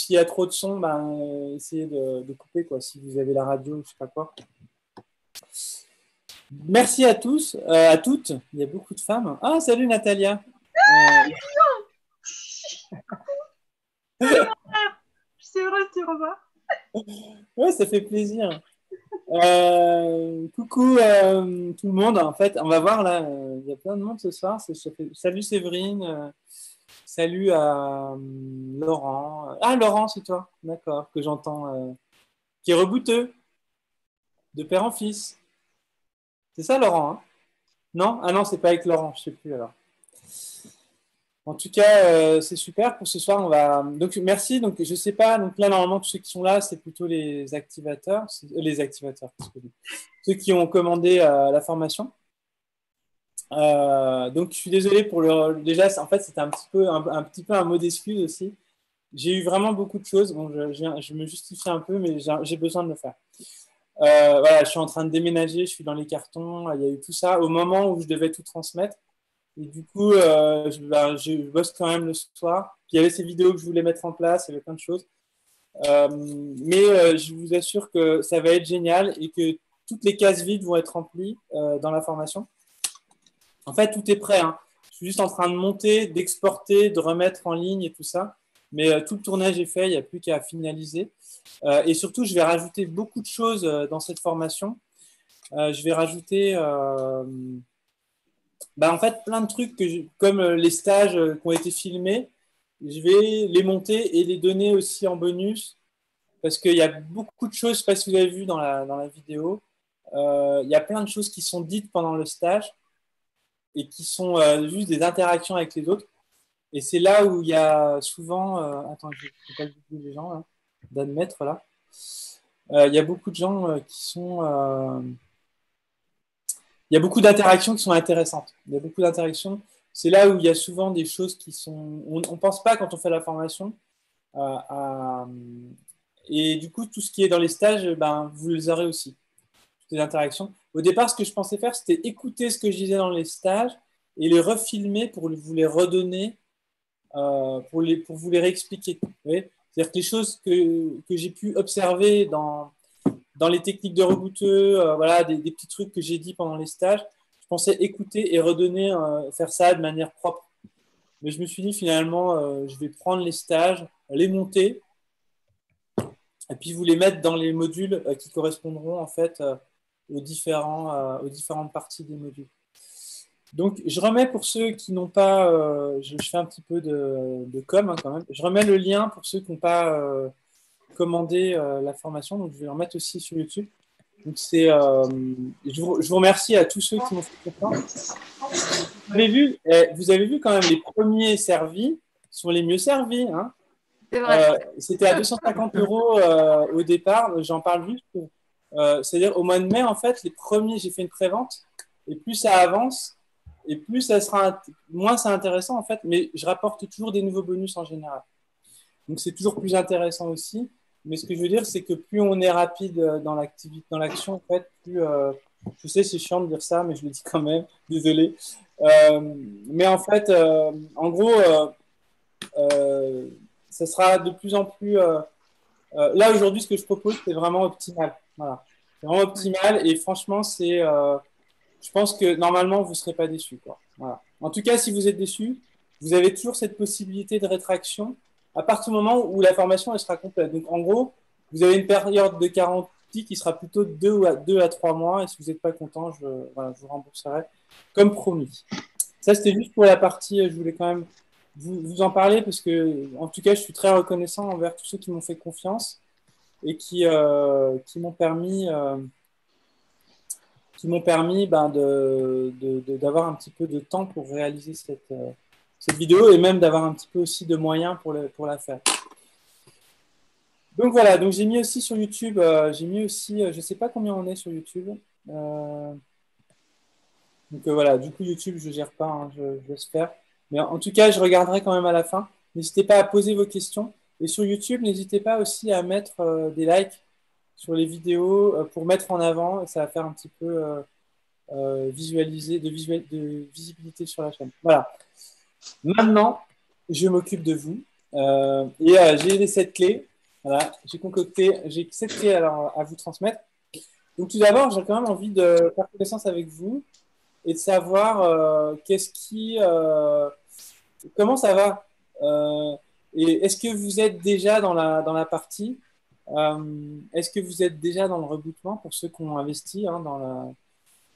s'il y a trop de son, ben, essayez de couper, quoi, si vous avez la radio, je sais pas quoi. Merci à tous, à toutes. Il y a beaucoup de femmes. Ah, salut Natalia. C'est vrai, tu revois. Ouais, ça fait plaisir. Coucou tout le monde. En fait, on va voir là. Il y a plein de monde ce soir. Salut Séverine. Salut à Laurent. Ah, Laurent, c'est toi. D'accord, que j'entends. Qui est rebouteux, de père en fils. C'est ça, Laurent, hein? Non? Ah non, c'est pas avec Laurent. Je sais plus alors. En tout cas, c'est super pour ce soir. On va donc merci. Donc je sais pas. Donc là normalement tous ceux qui sont là, c'est plutôt les activateurs, ceux qui ont commandé la formation. Donc je suis désolé pour le. Déjà, en fait, c'était un petit peu un mot d'excuse aussi. J'ai eu vraiment beaucoup de choses. Bon, je me justifie un peu, mais j'ai besoin de le faire. Voilà, je suis en train de déménager. Je suis dans les cartons. Il y a eu tout ça au moment où je devais tout transmettre. Et du coup, je bosse quand même le soir. Puis il y avait ces vidéos que je voulais mettre en place, il y avait plein de choses. Mais je vous assure que ça va être génial et que toutes les cases vides vont être remplies dans la formation. En fait, tout est prêt, hein. Je suis juste en train de monter, d'exporter, de remettre en ligne et tout ça. Mais tout le tournage est fait, il n'y a plus qu'à finaliser. Et surtout, je vais rajouter beaucoup de choses dans cette formation. Je vais rajouter en fait, plein de trucs comme les stages qui ont été filmés, je vais les monter et les donner aussi en bonus parce qu'il y a beaucoup de choses, je ne sais pas si vous avez vu dans la vidéo, il y a plein de choses qui sont dites pendant le stage et qui sont juste des interactions avec les autres. Et c'est là où il y a souvent, attends, je ne sais pas les gens, là, d'admettre là, il y a beaucoup de gens qui sont il y a beaucoup d'interactions qui sont intéressantes. Il y a beaucoup d'interactions. C'est là où il y a souvent des choses qui sont. On ne pense pas quand on fait la formation. À... Et du coup, tout ce qui est dans les stages, vous les aurez aussi. Toutes les interactions. Au départ, ce que je pensais faire, c'était écouter ce que je disais dans les stages et les refilmer pour vous les redonner, pour vous les réexpliquer. C'est-à-dire que les choses que j'ai pu observer dans les techniques de rebooteux, voilà, des petits trucs que j'ai dit pendant les stages, je pensais écouter et redonner, faire ça de manière propre. Mais je me suis dit finalement, je vais prendre les stages, les monter, et puis vous les mettre dans les modules qui correspondront en fait aux différentes parties des modules. Donc, je remets pour ceux qui n'ont pas, je fais un petit peu de com hein, quand même, je remets le lien pour ceux qui n'ont pas commandé la formation, donc je vais en mettre aussi sur YouTube. Donc je vous remercie à tous ceux qui m'ont fait confiance. Vous avez vu quand même les premiers servis sont les mieux servis. Hein. C'est vrai. C'était à 250 euros au départ. J'en parle juste pour. C'est-à-dire au mois de mai, en fait, les premiers, j'ai fait une prévente. Et plus ça avance, et plus ça sera, moins c'est intéressant en fait. Mais je rapporte toujours des nouveaux bonus en général. Donc c'est toujours plus intéressant aussi. Mais ce que je veux dire, c'est que plus on est rapide dans l'activité, dans l'action, en fait, plus. Je sais, c'est chiant de dire ça, mais je le dis quand même. Désolé. Mais en fait, en gros, ça sera de plus en plus. Là aujourd'hui, ce que je propose, c'est vraiment optimal. Voilà, c'est vraiment optimal. Et franchement, je pense que normalement, vous ne serez pas déçus, quoi. Voilà. En tout cas, si vous êtes déçus, vous avez toujours cette possibilité de rétraction à partir du moment où la formation elle sera complète. Donc, en gros, vous avez une période de garantie qui sera plutôt de 2 à 3 mois. Et si vous n'êtes pas content, voilà, je vous rembourserai comme promis. Ça, c'était juste pour la partie. Je voulais quand même vous en parler parce que, en tout cas, je suis très reconnaissant envers tous ceux qui m'ont fait confiance et qui m'ont permis d'avoir un petit peu de temps pour réaliser cette vidéo et même d'avoir un petit peu aussi de moyens pour la faire. Donc voilà, donc j'ai mis aussi sur YouTube, je ne sais pas combien on est sur YouTube. Donc voilà, du coup YouTube, je ne gère pas, hein, je laisse faire. Mais en tout cas, je regarderai quand même à la fin. N'hésitez pas à poser vos questions. Et sur YouTube, n'hésitez pas aussi à mettre des likes sur les vidéos pour mettre en avant. Ça va faire un petit peu de visibilité sur la chaîne. Voilà. Maintenant, je m'occupe de vous. J'ai les 7 clés. Voilà, j'ai 7 clés alors, à vous transmettre. Donc tout d'abord, j'ai quand même envie de faire connaissance avec vous et de savoir comment ça va. Et est-ce que vous êtes déjà dans la partie est-ce que vous êtes déjà dans le rebootement pour ceux qui ont investi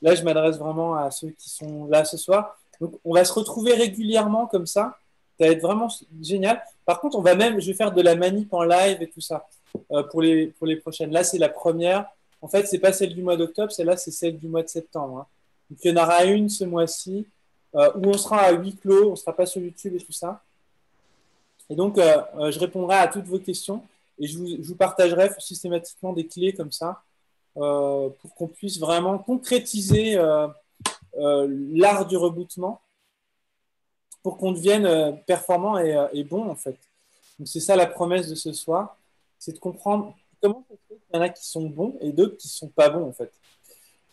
Là, je m'adresse vraiment à ceux qui sont là ce soir. Donc, on va se retrouver régulièrement comme ça. Ça va être vraiment génial. Par contre, je vais faire de la manip en live et tout ça pour les prochaines. Là, c'est la première. En fait, c'est pas celle du mois d'octobre, celle-là, c'est celle du mois de septembre, hein. Donc, il y en aura une ce mois-ci où on sera à huis clos, on ne sera pas sur YouTube et tout ça. Et donc, je répondrai à toutes vos questions et je vous partagerai systématiquement des clés comme ça pour qu'on puisse vraiment concrétiser l'art du rebootement pour qu'on devienne performant et bon, en fait. Donc, c'est ça la promesse de ce soir, c'est de comprendre comment ça se fait qu'il y en a qui sont bons et d'autres qui ne sont pas bons, en fait.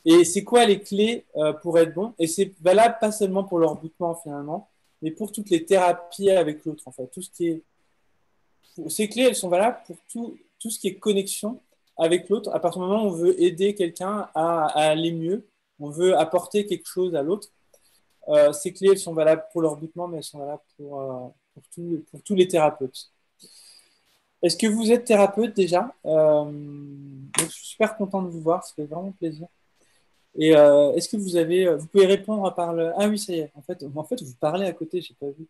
Et c'est quoi les clés pour être bon? Et c'est valable pas seulement pour le rebootement, finalement, mais pour toutes les thérapies avec l'autre, en fait. Ces clés, elles sont valables pour tout ce qui est connexion avec l'autre. À partir du moment où on veut aider quelqu'un à aller mieux, on veut apporter quelque chose à l'autre, ces clés, elles sont valables pour leur rebootement, mais elles sont valables pour tous les thérapeutes. Est-ce que vous êtes thérapeute déjà? Donc, je suis super content de vous voir, ça fait vraiment plaisir. Et est-ce que vous pouvez répondre par le... Ah oui, ça y est. En fait, vous parlez à côté, j'ai pas vu.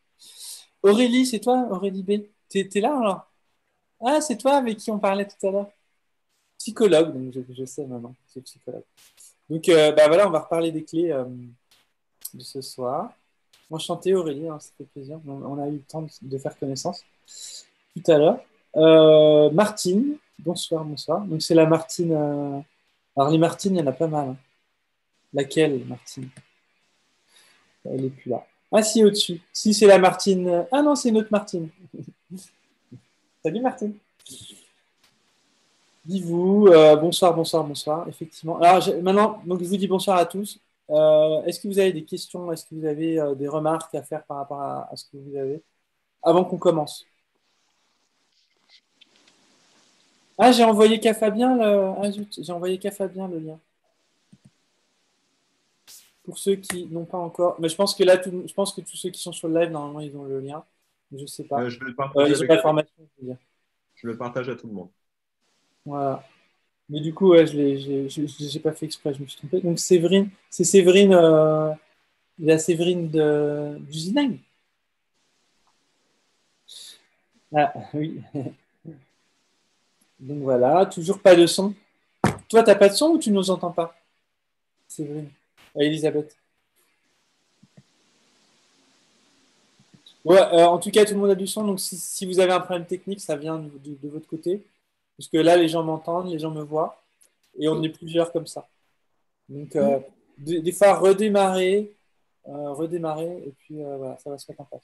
Aurélie, c'est toi, Aurélie B. T'es là alors? Ah, c'est toi avec qui on parlait tout à l'heure. Psychologue, donc je sais maintenant, c'est psychologue. Donc, bah voilà, on va reparler des clés de ce soir. Enchanté Aurélie, hein, ça fait plaisir. On a eu le temps de faire connaissance tout à l'heure. Martine, bonsoir, bonsoir. Donc c'est la Martine. Alors les Martines, il y en a pas mal, hein. Laquelle, Martine? Elle n'est plus là. Ah si, au-dessus. Si, c'est la Martine. Ah non, c'est une autre Martine. Salut Martine. Dis-vous, bonsoir, bonsoir, bonsoir, effectivement. Alors maintenant, donc, je vous dis bonsoir à tous. Est-ce que vous avez des questions? Est-ce que vous avez des remarques à faire par rapport à ce que vous avez avant qu'on commence? Ah, j'ai envoyé qu'à Fabien Ah zut, j'ai envoyé qu'à Fabien le lien. Pour ceux qui n'ont pas encore. Mais je pense que là, je pense que tous ceux qui sont sur le live, normalement, ils ont le lien. Je ne sais pas. Je vais le partager j'ai pas de formation, je veux dire. Je le partage à tout le monde. Voilà. Mais du coup, ouais, j'ai pas fait exprès, je me suis trompé. Donc Séverine, c'est Séverine, la Séverine du Zinag. Ah oui. Donc voilà, toujours pas de son. Toi, t'as pas de son ou tu nous entends pas, Séverine? Elisabeth. Ouais, en tout cas, tout le monde a du son. Donc si vous avez un problème technique, ça vient de votre côté. Parce que là, les gens m'entendent, les gens me voient. Et on est plusieurs comme ça. Donc, des fois, redémarrer, et puis voilà, ça va se mettre en place.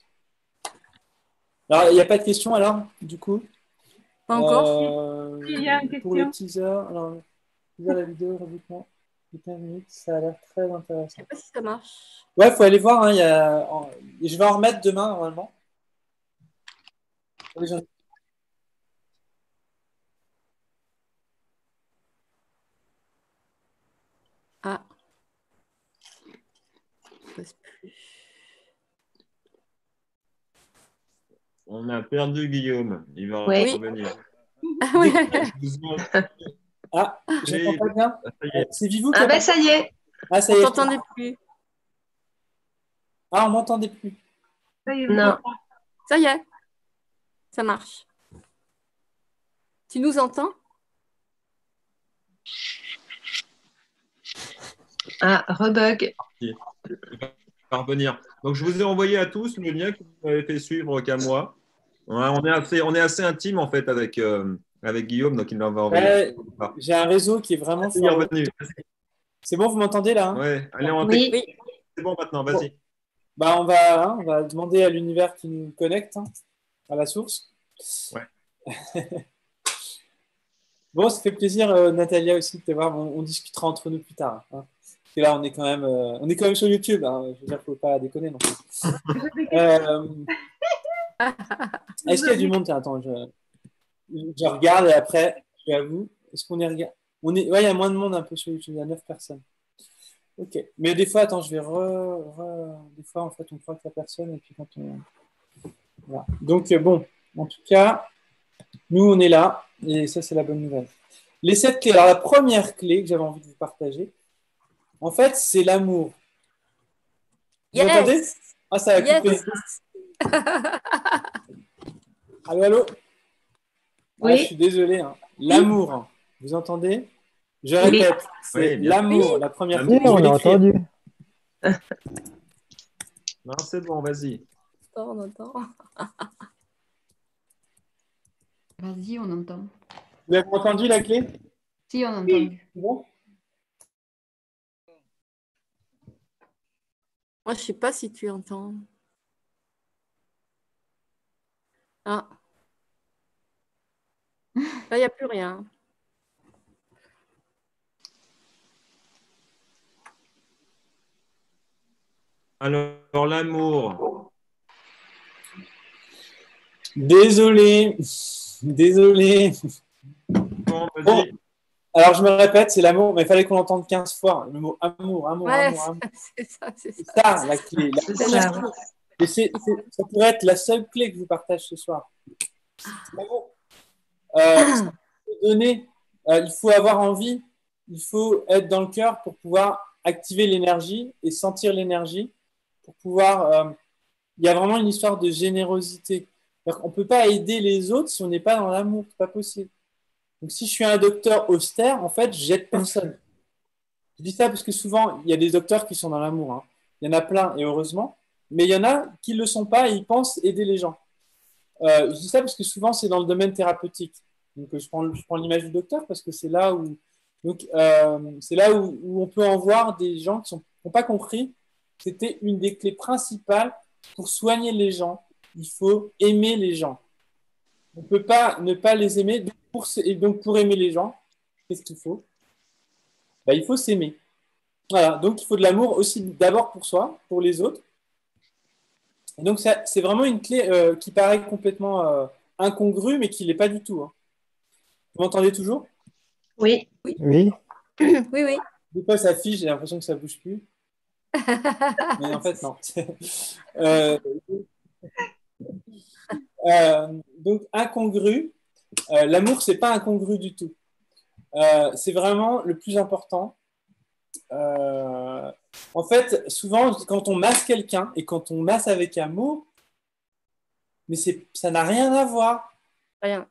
Alors, il n'y a pas de questions alors, du coup? Pas encore. Il y a une Pour le question. teaser, alors, la vidéo, rebootement de 15 minutes, ça a l'air très intéressant. Je sais pas si ça marche. Ouais, il faut aller voir, hein, je vais en remettre demain, normalement. Pour les gens. Ah. Je passe plus. On a perdu Guillaume. Il va Oui. revenir. Ah ouais. Ah, j'entends pas bien. Ça y est. C'est Vivou qui Ah a ben pas- ça y est. Ah, ça On y est. t'entendait plus. Ah, on m'entendait plus. Ça y est, Non. Ça y est. Ça marche. Tu nous entends? Ah, rebug. Il va revenir. Donc, je vous ai envoyé à tous le lien que vous m'avez fait suivre qu'à moi. Ouais, on est assez intime en fait avec Guillaume, donc il va envoyer. Ouais, j'ai un réseau qui est vraiment Il est fort. revenu. C'est bon, vous m'entendez là, hein? Ouais, allez, on Oui. Oui. C'est bon maintenant, vas-y. Bah, on va demander à l'univers qui nous connecte, hein, à la source. Ouais. Bon, ça fait plaisir, Natalia, aussi de te voir. On discutera entre nous plus tard, hein. Parce que là, on est quand même sur YouTube, hein. Je veux dire, faut pas déconner non plus. Est-ce qu'il y a du monde? Tiens, attends, je regarde et après, je suis à vous. Est-ce qu'on est regardé? Ouais, il y a moins de monde un peu sur YouTube, il y a 9 personnes. Ok. Mais des fois, attends, je vais des fois, en fait, on croit qu'il n'y a personne et puis quand on. Voilà. Donc, bon, en tout cas, nous, on est là et ça, c'est la bonne nouvelle. Les 7 clés. Alors, la première clé que j'avais envie de vous partager, en fait, c'est l'amour. Vous m'entendez? Yes! Ah, ça a coupé. Yes! Allô, allô? Ah, je Oui, suis désolé. Hein. L'amour. Hein. Vous entendez? Je répète, c'est Oui, bien. l'amour, Oui. la première L'amour. clé. Je Oui, vais on a l'écrire. entendu. Non, c'est bon, vas-y. On entend. Vas-y, on entend. Vous avez entendu la clé? Si, on a entendu. C'est bon? Moi, je sais pas si tu entends. Ah. Là, il n'y a plus rien. Alors, l'amour. Désolé. Désolé. Bon, vas-y. Bon, alors je me répète, c'est l'amour, mais il fallait qu'on l'entende 15 fois. Le mot amour, amour, Ouais, amour, amour. c'est ça, c'est C'est ça. ça la clé. La c'est première ça. clé. Et ça pourrait être la seule clé que je vous partage ce soir. C'est l'amour. Ça peut donner, il faut avoir envie, il faut être dans le cœur pour pouvoir activer l'énergie et sentir l'énergie, pour pouvoir. Il y a vraiment une histoire de générosité. On ne peut pas aider les autres si on n'est pas dans l'amour, c'est pas possible. Donc si je suis un docteur austère, en fait, j'aide personne. Je dis ça parce que souvent, il y a des docteurs qui sont dans l'amour. Hein. Il y en a plein, et heureusement. Mais il y en a qui ne le sont pas et ils pensent aider les gens. Je dis ça parce que souvent, c'est dans le domaine thérapeutique. Donc, je prends l'image du docteur parce que c'est là où, c'est là où on peut en voir des gens qui n'ont pas compris. C'était une des clés principales pour soigner les gens. Il faut aimer les gens. On ne peut pas ne pas les aimer. Et donc, pour aimer les gens, qu'est-ce qu'il faut? Ben, il faut s'aimer. Voilà. Donc, il faut de l'amour aussi d'abord pour soi, pour les autres. Et donc, c'est vraiment une clé qui paraît complètement incongrue, mais qui ne l'est pas du tout. Hein. Vous m'entendez toujours? Oui, Oui. Oui, oui. Des fois, ça fiche, j'ai l'impression que ça ne bouge plus. Mais en fait, non. Euh, donc, incongru. L'amour, c'est pas incongru du tout. C'est vraiment le plus important. En fait, souvent, quand on masse quelqu'un et quand on masse avec amour, mais ça n'a rien à voir. Rien.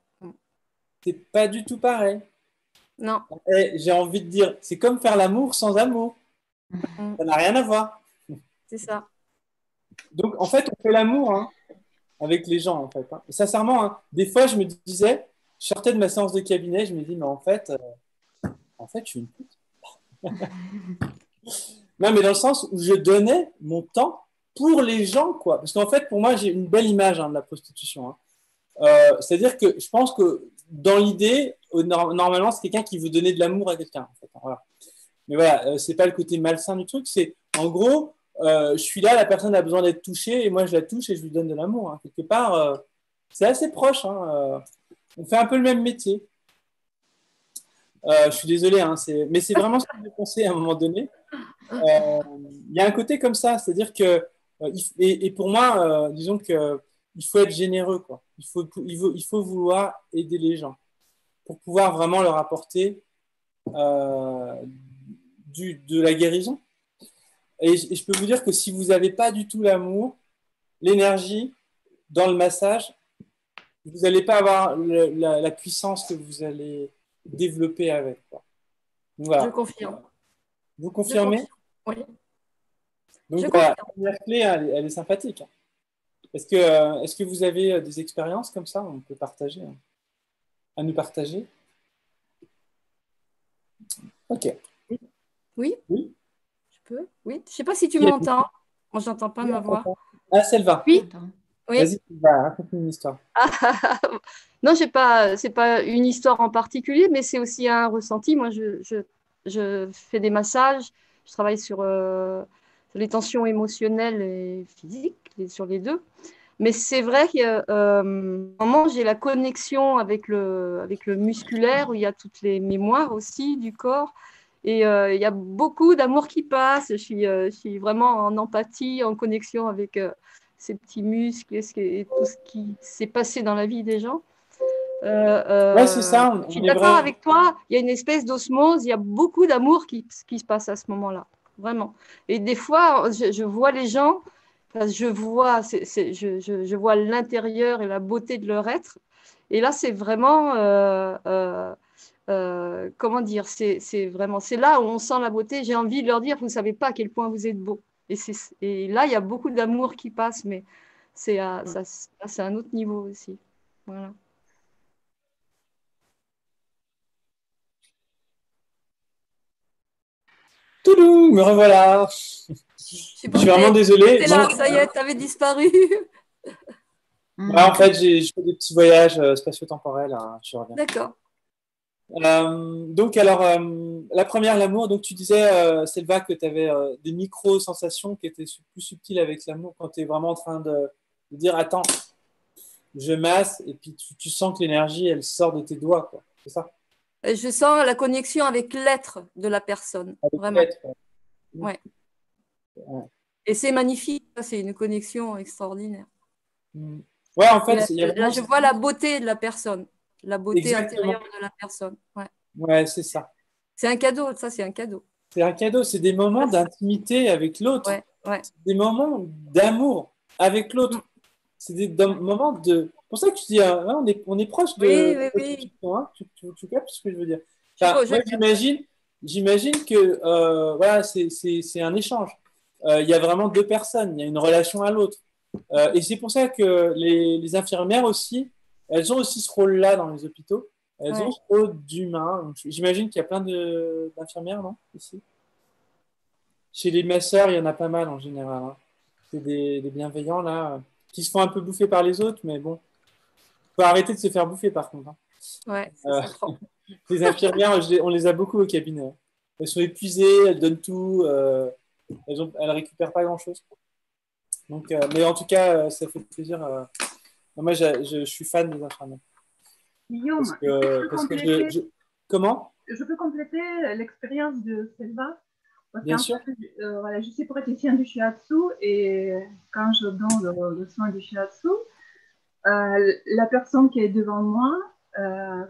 C'est pas du tout pareil. Non. Et j'ai envie de dire, c'est comme faire l'amour sans amour. Ça n'a rien à voir. C'est ça. Donc, en fait, on fait l'amour hein, avec les gens, en fait. Hein. Et sincèrement, hein, des fois, je me disais, je sortais de ma séance de cabinet, je me dis, mais en fait, je suis une pute. Non, mais dans le sens où je donnais mon temps pour les gens, quoi. Parce qu'en fait, pour moi, j'ai une belle image hein, de la prostitution. Hein. C'est-à-dire que je pense que dans l'idée, normalement, c'est quelqu'un qui veut donner de l'amour à quelqu'un. En fait, hein, voilà. Mais voilà, c'est pas le côté malsain du truc. C'est en gros, je suis là, la personne a besoin d'être touchée et moi je la touche et je lui donne de l'amour. Hein. Quelque part, c'est assez proche. Hein, on fait un peu le même métier. Je suis désolé, hein, mais c'est vraiment ce que j'ai pensé à un moment donné. Il y a un côté comme ça, c'est-à-dire que et pour moi, disons que il faut être généreux, quoi. Il faut vouloir aider les gens pour pouvoir vraiment leur apporter de la guérison. Et je peux vous dire que si vous n'avez pas du tout l'amour, l'énergie dans le massage, vous n'allez pas avoir la puissance que vous allez développer avec. Quoi. Donc, voilà. Je confirme. Vous confirmez? Oui. Donc Je voilà, confirme. la première clé, elle est sympathique. Est-ce que vous avez des expériences comme ça? On peut partager. Hein, à nous partager. Ok. Oui, Oui. je peux. Oui. Je ne sais pas si tu Qui a- m'entends. Moi, je n'entends pas ma voix. Ah, Selva. Oui. Attends. Oui. Vas-y, Selva, raconte-nous une histoire. Non, c'est pas une histoire en particulier, mais c'est aussi un ressenti. Moi, je fais des massages, je travaille sur les tensions émotionnelles et physiques, sur les deux. Mais c'est vrai qu'à un moment, j'ai la connexion avec le musculaire, où il y a toutes les mémoires aussi du corps. Et il y a beaucoup d'amour qui passe. Je suis vraiment en empathie, en connexion avec ces petits muscles et tout ce qui s'est passé dans la vie des gens. Ouais, c'est ça. Je suis d'accord avec toi. Il y a une espèce d'osmose. Il y a beaucoup d'amour qui se passe à ce moment-là. Vraiment. Et des fois, je vois les gens. Enfin, je vois l'intérieur et la beauté de leur être. Et là, c'est vraiment, comment dire, c'est vraiment, c'est là où on sent la beauté. J'ai envie de leur dire, vous ne savez pas à quel point vous êtes beau. Et là, il y a beaucoup d'amour qui passe, mais c'est un autre niveau aussi. Voilà. Toudou, me revoilà. Je suis vraiment désolé. C'est là, ça y est, tu avais disparu. Ouais, en fait, j'ai fait des petits voyages spatio-temporels. Hein, je reviens. D'accord. Donc, alors, la première, l'amour. Donc, tu disais, Selva, que tu avais des micro-sensations qui étaient plus subtiles avec l'amour quand tu es vraiment en train de dire, attends, je masse, et puis tu sens que l'énergie, elle sort de tes doigts, quoi. C'est ça? Je sens la connexion avec l'être de la personne. Avec vraiment. l'être, ouais. Et c'est magnifique. C'est une connexion extraordinaire. Ouais, en fait, là, je vois la beauté de la personne, la beauté Exactement. intérieure de la personne. Ouais, c'est ça. C'est un cadeau, ça, c'est un cadeau. C'est un cadeau, c'est des moments d'intimité avec l'autre. Ouais. Des moments d'amour avec l'autre. C'est des moments de. C'est pour ça que tu dis, on est proche de. Oui. Hein, tu captes ce que je veux dire. Enfin, moi, j'imagine que voilà, c'est un échange. Il y a vraiment deux personnes, il y a une relation à l'autre. Et c'est pour ça que les infirmières aussi, elles ont aussi ce rôle-là dans les hôpitaux. Elles ont ce rôle d'humain. J'imagine qu'il y a plein d'infirmières, non, ici. Chez les masseurs, il y en a pas mal en général. Hein. C'est des bienveillants, là, qui se font un peu bouffer par les autres, mais bon. Faut arrêter de se faire bouffer, par contre. Hein. Ouais, les infirmières, on les a beaucoup au cabinet. Elles sont épuisées, elles donnent tout, elles récupèrent pas grand-chose. Donc, mais en tout cas, ça fait plaisir. Moi, je suis fan des infirmières. Guillaume, comment? Je peux compléter l'expérience de Selva. Bien sûr. Voilà, je suis praticienne du shiatsu et quand je donne le soin du shiatsu, la personne qui est devant moi,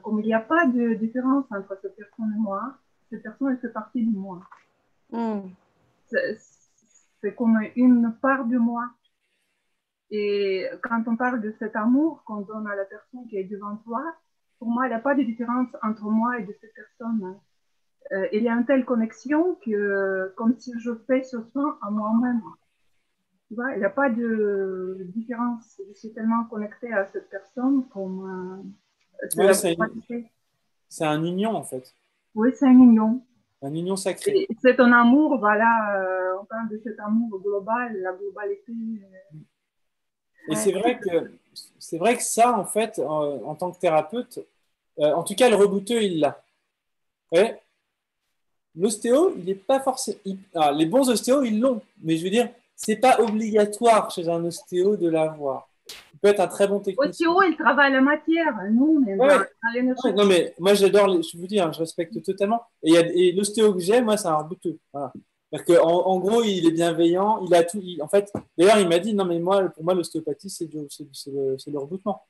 comme il n'y a pas de différence entre cette personne et moi, cette personne elle fait partie de moi. C'est comme une part de moi. Et quand on parle de cet amour qu'on donne à la personne qui est devant toi, pour moi, il n'y a pas de différence entre moi et de cette personne. Il y a une telle connexion que, comme si je fais ce soin à moi-même. Tu vois, il n'y a pas de différence. Je suis tellement connectée à cette personne comme c'est un union, en fait. Oui, c'est un union. Un union sacrée. C'est un amour, voilà, on parle de cet amour global, la globalité. Et c'est vrai que ça, en fait, en tant que thérapeute, en tout cas, le rebouteux, il l'a. Ouais. L'ostéo, il n'est pas forcément. Les bons ostéos, ils l'ont. Mais je veux dire, c'est pas obligatoire chez un ostéo de l'avoir. Il peut être un très bon technicien. Ostéo, il travaille la matière. Nous, mais non, mais moi, j'adore. Je vous dis, je respecte totalement. Et l'ostéo que j'ai, moi, c'est un rebouteux. Voilà. En gros, il est bienveillant, il a tout. En fait, d'ailleurs, il m'a dit non, mais pour moi, l'ostéopathie, c'est le reboutement.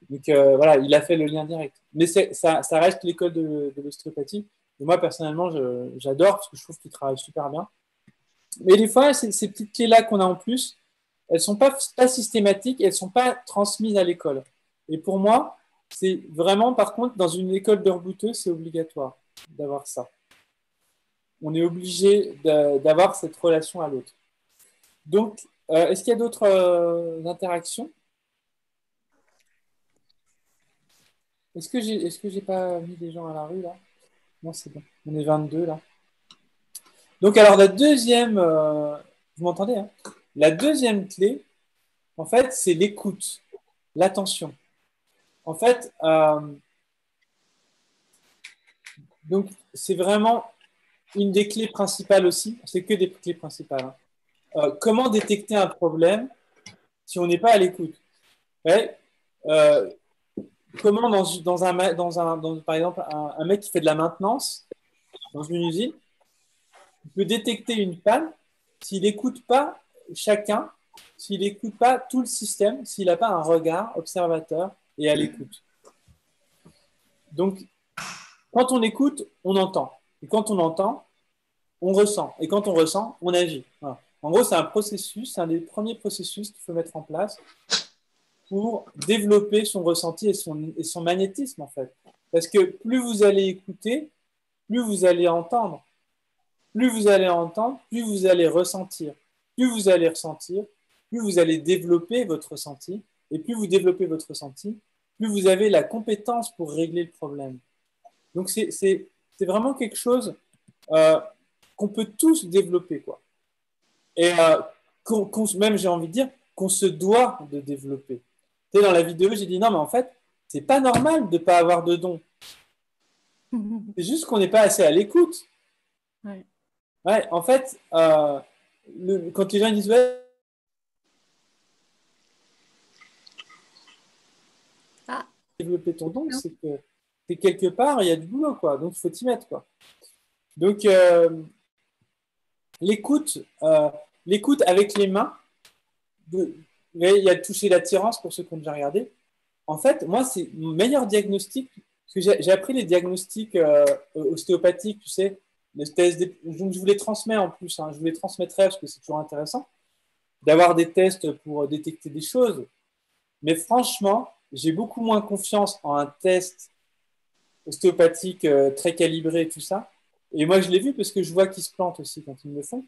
Donc voilà, il a fait le lien direct. Mais ça reste l'école de l'ostéopathie. Et moi, personnellement, j'adore parce que je trouve qu'il travaille super bien. Mais des fois, ces petites clés-là qu'on a en plus, elles ne sont pas systématiques, elles ne sont pas transmises à l'école. Et pour moi, c'est vraiment, par contre, dans une école de rebouteux, c'est obligatoire d'avoir ça. On est obligé d'avoir cette relation à l'autre. Donc, est-ce qu'il y a d'autres interactions? Est-ce que j'ai pas mis des gens à la rue, là? Non, c'est bon. On est 22, là. Donc, alors, la deuxième... vous m'entendez, hein? La deuxième clé, en fait, c'est l'écoute, l'attention. En fait, donc, c'est vraiment une des clés principales aussi. C'est que des clés principales. Hein. Comment détecter un problème si on n'est pas à l'écoute. Ouais. Comment par exemple, un mec qui fait de la maintenance dans une usine, il peut détecter une panne s'il n'écoute pas chacun, s'il n'écoute pas tout le système, s'il n'a pas un regard observateur et à l'écoute. Donc, quand on écoute, on entend. Et quand on entend, on ressent. Et quand on ressent, on agit. Voilà. En gros, c'est un processus, c'est un des premiers processus qu'il faut mettre en place pour développer son ressenti et son magnétisme, en fait. Parce que plus vous allez écouter, plus vous allez entendre. Plus vous allez entendre, plus vous allez ressentir. Plus vous allez ressentir, plus vous allez développer votre ressenti. Et plus vous développez votre ressenti, plus vous avez la compétence pour régler le problème. Donc, c'est vraiment quelque chose qu'on peut tous développer, quoi. Et même, j'ai envie de dire, qu'on se doit de développer. Tu sais, dans la vidéo, j'ai dit non, mais en fait, c'est pas normal de ne pas avoir de dons. C'est juste qu'on n'est pas assez à l'écoute. Ouais. Ouais, en fait, quand les gens disent ouais, développer ton don, c'est que quelque part, il y a du boulot, quoi. Donc, il faut t'y mettre, quoi. Donc, l'écoute avec les mains, il y a toucher l'attirance pour ceux qui ont déjà regardé. En fait, moi, c'est mon meilleur diagnostic, parce que j'ai appris les diagnostics ostéopathiques, tu sais, les tests, donc je vous les transmets en plus, hein, je vous les transmettrai parce que c'est toujours intéressant d'avoir des tests pour détecter des choses. Mais franchement, j'ai beaucoup moins confiance en un test ostéopathique très calibré et tout ça. Et moi, je l'ai vu parce que je vois qu'ils se plantent aussi quand ils me le font.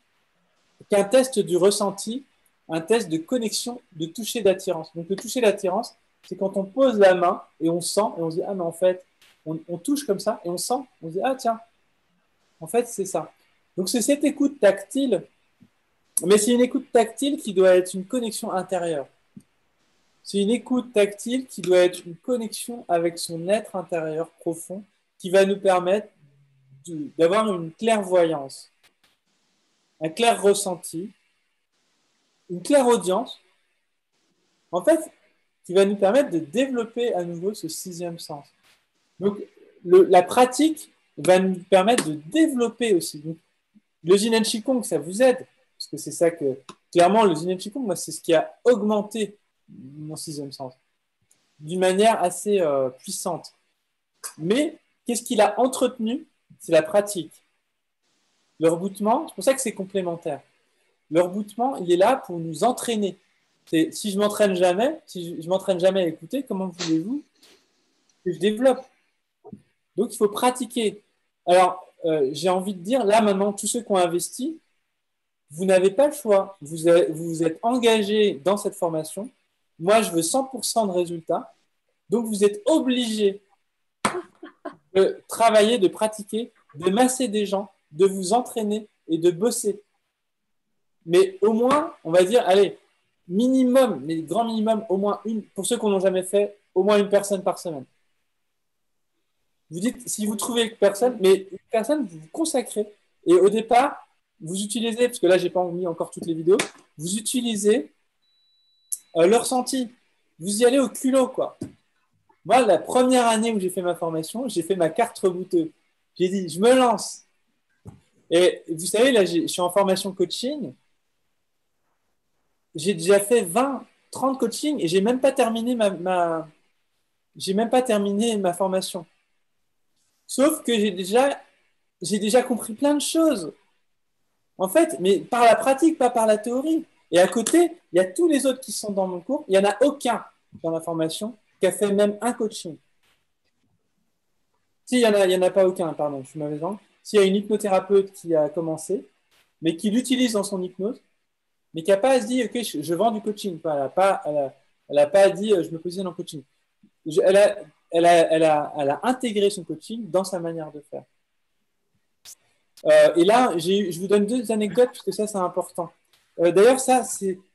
Qu'un test du ressenti, un test de connexion, de toucher d'attirance. Donc, le toucher d'attirance, c'est quand on pose la main et on sent, et on se dit, ah, mais en fait, on touche comme ça et on sent, on se dit, ah, tiens, en fait, c'est ça. Donc, c'est cette écoute tactile, mais c'est une écoute tactile qui doit être une connexion intérieure. C'est une écoute tactile qui doit être une connexion avec son être intérieur profond qui va nous permettre d'avoir une clairvoyance, un clair ressenti, une claire audience, en fait, qui va nous permettre de développer à nouveau ce sixième sens. Donc, la pratique va nous permettre de développer aussi. Donc, le Jinen Qigong, ça vous aide, parce que c'est ça que, clairement, le Jinen Qigong, moi, c'est ce qui a augmenté mon sixième sens d'une manière assez puissante. Mais qu'est-ce qu'il a entretenu? C'est la pratique. Le rebootement, c'est pour ça que c'est complémentaire. Le rebootement, il est là pour nous entraîner. Si je m'entraîne jamais, à écouter, comment voulez-vous que je développe? Donc, il faut pratiquer. Alors, j'ai envie de dire, là, maintenant, tous ceux qui ont investi, vous n'avez pas le choix. Vous vous êtes engagés dans cette formation. Moi, je veux 100% de résultats. Donc, vous êtes obligés de travailler, de pratiquer, de masser des gens, de vous entraîner et de bosser. Mais au moins, on va dire, allez, minimum, mais grand minimum, au moins pour ceux qui n'ont jamais fait, au moins une personne par semaine. Vous dites, si vous trouvez personne, mais une personne, vous vous consacrez. Et au départ, vous utilisez, parce que là, je n'ai pas mis encore toutes les vidéos, vous utilisez le ressenti. Vous y allez au culot, quoi. Moi, la première année où j'ai fait ma formation, j'ai fait ma carte rebooteuse. J'ai dit, je me lance. Et vous savez, là, je suis en formation coaching. J'ai déjà fait 20, 30 coachings et j'ai même pas terminé j'ai même pas terminé ma formation. Sauf que j'ai déjà compris plein de choses. En fait, mais par la pratique, pas par la théorie. Et à côté, il y a tous les autres qui sont dans mon cours. Il n'y en a aucun dans ma formation qui a fait même un coaching. Si, il y en a pas aucun, pardon, je suis mauvais langue. S'il y a une hypnothérapeute qui a commencé, mais qui l'utilise dans son hypnose, mais qui n'a pas dit, OK, je vends du coaching. Elle n'a pas dit, je me positionne en coaching. Elle a intégré son coaching dans sa manière de faire. Et là, je vous donne 2 anecdotes, parce que ça, c'est important. D'ailleurs, ça,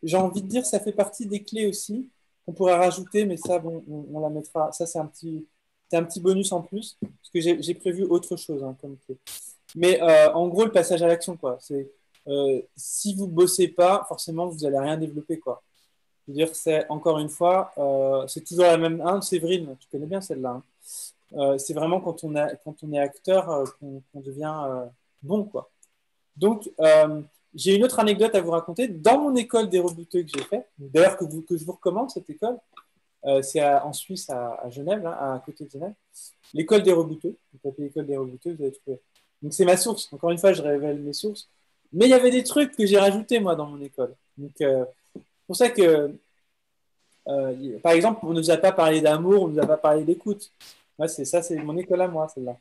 j'ai envie de dire, ça fait partie des clés aussi, qu'on pourrait rajouter, mais ça, bon, on la mettra. Ça, c'est un petit bonus en plus, parce que j'ai prévu autre chose comme clé. Mais en gros, le passage à l'action, quoi. C'est si vous ne bossez pas, forcément, vous n'allez rien développer, quoi. Je veux dire, c'est encore une fois, c'est toujours la même. Hein, Séverine, tu connais bien celle-là. Hein. C'est vraiment quand on est acteur qu'on devient bon, quoi. Donc, j'ai une autre anecdote à vous raconter. Dans mon école des rebouteux que j'ai fait, d'ailleurs que je vous recommande, cette école, c'est en Suisse, à Genève, là, à côté de Genève, l'école des rebouteux. Vous tapez l'école des rebouteux, vous allez trouver. Donc, c'est ma source. Encore une fois, je révèle mes sources. Mais il y avait des trucs que j'ai rajoutés, moi, dans mon école. Donc, c'est pour ça que, par exemple, on ne nous a pas parlé d'amour, on ne nous a pas parlé d'écoute. Ouais, c'est mon école à moi, celle-là.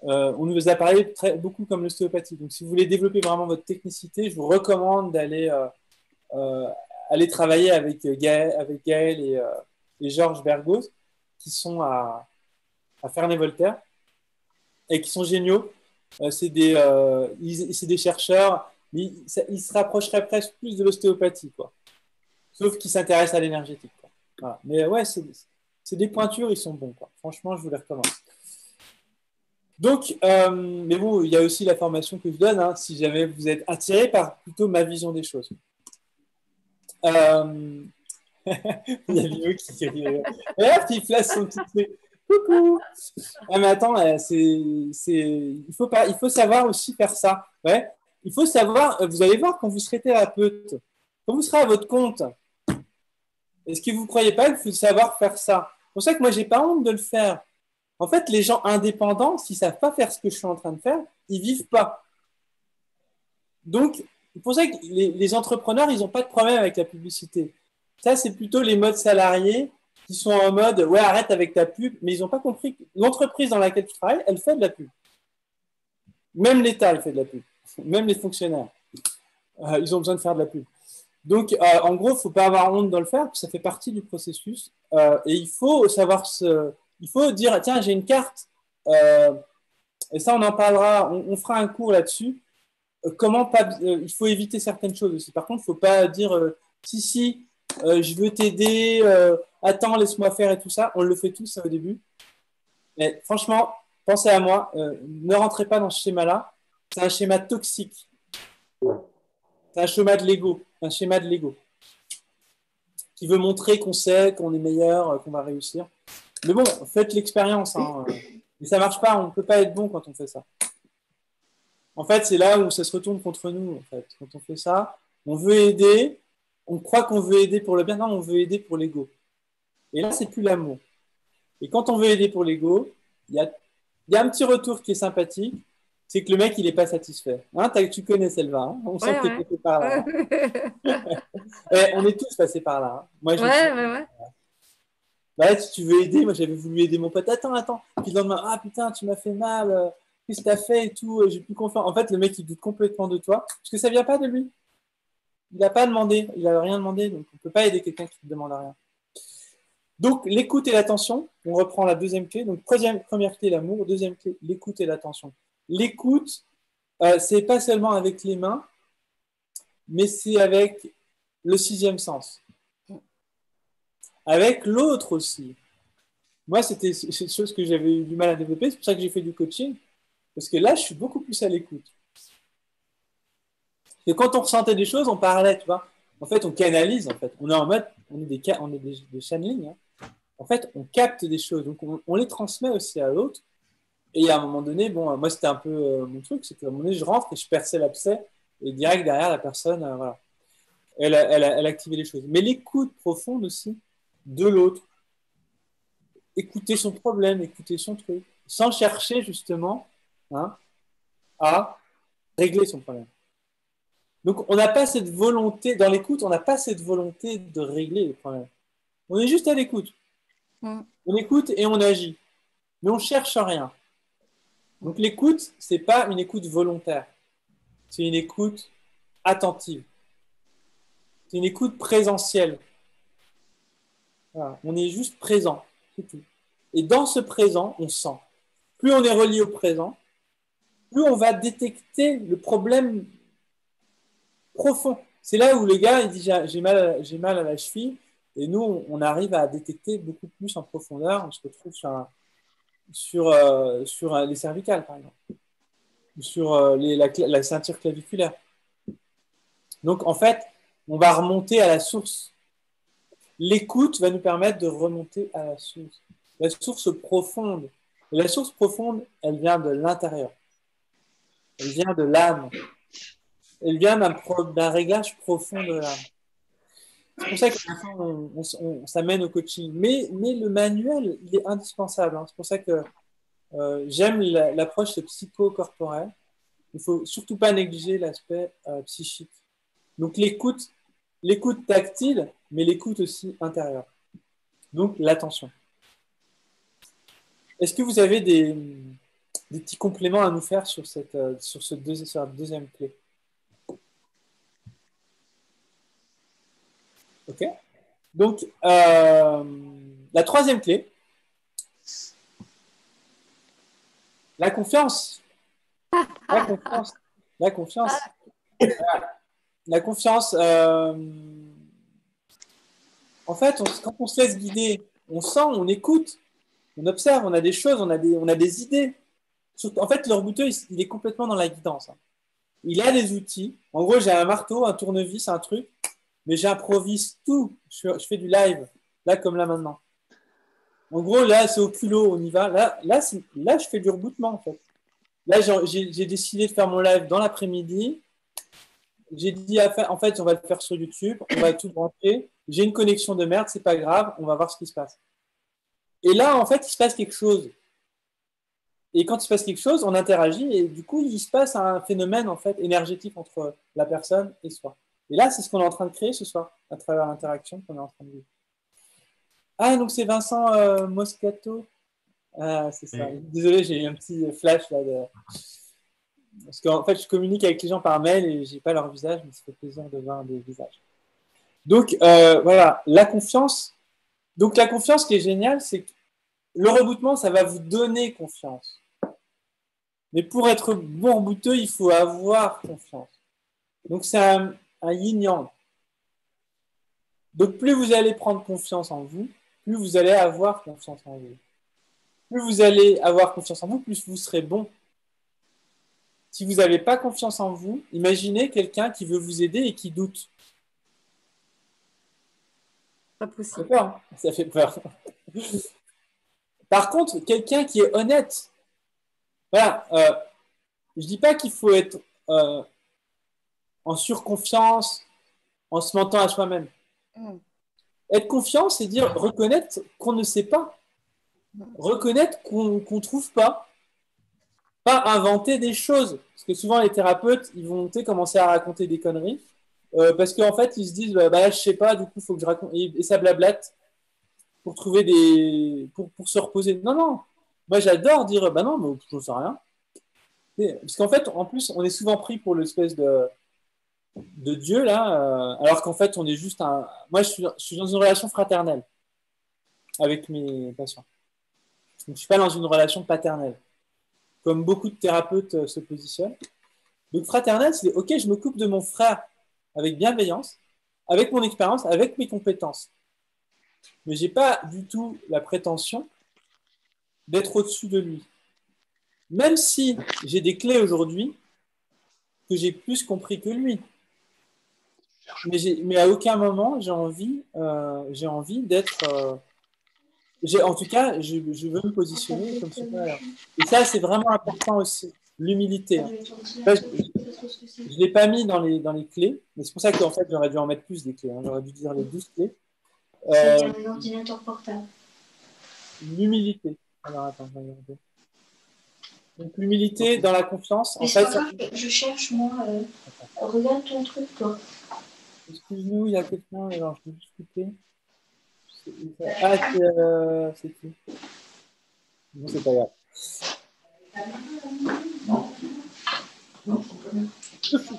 On nous a parlé beaucoup comme l'ostéopathie. Donc, si vous voulez développer vraiment votre technicité, je vous recommande d'aller aller travailler avec Gaël et Georges Bergos, qui sont à Ferney-Voltaire et qui sont géniaux. C'est des chercheurs, mais ils se rapprocheraient presque plus de l'ostéopathie, quoi. Sauf qu'ils s'intéressent à l'énergétique, quoi. Voilà. Mais ouais, c'est des pointures, ils sont bons, quoi. Franchement, je vous les recommande. Donc, mais bon, il y a aussi la formation que je donne, hein, si jamais vous êtes attiré par plutôt ma vision des choses. Il y a Vio qui rit. Regarde, il flash son petit truc. Coucou. Ah, mais attends, il faut savoir aussi faire ça. Ouais. Il faut savoir, vous allez voir quand vous serez thérapeute, quand vous serez à votre compte, est-ce que vous ne croyez pas qu'il faut savoir faire ça? C'est pour ça que moi, je n'ai pas honte de le faire. En fait, les gens indépendants, s'ils ne savent pas faire ce que je suis en train de faire, ils ne vivent pas. Donc, c'est pour ça que les entrepreneurs, ils n'ont pas de problème avec la publicité. Ça, c'est plutôt les modes salariés qui sont en mode « ouais, arrête avec ta pub », mais ils n'ont pas compris que l'entreprise dans laquelle tu travailles, elle fait de la pub. Même l'État, il fait de la pub. Même les fonctionnaires. Ils ont besoin de faire de la pub. Donc, en gros, il ne faut pas avoir honte de le faire, parce que ça fait partie du processus. Et il faut savoir il faut dire, tiens, j'ai une carte, et ça, on en parlera, on fera un cours là-dessus. Il faut éviter certaines choses aussi. Par contre, il ne faut pas dire, si, je veux t'aider, attends, laisse-moi faire et tout ça. On le fait tous au début. Mais franchement, pensez à moi, ne rentrez pas dans ce schéma-là. C'est un schéma toxique. C'est un schéma de l'ego. Un schéma de l'ego qui veut montrer qu'on sait, qu'on est meilleur, qu'on va réussir. Mais bon, faites l'expérience. Hein. Mais ça ne marche pas. On ne peut pas être bon quand on fait ça. En fait, c'est là où ça se retourne contre nous. En fait. Quand on fait ça, on veut aider. On croit qu'on veut aider pour le bien. Non, on veut aider pour l'ego. Et là, c'est plus l'amour. Et quand on veut aider pour l'ego, il y a un petit retour qui est sympathique. C'est que le mec, il n'est pas satisfait. Hein, tu connais celle-là. Hein, on sent que tu es passé par là. Hein. On est tous passés par là. Hein. Moi, ouais. Bah, si tu veux aider, moi, j'avais voulu aider mon pote. Attends. Puis le lendemain, ah putain, tu m'as fait mal. Qu'est-ce que tu as fait et tout. J'ai plus confiance. En fait, le mec, il doute complètement de toi. Parce que ça ne vient pas de lui. Il n'a pas demandé. Il n'a rien demandé. Donc, on ne peut pas aider quelqu'un qui ne te demande rien. Donc, l'écoute et l'attention. On reprend la deuxième clé. Donc, première clé, l'amour. Deuxième clé, l'écoute et l'attention. L'écoute, c'est pas seulement avec les mains, mais c'est avec le sixième sens. Avec l'autre aussi. Moi, c'était une chose que j'avais eu du mal à développer. C'est pour ça que j'ai fait du coaching. Parce que là, je suis beaucoup plus à l'écoute. Et quand on ressentait des choses, on parlait, tu vois. En fait, on canalise, en fait. On est en mode, on est des channelings. Hein. En fait, on capte des choses. Donc, on les transmet aussi à l'autre. Et à un moment donné, bon, moi, c'était un peu mon truc. C'est qu'à un moment donné, je rentre et je perçais l'abcès. Et direct derrière, la personne, voilà. Elle activait les choses. Mais l'écoute profonde aussi de l'autre. Écouter son problème, écouter son truc. Sans chercher, justement, hein, à régler son problème. Donc, on n'a pas cette volonté, dans l'écoute, on n'a pas cette volonté de régler les problèmes. On est juste à l'écoute. On écoute et on agit. Mais on ne cherche rien. Donc, l'écoute, ce n'est pas une écoute volontaire. C'est une écoute attentive. C'est une écoute présentielle. Voilà. On est juste présent. C'est tout. Et dans ce présent, on sent. Plus on est relié au présent, plus on va détecter le problème profond. C'est là où le gars il dit j'ai mal à la cheville, et nous on arrive à détecter beaucoup plus en profondeur. On se retrouve sur les cervicales par exemple, sur la ceinture claviculaire. Donc en fait, on va remonter à la source. l'écoute va nous permettre de remonter à la source profonde. Et la source profonde, elle vient de l'intérieur. Elle vient de l'âme. Elle vient d'un réglage profond de l'âme. C'est pour ça qu'à la fin, on s'amène au coaching. Mais le manuel, il est indispensable. Hein. C'est pour ça que j'aime l'approche psycho-corporelle. Il ne faut surtout pas négliger l'aspect psychique. Donc l'écoute tactile, mais l'écoute aussi intérieure. Donc l'attention. Est-ce que vous avez des petits compléments à nous faire sur la deuxième clé? Ok. Donc la troisième clé, la confiance. La confiance. La confiance. La confiance. En fait, quand on se laisse guider, on sent, on écoute, on observe, on a des choses, on a des idées. En fait, le rebouteux, il est complètement dans la guidance. Hein. Il a des outils. En gros, j'ai un marteau, un tournevis, un truc, mais j'improvise tout. Je fais du live, là comme là maintenant. En gros, là, c'est au culot, on y va. Là, je fais du rebootement, en fait. Là, j'ai décidé de faire mon live dans l'après-midi. J'ai dit, en fait, on va le faire sur YouTube, on va tout brancher. J'ai une connexion de merde, c'est pas grave, on va voir ce qui se passe. Et là, en fait, il se passe quelque chose. Et quand il se passe quelque chose, on interagit et du coup, il se passe un phénomène en fait énergétique entre la personne et soi. Et là, c'est ce qu'on est en train de créer ce soir, à travers l'interaction qu'on est en train de vivre. Ah, donc c'est Vincent Moscato. Ah, c'est ça. Désolé, j'ai eu un petit flash là. Parce qu'en fait, je communique avec les gens par mail et je n'ai pas leur visage, mais ça fait plaisir de voir des visages. Donc, voilà, la confiance. Donc, la confiance, ce qui est génial, c'est que le rebootement, ça va vous donner confiance. Mais pour être bon rebouteux, il faut avoir confiance. Donc, c'est un yin-yang. Donc, plus vous allez prendre confiance en vous, plus vous allez avoir confiance en vous. Plus vous allez avoir confiance en vous, plus vous serez bon. Si vous n'avez pas confiance en vous, imaginez quelqu'un qui veut vous aider et qui doute. Pas possible. Ça fait peur. Hein, ça fait peur. Par contre, quelqu'un qui est honnête, voilà, je ne dis pas qu'il faut être en surconfiance, en se mentant à soi-même. Être confiant, c'est dire reconnaître qu'on ne sait pas, reconnaître qu'on ne trouve pas inventer des choses. Parce que souvent, les thérapeutes, ils vont commencer à raconter des conneries, parce qu'en fait, ils se disent, bah là, je ne sais pas, du coup, il faut que je raconte, et ça blablate pour trouver pour se reposer. Non, non. Moi, j'adore dire, bah non, mais je ne sais rien. Parce qu'en fait, en plus, on est souvent pris pour l'espèce de Dieu, là, alors qu'en fait, on est juste un... Moi, je suis dans une relation fraternelle avec mes patients. Donc, je ne suis pas dans une relation paternelle, comme beaucoup de thérapeutes se positionnent. Donc, fraternelle, c'est OK, je m'occupe de mon frère avec bienveillance, avec mon expérience, avec mes compétences. Mais je n'ai pas du tout la prétention d'être au-dessus de lui. Même si j'ai des clés aujourd'hui que j'ai plus compris que lui. Mais à aucun moment, j'ai envie d'être... en tout cas, je veux me positionner comme supérieur. Et ça, c'est vraiment important aussi, l'humilité. Hein. Je ne l'ai pas mis dans les clés, mais c'est pour ça qu'en fait, j'aurais dû en mettre plus des clés. Hein. J'aurais dû dire les 12 clés. C'est un ordinateur portable. L'humilité. Alors, attends, je vais regarder. Donc, l'humilité dans la confiance. Mais c'est pas grave, je cherche, moi. Regarde ton truc, toi. Excuse-nous, il y a quelqu'un. Alors, je vais juste couper. Ah, c'est qui? Non, c'est pas grave.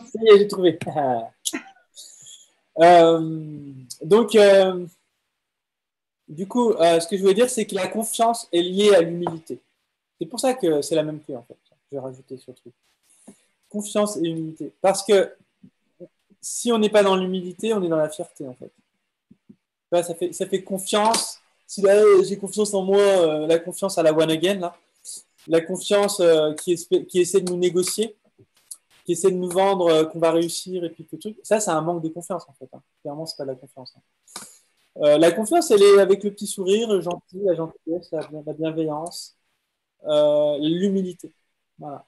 Ça y est, j'ai trouvé. Donc, du coup, ce que je voulais dire, c'est que la confiance est liée à l'humilité. C'est pour ça que c'est la même clé, en fait. Je vais rajouter ce truc. Confiance et humilité. Parce que si on n'est pas dans l'humilité, on est dans la fierté, en fait. Ça fait confiance. Si là, j'ai confiance en moi, la confiance à la one again, là. La confiance qui essaie de nous négocier, qui essaie de nous vendre qu'on va réussir et puis tout truc. Ça, c'est un manque de confiance, en fait. Hein. Clairement, c'est pas de la confiance. Hein. La confiance, elle est avec le petit sourire, le gentil, la gentillesse, la bienveillance, l'humilité. Voilà.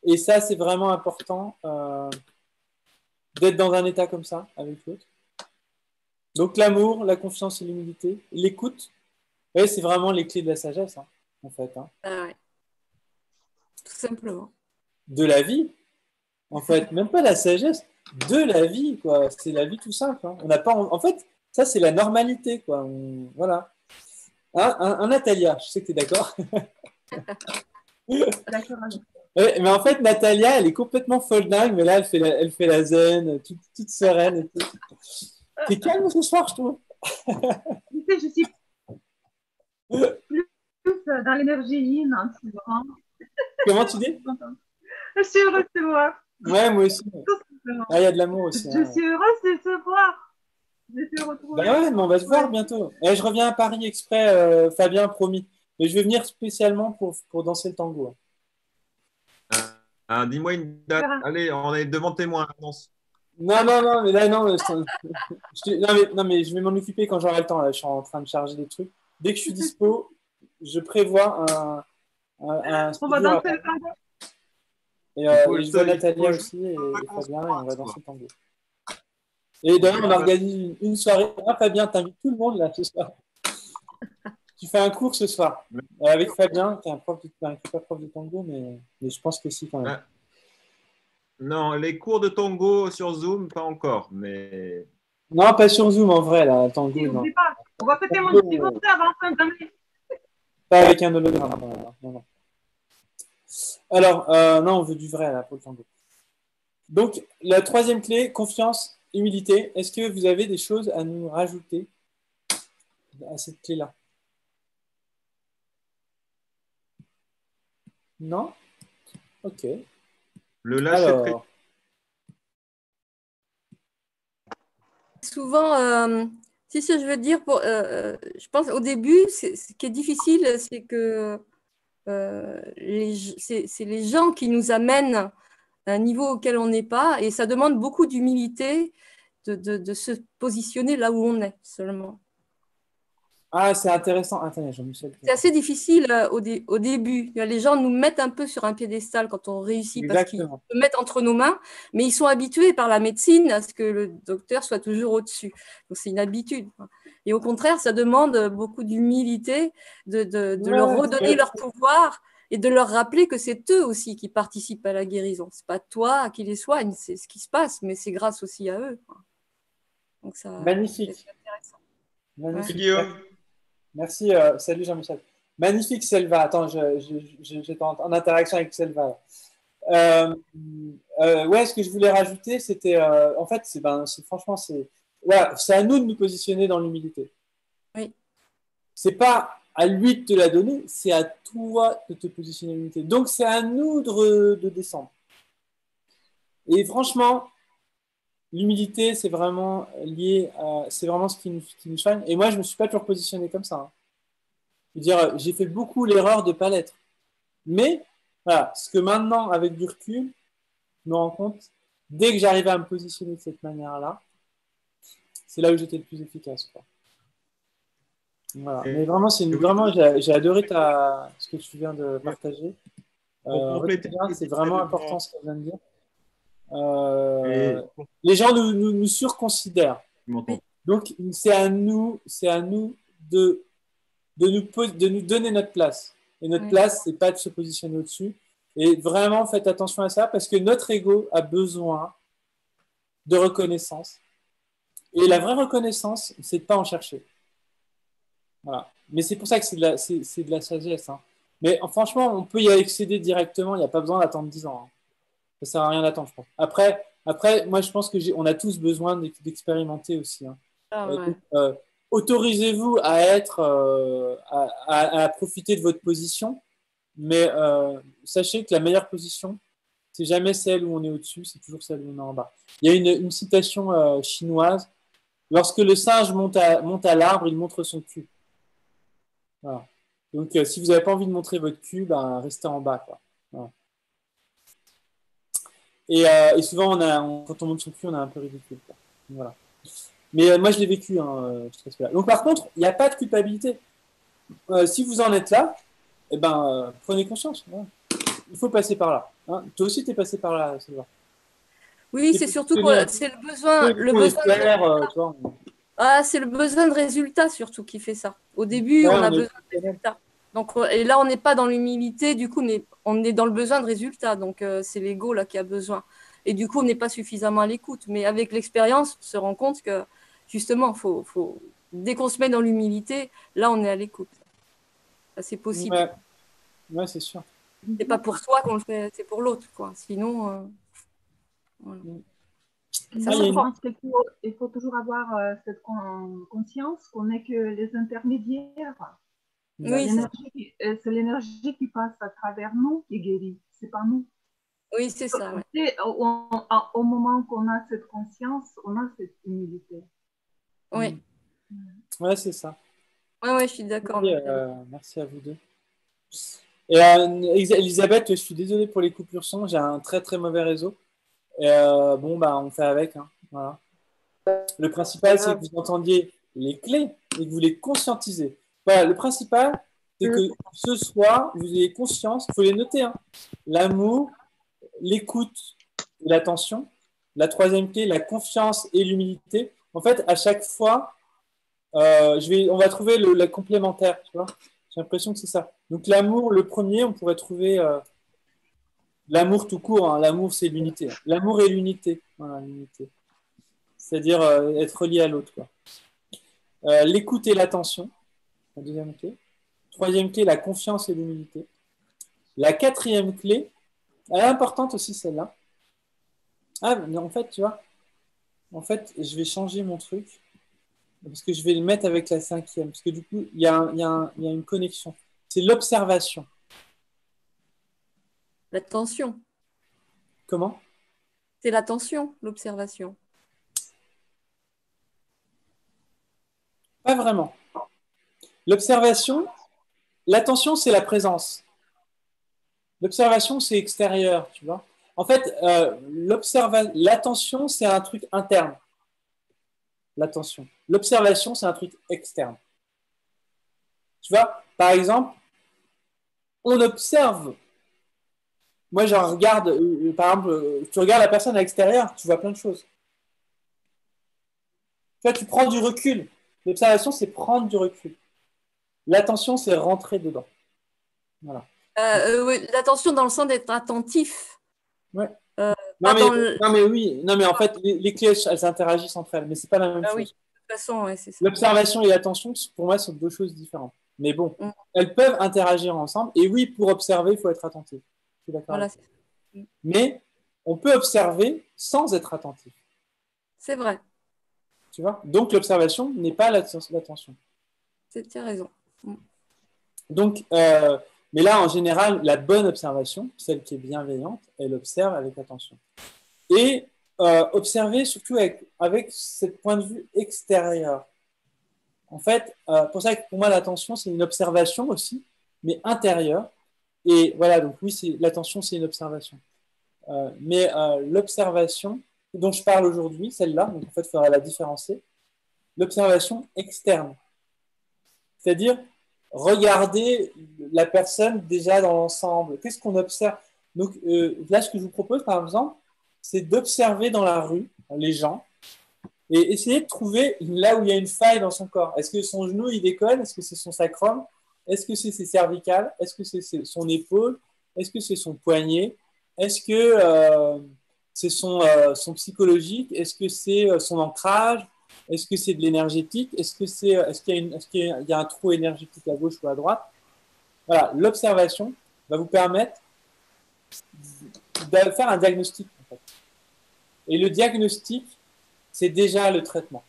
Et ça, c'est vraiment important d'être dans un état comme ça avec l'autre. Donc l'amour, la confiance et l'humilité, l'écoute, ouais, c'est vraiment les clés de la sagesse, hein, en fait. Hein. Ah ouais. Tout simplement. De la vie, en fait, même pas la sagesse, de la vie, quoi. C'est la vie tout simple. Hein. On n'a pas, en fait, ça c'est la normalité, quoi. Voilà. Un Natalia, je sais que tu es d'accord. D'accord. Ouais, mais en fait, Natalia, elle est complètement folle dingue, mais là, elle fait la zen, toute sereine et tout. T'es calme ce soir, je trouve. Tu sais, je suis plus dans l'énergie yin en ce moment. Comment tu dis? Je suis heureuse de te voir. Ouais, moi aussi. Tout simplement. Ah, il y a de l'amour aussi. Je suis heureuse de te voir. De te retrouver. Bah ouais, mais on va se voir bientôt. Et je reviens à Paris exprès, Fabien, promis. Mais je vais venir spécialement pour danser le tango. Dis-moi une date. Allez, on est devant témoin. Annonce. Non, mais là, non. Non, mais je vais m'en occuper quand j'aurai le temps. Là. Je suis en train de charger des trucs. Dès que je suis dispo, je prévois un On va danser le tango. Et je vois Natalia aussi et Fabien, et on va danser le tango. Et d'ailleurs, on organise une soirée. Ah, Fabien, t'invites tout le monde là ce soir. Tu fais un cours ce soir avec Fabien, qui est pas prof de tango, mais je pense que si quand même. Non, les cours de tango sur Zoom, pas encore, mais. Non, pas sur Zoom en vrai, là, tango. Non. On va fêter mon anniversaire avant fin d'année. Pas avec un hologramme. Non. Alors, non, on veut du vrai là pour le tango. Donc, la troisième clé, confiance, humilité. Est-ce que vous avez des choses à nous rajouter à cette clé-là? Non? Ok. Le lâcher prise. Souvent, si je veux dire, je pense au début, ce qui est difficile, c'est que c'est les gens qui nous amènent à un niveau auquel on n'est pas, et ça demande beaucoup d'humilité de se positionner là où on est seulement. Ah, c'est intéressant. Attendez, Jean-Michel. C'est assez difficile au début. Les gens nous mettent un peu sur un piédestal quand on réussit. Exactement. Parce qu'ils se mettent entre nos mains, mais ils sont habitués par la médecine à ce que le docteur soit toujours au-dessus. Donc c'est une habitude. Et au contraire, ça demande beaucoup d'humilité de leur redonner leur pouvoir et de leur rappeler que c'est eux aussi qui participent à la guérison. C'est pas toi qui les soigne, c'est ce qui se passe, mais c'est grâce aussi à eux. Donc ça, magnifique. C'est intéressant. Magnifique. Ouais. Guillaume. Merci, salut Jean-Michel. Magnifique Selva. Attends, j'étais en interaction avec Selva. Ouais, ce que je voulais rajouter, c'était, en fait, franchement, voilà, c'est à nous de nous positionner dans l'humilité. Oui. C'est pas à lui de te la donner, c'est à toi de te positionner dans l'humilité. Donc, c'est à nous de descendre. Et franchement, l'humilité, c'est vraiment lié c'est vraiment ce qui nous soigne. Et moi, je ne me suis pas toujours positionné comme ça. Hein. Je veux dire, j'ai fait beaucoup l'erreur de ne pas l'être. Mais, voilà, ce que maintenant, avec du recul, je me rends compte, dès que j'arrivais à me positionner de cette manière-là, c'est là où j'étais le plus efficace. Quoi. Voilà. Mais vraiment, j'ai adoré ce que tu viens de partager. C'est vraiment important ce que tu viens de dire. Les gens nous surconsidèrent. Donc, c'est à nous de nous donner notre place. Et notre place, c'est pas de se positionner au-dessus. Et vraiment, faites attention à ça parce que notre ego a besoin de reconnaissance. Et la vraie reconnaissance, c'est de pas en chercher. Voilà. Mais c'est pour ça que c'est de la sagesse. Hein. Mais franchement, on peut y accéder directement. Il n'y a pas besoin d'attendre 10 ans. Hein. Ça ne sert à rien d'attendre, je pense. Après, moi, je pense qu'on a tous besoin d'expérimenter aussi. Hein. Donc, autorisez-vous à à profiter de votre position, mais sachez que la meilleure position, c'est jamais celle où on est au-dessus, c'est toujours celle où on est en bas. Il y a une citation chinoise. Lorsque le singe monte à l'arbre, il montre son cul. Voilà. Donc, si vous n'avez pas envie de montrer votre cul, restez en bas. Quoi. Voilà. Et souvent, quand on monte son cul, on est un peu ridicule. Quoi. Voilà. Mais moi, je l'ai vécu, hein, ce stress-là. Donc, par contre, il n'y a pas de culpabilité. Si vous en êtes là, eh ben, prenez conscience. Voilà. Il faut passer par là. Hein. Toi aussi, tu es passé par là, Sylvain. Oui, c'est surtout que c'est le besoin, c'est le besoin de résultat surtout qui fait ça. Au début, on a besoin de résultats. Donc, et là, on n'est pas dans l'humilité, du coup, on est dans le besoin de résultats. Donc, c'est l'ego là qui a besoin. Et du coup, on n'est pas suffisamment à l'écoute. Mais avec l'expérience, on se rend compte que justement, dès qu'on se met dans l'humilité, là, on est à l'écoute. C'est possible. Ouais, c'est sûr. C'est pas pour soi qu'on le fait, c'est pour l'autre, quoi. Sinon, voilà. Je pense qu'il faut toujours avoir cette conscience qu'on n'est que les intermédiaires. Oui, c'est l'énergie qui passe à travers nous qui guérit, c'est pas nous. Oui, c'est ça. Ouais. Et au moment qu'on a cette conscience, on a cette humilité. Oui. Ouais, c'est ça. Ouais, je suis d'accord. Merci à vous deux. Et Elisabeth, je suis désolé pour les coupures son, j'ai un très très mauvais réseau. Et on fait avec. Hein. Voilà. Le principal, c'est que vous entendiez les clés et que vous les conscientisez. Voilà, le principal, c'est que ce soir, vous ayez conscience, il faut les noter, hein. L'amour, l'écoute et l'attention. La troisième clé, la confiance et l'humilité. En fait, à chaque fois, on va trouver la complémentaire, tu vois. J'ai l'impression que c'est ça. Donc l'amour, le premier, on pourrait trouver l'amour tout court. Hein. L'amour, c'est l'unité. L'amour et l'unité. Voilà, l'unité. C'est-à-dire être relié à l'autre. L'écoute et l'attention. La deuxième clé. Troisième clé, la confiance et l'humilité. La quatrième clé, elle est importante aussi celle-là. Ah, mais en fait, tu vois, je vais changer mon truc parce que je vais le mettre avec la cinquième. Parce que du coup, il y a une connexion. C'est l'observation. L'attention. Comment? C'est l'attention, l'observation. Pas vraiment. L'observation, l'attention, c'est la présence. L'observation, c'est extérieur, tu vois. En fait, l'attention, c'est un truc interne. L'attention. L'observation, c'est un truc externe. Tu vois, par exemple, on observe. Moi, je regarde, par exemple, tu regardes la personne à l'extérieur, tu vois plein de choses. Tu vois, tu prends du recul. L'observation, c'est prendre du recul. L'attention, c'est rentrer dedans. Voilà. Oui, l'attention dans le sens d'être attentif. Ouais. Non, mais en fait, les clés, elles interagissent entre elles, mais c'est pas la même chose. Oui, de toute façon, ouais, c'est ça. L'observation et l'attention, pour moi, sont deux choses différentes. Mais bon, elles peuvent interagir ensemble. Et oui, pour observer, il faut être attentif. Je suis d'accord. Voilà. Mais on peut observer sans être attentif. C'est vrai. Tu vois? Donc, l'observation n'est pas l'attention. Tu as raison. Donc, mais là, en général, la bonne observation, celle qui est bienveillante, elle observe avec attention. Et observer surtout avec ce point de vue extérieur. En fait, pour ça que pour moi, l'attention, c'est une observation aussi, mais intérieure. Et voilà, donc oui, l'attention, c'est une observation. Mais l'observation dont je parle aujourd'hui, celle-là, donc en fait, il faudra la différencier. L'observation externe. C'est-à-dire regarder la personne déjà dans l'ensemble. Qu'est-ce qu'on observe? Donc là, ce que je vous propose, par exemple, c'est d'observer dans la rue les gens et essayer de trouver là où il y a une faille dans son corps. Est-ce que son genou, il déconne? Est-ce que c'est son sacrum? Est-ce que c'est ses cervicales? Est-ce que c'est son épaule? Est-ce que c'est son poignet? Est-ce que c'est son psychologique? Est-ce que c'est son ancrage? Est-ce que c'est de l'énergétique? Est-ce qu'il y a un trou énergétique à gauche ou à droite? Voilà, l'observation va vous permettre de faire un diagnostic. En fait. Et le diagnostic, c'est déjà le traitement.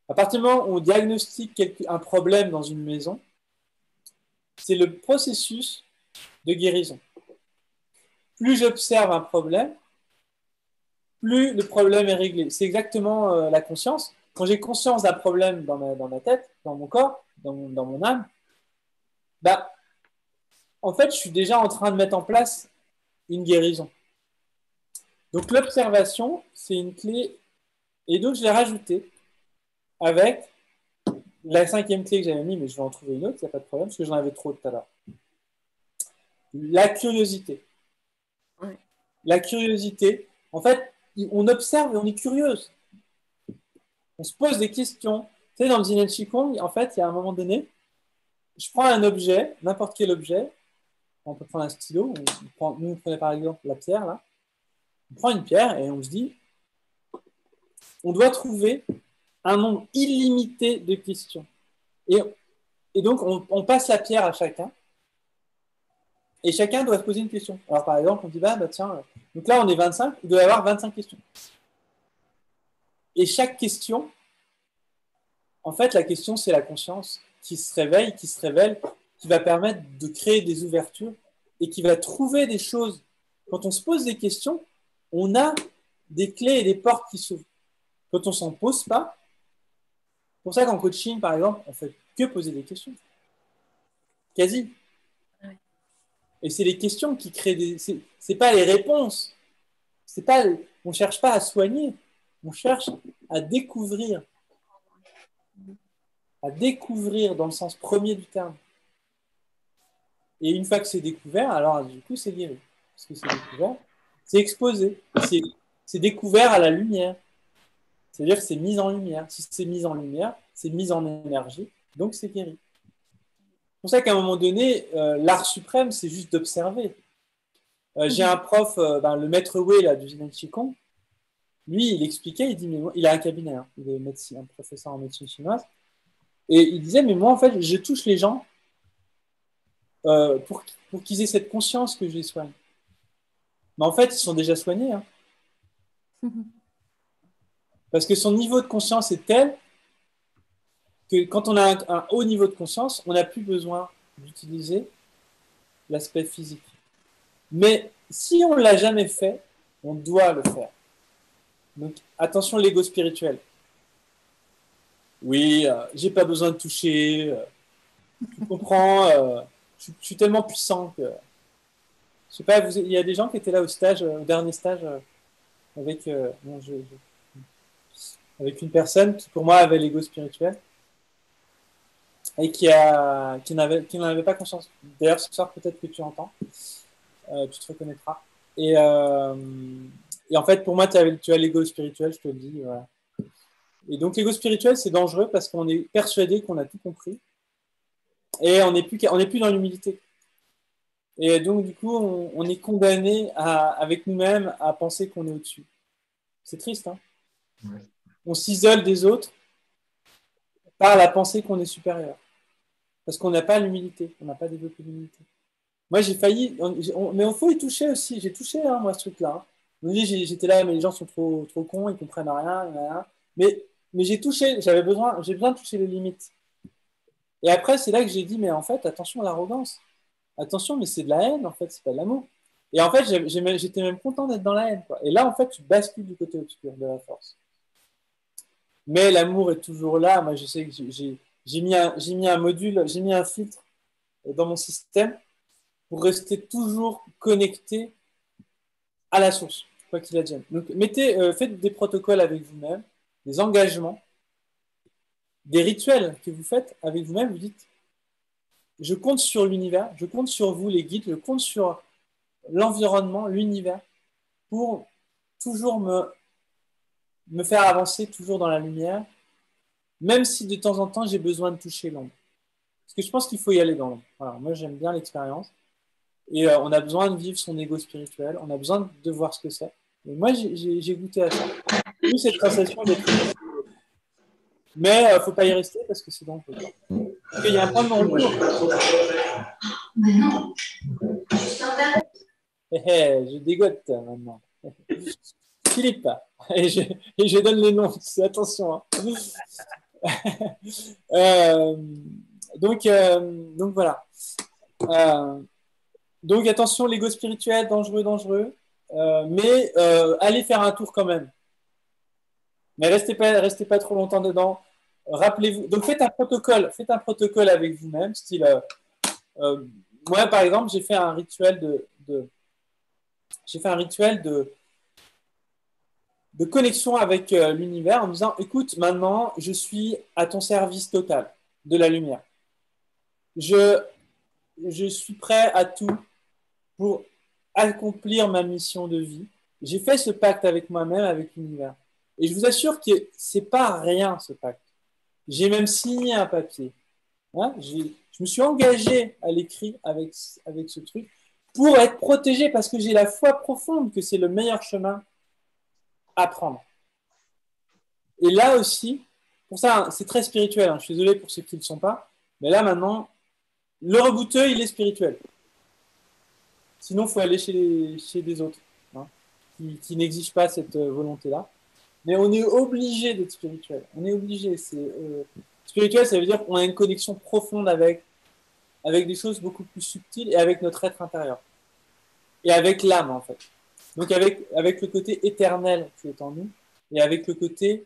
À partir du moment où on diagnostique un problème dans une maison, c'est le processus de guérison. Plus j'observe un problème, plus le problème est réglé. C'est exactement la conscience. Quand j'ai conscience d'un problème dans ma tête, dans mon corps, dans mon âme, en fait, je suis déjà en train de mettre en place une guérison. Donc, l'observation, c'est une clé. Et donc, je l'ai rajouté avec la cinquième clé que j'avais mis, mais je vais en trouver une autre, il n'y a pas de problème, parce que j'en avais trop tout à l'heure. La curiosité. Ouais. La curiosité, en fait, on observe et on est curieuse. On se pose des questions. Tu sais, dans le Yin et Qigong, en fait, il y a un moment donné, je prends un objet, n'importe quel objet, on peut prendre un stylo, nous on prenait par exemple la pierre, là. On prend une pierre et on se dit, on doit trouver un nombre illimité de questions. Et donc, on passe la pierre à chacun, et chacun doit se poser une question. Alors, par exemple, on dit, bah tiens, donc là, on est 25, il doit y avoir 25 questions. Et chaque question, en fait, la question, c'est la conscience qui se réveille, qui va permettre de créer des ouvertures et qui va trouver des choses. Quand on se pose des questions, on a des clés et des portes qui s'ouvrent. Quand on ne s'en pose pas, c'est pour ça qu'en coaching, par exemple, on ne fait que poser des questions. Quasi. Et c'est les questions qui créent des... C'est pas les réponses. On ne cherche pas à soigner. On cherche à découvrir. À découvrir dans le sens premier du terme. Et une fois que c'est découvert, alors du coup, c'est guéri. Parce que c'est découvert, c'est exposé. C'est découvert à la lumière. C'est-à-dire que c'est mis en lumière. Si c'est mis en lumière, c'est mis en énergie. Donc, c'est guéri. C'est pour ça qu'à un moment donné, l'art suprême, c'est juste d'observer. J'ai un prof, le maître Wei là, du Yin et Qigong. Lui, il expliquait, il dit, mais moi, il a un cabinet, hein, il est médecin, un professeur en médecine chinoise. Et il disait, mais moi, en fait, je touche les gens pour qu'ils aient cette conscience que je les soigne. Mais en fait, ils sont déjà soignés. Hein. Parce que son niveau de conscience est tel que quand on a un haut niveau de conscience, on n'a plus besoin d'utiliser l'aspect physique. Mais si on ne l'a jamais fait, on doit le faire. Donc, attention l'ego spirituel. Oui, j'ai pas besoin de toucher. Tu comprends, je suis tellement puissant que... Je sais pas, il y a des gens qui étaient là au stage, au dernier stage, avec, avec une personne qui, pour moi, avait l'ego spirituel et qui n'en avait pas conscience. D'ailleurs, ce soir, peut-être que tu entends, tu te reconnaîtras. Et en fait, pour moi, tu as l'ego spirituel, je te le dis. Voilà. Et donc, l'ego spirituel, c'est dangereux parce qu'on est persuadé qu'on a tout compris et on n'est plus dans l'humilité. Et donc, du coup, on est condamné avec nous-mêmes à penser qu'on est au-dessus. C'est triste, hein? Ouais. On s'isole des autres par la pensée qu'on est supérieur. Parce qu'on n'a pas l'humilité, on n'a pas développé l'humilité. Moi, j'ai failli, mais il faut y toucher aussi. J'ai touché, hein, moi, ce truc-là. Hein. J'étais là, mais les gens sont trop cons, ils ne comprennent rien. Mais j'ai touché, j'ai besoin de toucher les limites. Et après, c'est là que j'ai dit, mais en fait, attention à l'arrogance. Attention, mais c'est de la haine, en fait, c'est pas de l'amour. Et en fait, j'étais même content d'être dans la haine. Quoi. Et là, en fait, tu bascules du côté obscur de la force. Mais l'amour est toujours là. Moi, je sais que j'ai mis un module, j'ai mis un filtre dans mon système pour rester toujours connecté à la source, quoi qu'il advienne. Donc, faites des protocoles avec vous-même, des engagements, des rituels que vous faites avec vous-même. Vous dites, je compte sur l'univers, je compte sur vous, les guides, je compte sur l'environnement, l'univers, pour toujours me faire avancer toujours dans la lumière, même si de temps en temps, j'ai besoin de toucher l'ombre. Parce que je pense qu'il faut y aller dans l'ombre. Voilà, moi, j'aime bien l'expérience. Et on a besoin de vivre son ego spirituel. On a besoin de voir ce que c'est. Et moi, j'ai goûté à ça. J'ai eu cette sensation d'être... Mais il ne faut pas y rester parce que c'est dangereux. Parce qu'il y a un point de non-retour. Mais non. Je dégote maintenant. Philippe. Et je donne les noms. Attention. Hein. Donc voilà. Donc attention, l'ego spirituel, dangereux. Mais allez faire un tour quand même. Mais restez pas trop longtemps dedans. Rappelez-vous. Donc faites un protocole avec vous-même, style. Moi, par exemple, j'ai fait un rituel de connexion avec l'univers en me disant, écoute, maintenant, je suis à ton service total de la lumière. Je suis prêt à tout pour accomplir ma mission de vie. J'ai fait ce pacte avec moi-même, avec l'univers. Et je vous assure que c'est pas rien, ce pacte. J'ai même signé un papier. Hein, je me suis engagé à l'écrit avec ce truc pour être protégé parce que j'ai la foi profonde que c'est le meilleur chemin à prendre. Et là aussi, pour ça, c'est très spirituel. Hein, je suis désolé pour ceux qui ne le sont pas. Mais là, maintenant, le rebouteux, il est spirituel. Sinon, il faut aller chez des autres hein, qui n'exigent pas cette volonté-là. Mais on est obligé d'être spirituel. On est obligé. Spirituel, ça veut dire qu'on a une connexion profonde avec des choses beaucoup plus subtiles et avec notre être intérieur. Et avec l'âme, en fait. Donc, avec le côté éternel qui est en nous et avec le côté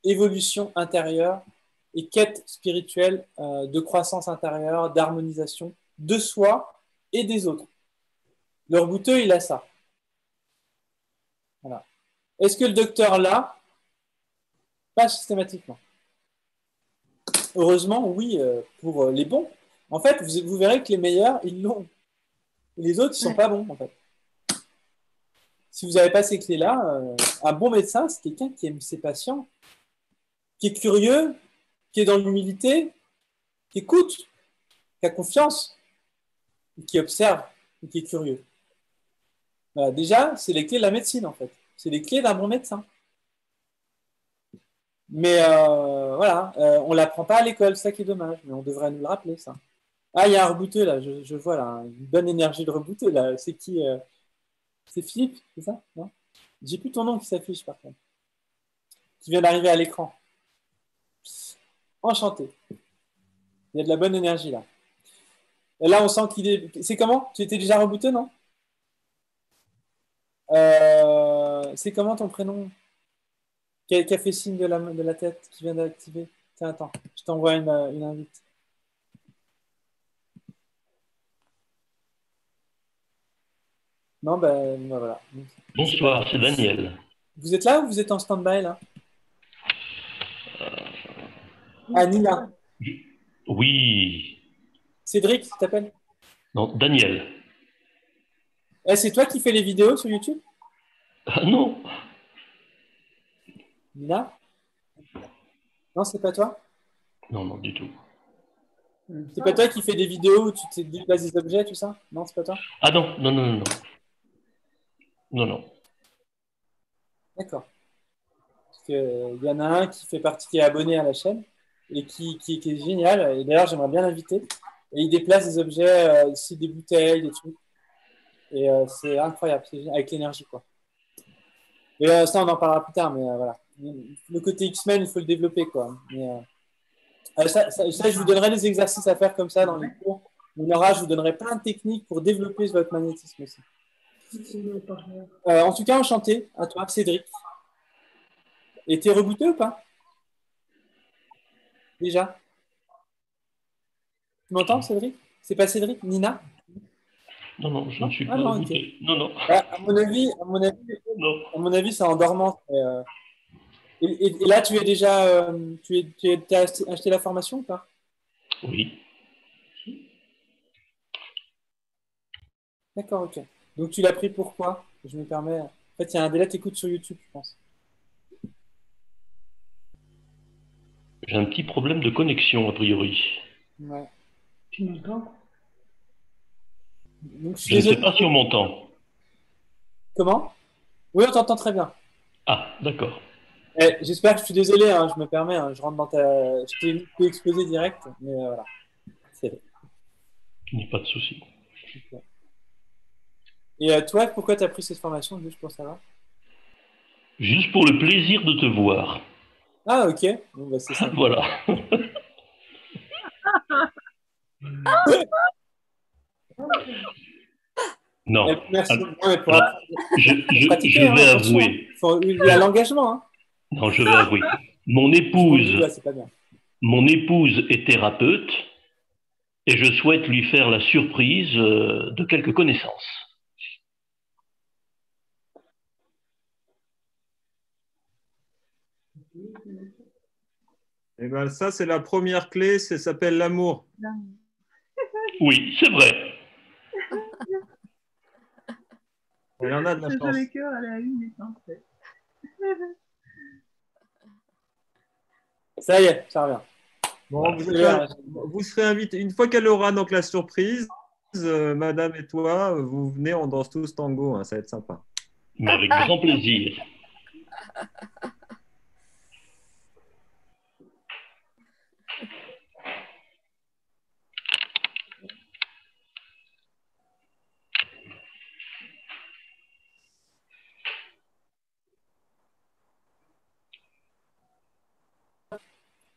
évolution intérieure et quête spirituelle de croissance intérieure, d'harmonisation de soi et des autres. Le rebouteux, il a ça. Voilà. Est-ce que le docteur l'a? Pas systématiquement. Heureusement, oui, pour les bons. En fait, vous verrez que les meilleurs, ils l'ont. Et les autres, ils ne sont pas bons, en fait. Si vous n'avez pas ces clés-là, un bon médecin, c'est quelqu'un qui aime ses patients, qui est curieux, qui est dans l'humilité, qui écoute, qui a confiance, qui observe, et qui est curieux. Voilà, déjà, c'est les clés de la médecine, en fait. C'est les clés d'un bon médecin. Mais voilà, on ne l'apprend pas à l'école, c'est ça qui est dommage. Mais on devrait nous le rappeler, ça. Ah, il y a un rebouteux, là. Je vois, là, une bonne énergie de rebouteux, là. C'est qui c'est Philippe, c'est ça? Non? J'ai plus ton nom qui s'affiche, par contre. Qui vient d'arriver à l'écran. Enchanté. Il y a de la bonne énergie, là. Et là, on sent qu'il est... C'est comment? Tu étais déjà rebouteux, non? C'est comment ton prénom? Qui a fait signe de la tête, qui vient d'activer? Tiens, attends, je t'envoie une invite. Non, ben voilà. Bonsoir, c'est Daniel. Vous êtes là ou vous êtes en stand-by, là? Ah, Nina. Oui. Cédric, tu t'appelles? Non, Daniel. C'est toi qui fais les vidéos sur YouTube? Ah non. Nina? Non, c'est pas toi? Non, non, du tout. C'est pas toi qui fais des vidéos où tu te déplaces des objets, tout ça? Non, c'est pas toi? Ah non, non, non, non, non. Non, non. D'accord. Parce qu'il y en a un qui fait partie, qui est abonné à la chaîne et qui est génial. Et d'ailleurs, j'aimerais bien l'inviter. Et il déplace des objets, ici des bouteilles, des trucs. Et c'est incroyable, c'est avec l'énergie, quoi. Et ça, on en parlera plus tard, mais voilà. Le côté X-Men, il faut le développer, quoi. Mais, ça, je vous donnerai des exercices à faire comme ça dans les cours. Je vous donnerai plein de techniques pour développer votre magnétisme aussi. En tout cas, enchanté à toi, Cédric. Et t'es rebooté ou pas? Déjà? Tu m'entends, Cédric? C'est pas Cédric? Nina? Non, non, je ne suis pas non, rebooté. okay. Non, non. À mon avis, c'est en dormance. Et là, tu es déjà, as acheté la formation ou pas? Oui. D'accord, ok. Donc tu l'as pris pourquoi? Je me permets. En fait, il y a un délai d'écoute sur YouTube, je pense. J'ai un petit problème de connexion, a priori. Ouais. Tu m'entends? Donc, je ne sais pas si on m'entend. Comment? Oui, on t'entend très bien. Ah, d'accord. J'espère que je suis désolé, hein, je me permets, hein, je rentre dans ta. Je t'ai exposé direct, mais voilà. Il n'y a pas de souci. Et toi, pourquoi tu as pris cette formation, juste pour savoir? Juste pour le plaisir de te voir. Ah, ok. Bon, bah, c'est ça. Voilà. Non. Merci. Je vais avouer. Il y a l'engagement. Hein. Non, je vais avouer. Mon épouse est thérapeute et je souhaite lui faire la surprise de quelques connaissances. Eh ben, ça, c'est la première clé, ça s'appelle l'amour. Oui, c'est vrai. Il en a de la Le chance. joli cœur, elle a une naissance. Ça y est, ça revient. Bon, vous serez invité. Une fois qu'elle aura donc la surprise, madame et toi, vous venez, on danse tous tango, hein, ça va être sympa. Mais avec grand plaisir.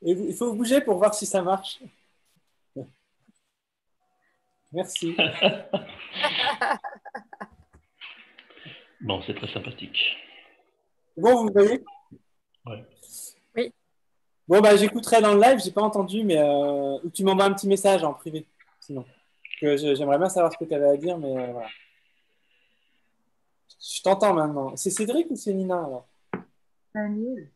Et il faut bouger pour voir si ça marche. Merci. Bon, c'est très sympathique. Bon, vous voyez? Ouais. Oui. Bon, bah, j'écouterai dans le live, j'ai pas entendu, mais ou tu m'envoies un petit message en privé, sinon. J'aimerais bien savoir ce que tu avais à dire, mais voilà. Je t'entends maintenant. C'est Cédric ou c'est Nina alors? Daniel.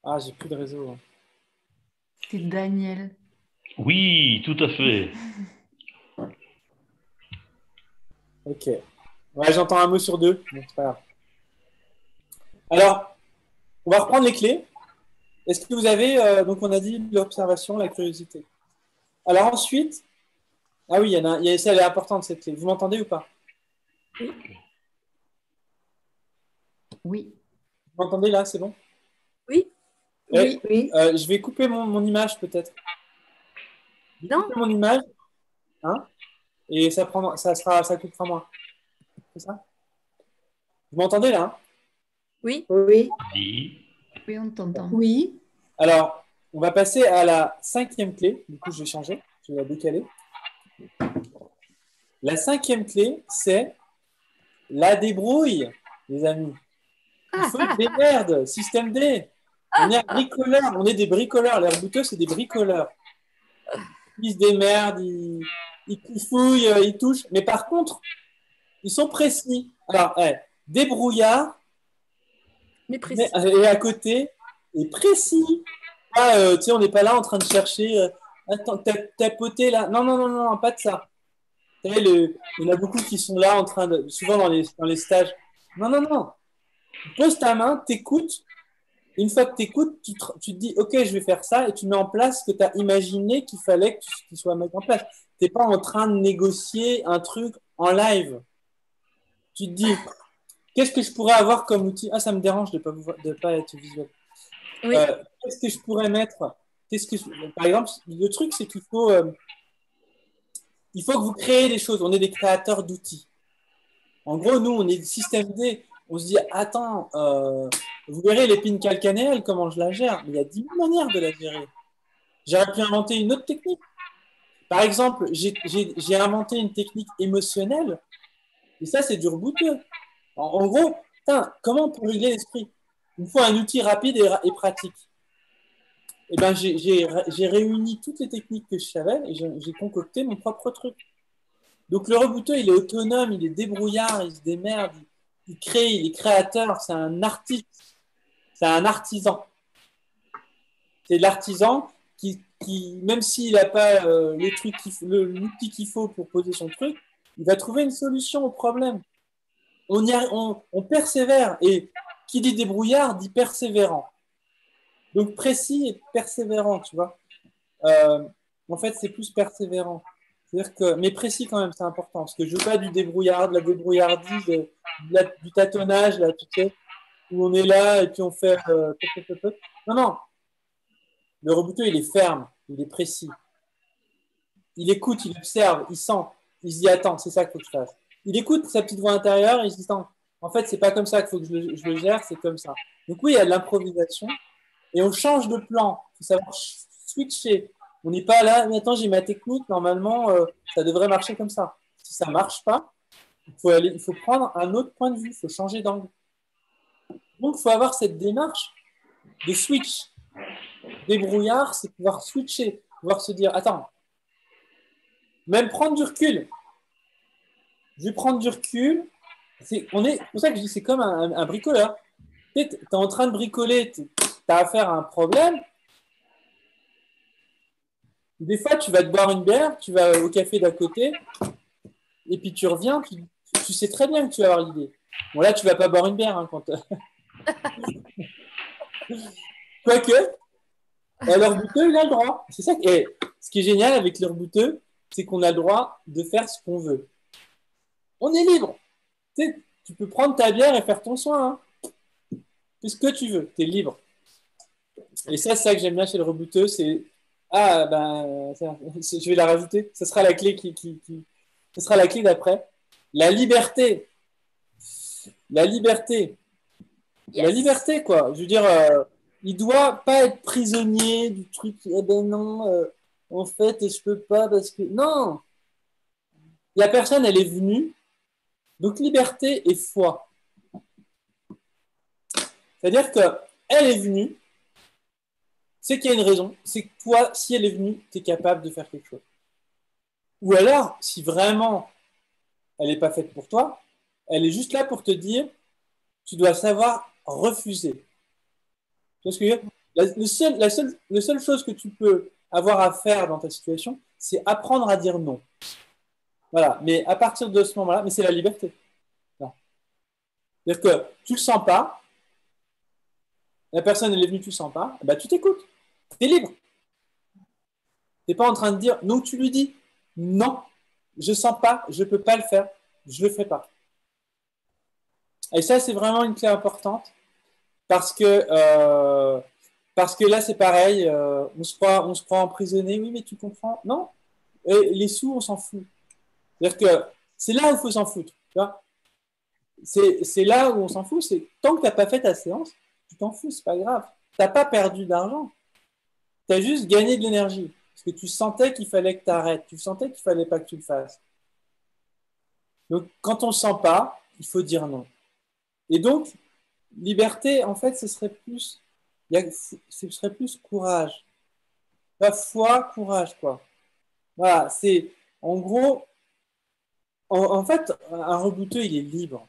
Ah, j'ai plus de réseau. Hein. C'est Daniel. Oui, tout à fait. Ok. Ouais, j'entends un mot sur deux, donc c'est pas grave. Alors, on va reprendre les clés. Est-ce que vous avez, donc on a dit l'observation, la curiosité. Alors ensuite, ah oui, ça, elle est importante cette clé. Vous m'entendez ou pas? Oui. Vous m'entendez là, c'est bon? Oui. Oui. Oui. Je vais couper mon image peut-être. Je vais Non. couper mon image, hein, et ça coupera moins. C'est ça? Vous m'entendez là? Hein? Oui. Oui. Oui. Oui, on t'entend. Oui. Alors, on va passer à la 5e clé. Du coup, je vais changer, je vais la décaler. La 5e clé, c'est la débrouille, les amis. Il faut être des merdes, système D. On est bricoleurs, on est des bricoleurs. Les rebouteux, c'est des bricoleurs. Ils se démerdent, ils fouillent, ils touchent. Mais par contre, ils sont précis. Alors, débrouillard, Mais précis. et à côté, et précis. Tu sais, on n'est pas là en train de chercher. Attends, tapoter là. Non, non, non, non, pas de ça. Vous savez, il y en a beaucoup qui sont là en train de. Souvent dans les stages. Non, non, non. Pose ta main, t'écoutes. Une fois que t'écoutes, tu te dis, OK, je vais faire ça, et tu mets en place ce que tu as imaginé qu'il fallait qu'il soit mis en place. Tu n'es pas en train de négocier un truc en live. Tu te dis, qu'est-ce que je pourrais avoir comme outil? Ah, ça me dérange de ne pas être visuel. Oui. Qu'est-ce que je pourrais mettre? Par exemple, le truc, c'est qu'il faut que vous créez des choses. On est des créateurs d'outils. En gros, nous, on est système D. On se dit, attends, vous verrez l'épine calcanéenne, comment je la gère. Mais il y a 10 000 manières de la gérer. J'aurais pu inventer une autre technique. Par exemple, j'ai inventé une technique émotionnelle. Et ça, c'est du rebouteux. En gros, comment on peut régler l'esprit? Il me faut un outil rapide et pratique. Et ben, j'ai réuni toutes les techniques que je savais et j'ai concocté mon propre truc. Donc le rebouteux, il est autonome, il est débrouillard, il se démerde, il crée, il est créateur, c'est un artiste, c'est un artisan. C'est l'artisan qui, même s'il n'a pas l'outil qu'il faut pour poser son truc, il va trouver une solution au problème. On persévère, et qui dit débrouillard dit persévérant. Donc précis et persévérant, tu vois. En fait, c'est plus persévérant. C'est-à-dire que, mais précis quand même, c'est important. Parce que je veux pas du débrouillard, de la débrouillardise, du tâtonnage, là, tu sais, où on est là et puis on fait. Non, non. Le rebouteux, il est ferme, il est précis. Il écoute, il observe, il sent. Il se dit, attends, c'est ça qu'il faut que je fasse. Il écoute sa petite voix intérieure et il se dit, attends, en fait, c'est pas comme ça qu'il faut que je le gère, c'est comme ça. Donc oui, il y a de l'improvisation et on change de plan. Il faut savoir switcher. On n'est pas là, mais attends, j'ai ma technique, normalement, ça devrait marcher comme ça. Si ça ne marche pas, il faut prendre un autre point de vue, il faut changer d'angle. Donc, il faut avoir cette démarche de switch. Débrouillard, c'est pouvoir switcher, pouvoir se dire, attends, même prendre du recul. Je vais prendre du recul. C'est pour ça que je dis, c'est comme un bricoleur. Tu es en train de bricoler, tu as affaire à un problème. Des fois, tu vas te boire une bière, tu vas au café d'à côté, et puis tu reviens, tu sais très bien que tu vas avoir l'idée. Bon, là, tu ne vas pas boire une bière. Hein, Quoique, leur bouteux, il a le droit. C'est ça. Et ce qui est génial avec leur bouteux, c'est qu'on a le droit de faire ce qu'on veut. On est libre. Tu peux prendre ta bière et faire ton soin. Hein. Fais ce que tu veux. Tu es libre. Et ça, c'est ça que j'aime bien chez le rebouteux, c'est je vais la rajouter. Ce sera la clé ce sera la clé d'après. La liberté. La liberté. Yes. La liberté, quoi. Je veux dire, il doit pas être prisonnier du truc. Eh ben non, en fait, je peux pas parce que non. La personne, elle est venue. Donc liberté et foi. C'est-à-dire que elle est venue. C'est qu'il y a une raison, c'est que toi, si elle est venue, tu es capable de faire quelque chose. Ou alors, si vraiment elle n'est pas faite pour toi, elle est juste là pour te dire, tu dois savoir refuser. Parce que la seule chose que tu peux avoir à faire dans ta situation, c'est apprendre à dire non. Voilà, mais à partir de ce moment-là, mais c'est la liberté. C'est-à-dire que tu ne le sens pas, la personne elle est venue, tu ne le sens pas, bah, tu t'écoutes. Tu es libre. Tu n'es pas en train de dire, non, tu lui dis, non, je ne sens pas, je ne peux pas le faire, je ne le fais pas. Et ça, c'est vraiment une clé importante parce que là, c'est pareil, on se croit emprisonné, oui, mais tu comprends, non, et les sous, on s'en fout. C'est-à-dire que c'est là où il faut s'en foutre. Tu vois, c'est là où on s'en fout, c'est tant que tu n'as pas fait ta séance, tu t'en fous, c'est pas grave. Tu n'as pas perdu d'argent. Tu as juste gagné de l'énergie. Parce que tu sentais qu'il fallait que tu arrêtes. Tu sentais qu'il ne fallait pas que tu le fasses. Donc, quand on ne sent pas, il faut dire non. Et donc, liberté, en fait, ce serait plus courage. La foi, courage, quoi. Voilà, c'est en gros, en fait, un rebouteux, il est libre.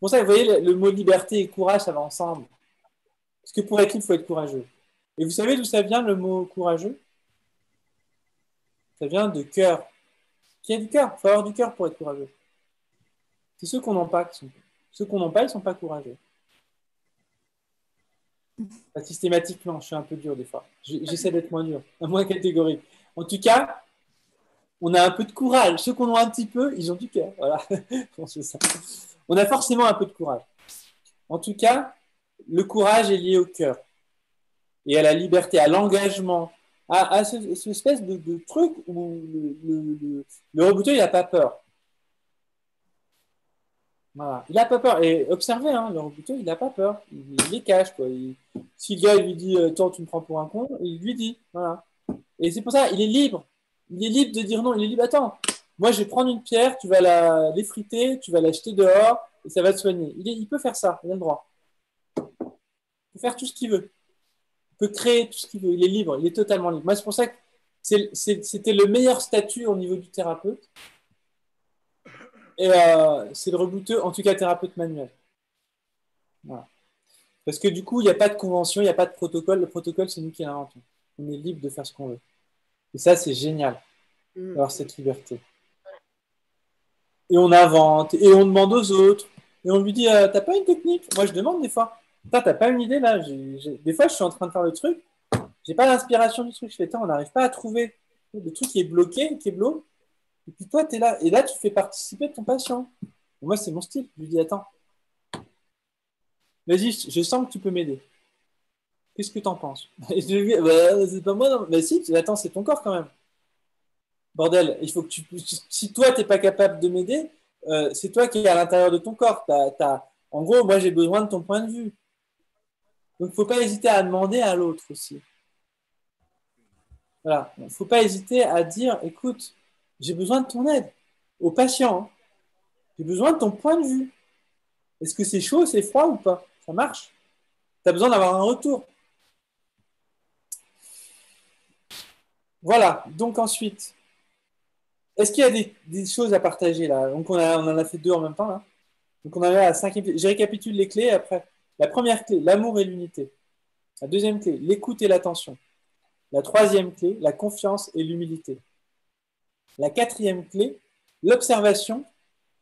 Pour ça, vous voyez, le mot liberté et courage, ça va ensemble. Parce que pour être libre, il faut être courageux. Et vous savez d'où ça vient le mot courageux? Ça vient de cœur. Qui a du cœur? Il faut avoir du cœur pour être courageux. C'est ceux qu'on n'a pas. Ceux qu'on n'a pas, ils ne sont pas courageux. Pas systématiquement, je suis un peu dur des fois. J'essaie d'être moins dur, moins catégorique. En tout cas, on a un peu de courage. Ceux qu'on a un petit peu, ils ont du cœur. Voilà. On a forcément un peu de courage. En tout cas, le courage est lié au cœur et à la liberté, à l'engagement, à cette espèce de truc où le rebouteux, il n'a pas peur. Voilà. Il n'a pas peur. Et observez, hein, le rebouteux, il n'a pas peur. Il les cache, quoi. Si le gars il lui dit « Attends, tu me prends pour un con », il lui dit. Voilà. Et c'est pour ça, il est libre. Il est libre de dire non. Il est libre. Attends, moi, je vais prendre une pierre, tu vas l'effriter, tu vas l'acheter dehors et ça va te soigner. Il peut faire ça, il a le droit. Il peut faire tout ce qu'il veut. Il peut créer tout ce qu'il veut. Il est libre, il est totalement libre. Moi, c'est pour ça que c'était le meilleur statut au niveau du thérapeute. Et c'est le rebouteux, en tout cas thérapeute manuel. Voilà. Parce que du coup, il n'y a pas de convention, il n'y a pas de protocole. Le protocole, c'est nous qui l'inventons. On est libre de faire ce qu'on veut. Et ça, c'est génial, d'avoir cette liberté. Et on invente, et on demande aux autres. Et on lui dit, t'as pas une technique? Moi, je demande des fois. T'as pas une idée là? Des fois, je suis en train de faire le truc. J'ai pas l'inspiration du truc. Je fais, on n'arrive pas à trouver le truc qui est bloqué, qui est bloqué. Et puis toi, tu es là. Et là, tu fais participer ton patient. Et moi, c'est mon style. Je lui dis, attends. Vas-y, je sens que tu peux m'aider. Qu'est-ce que tu en penses? Et je lui dis, c'est pas moi, non. Mais si, attends, c'est ton corps quand même. Bordel, il faut que si toi, tu n'es pas capable de m'aider, c'est toi qui es à l'intérieur de ton corps. En gros, moi, j'ai besoin de ton point de vue. Donc, il ne faut pas hésiter à demander à l'autre aussi. Voilà. Il ne faut pas hésiter à dire, écoute, j'ai besoin de ton aide. Au patient, hein. J'ai besoin de ton point de vue. Est-ce que c'est chaud, c'est froid ou pas? Ça marche. Tu as besoin d'avoir un retour. Voilà. Donc ensuite, est-ce qu'il y a des choses à partager là? Donc on en a fait 2 en même temps là. Donc on en est à la 5e. Je récapitule les clés après. La première clé, l'amour et l'unité. La deuxième clé, l'écoute et l'attention. La troisième clé, la confiance et l'humilité. La quatrième clé, l'observation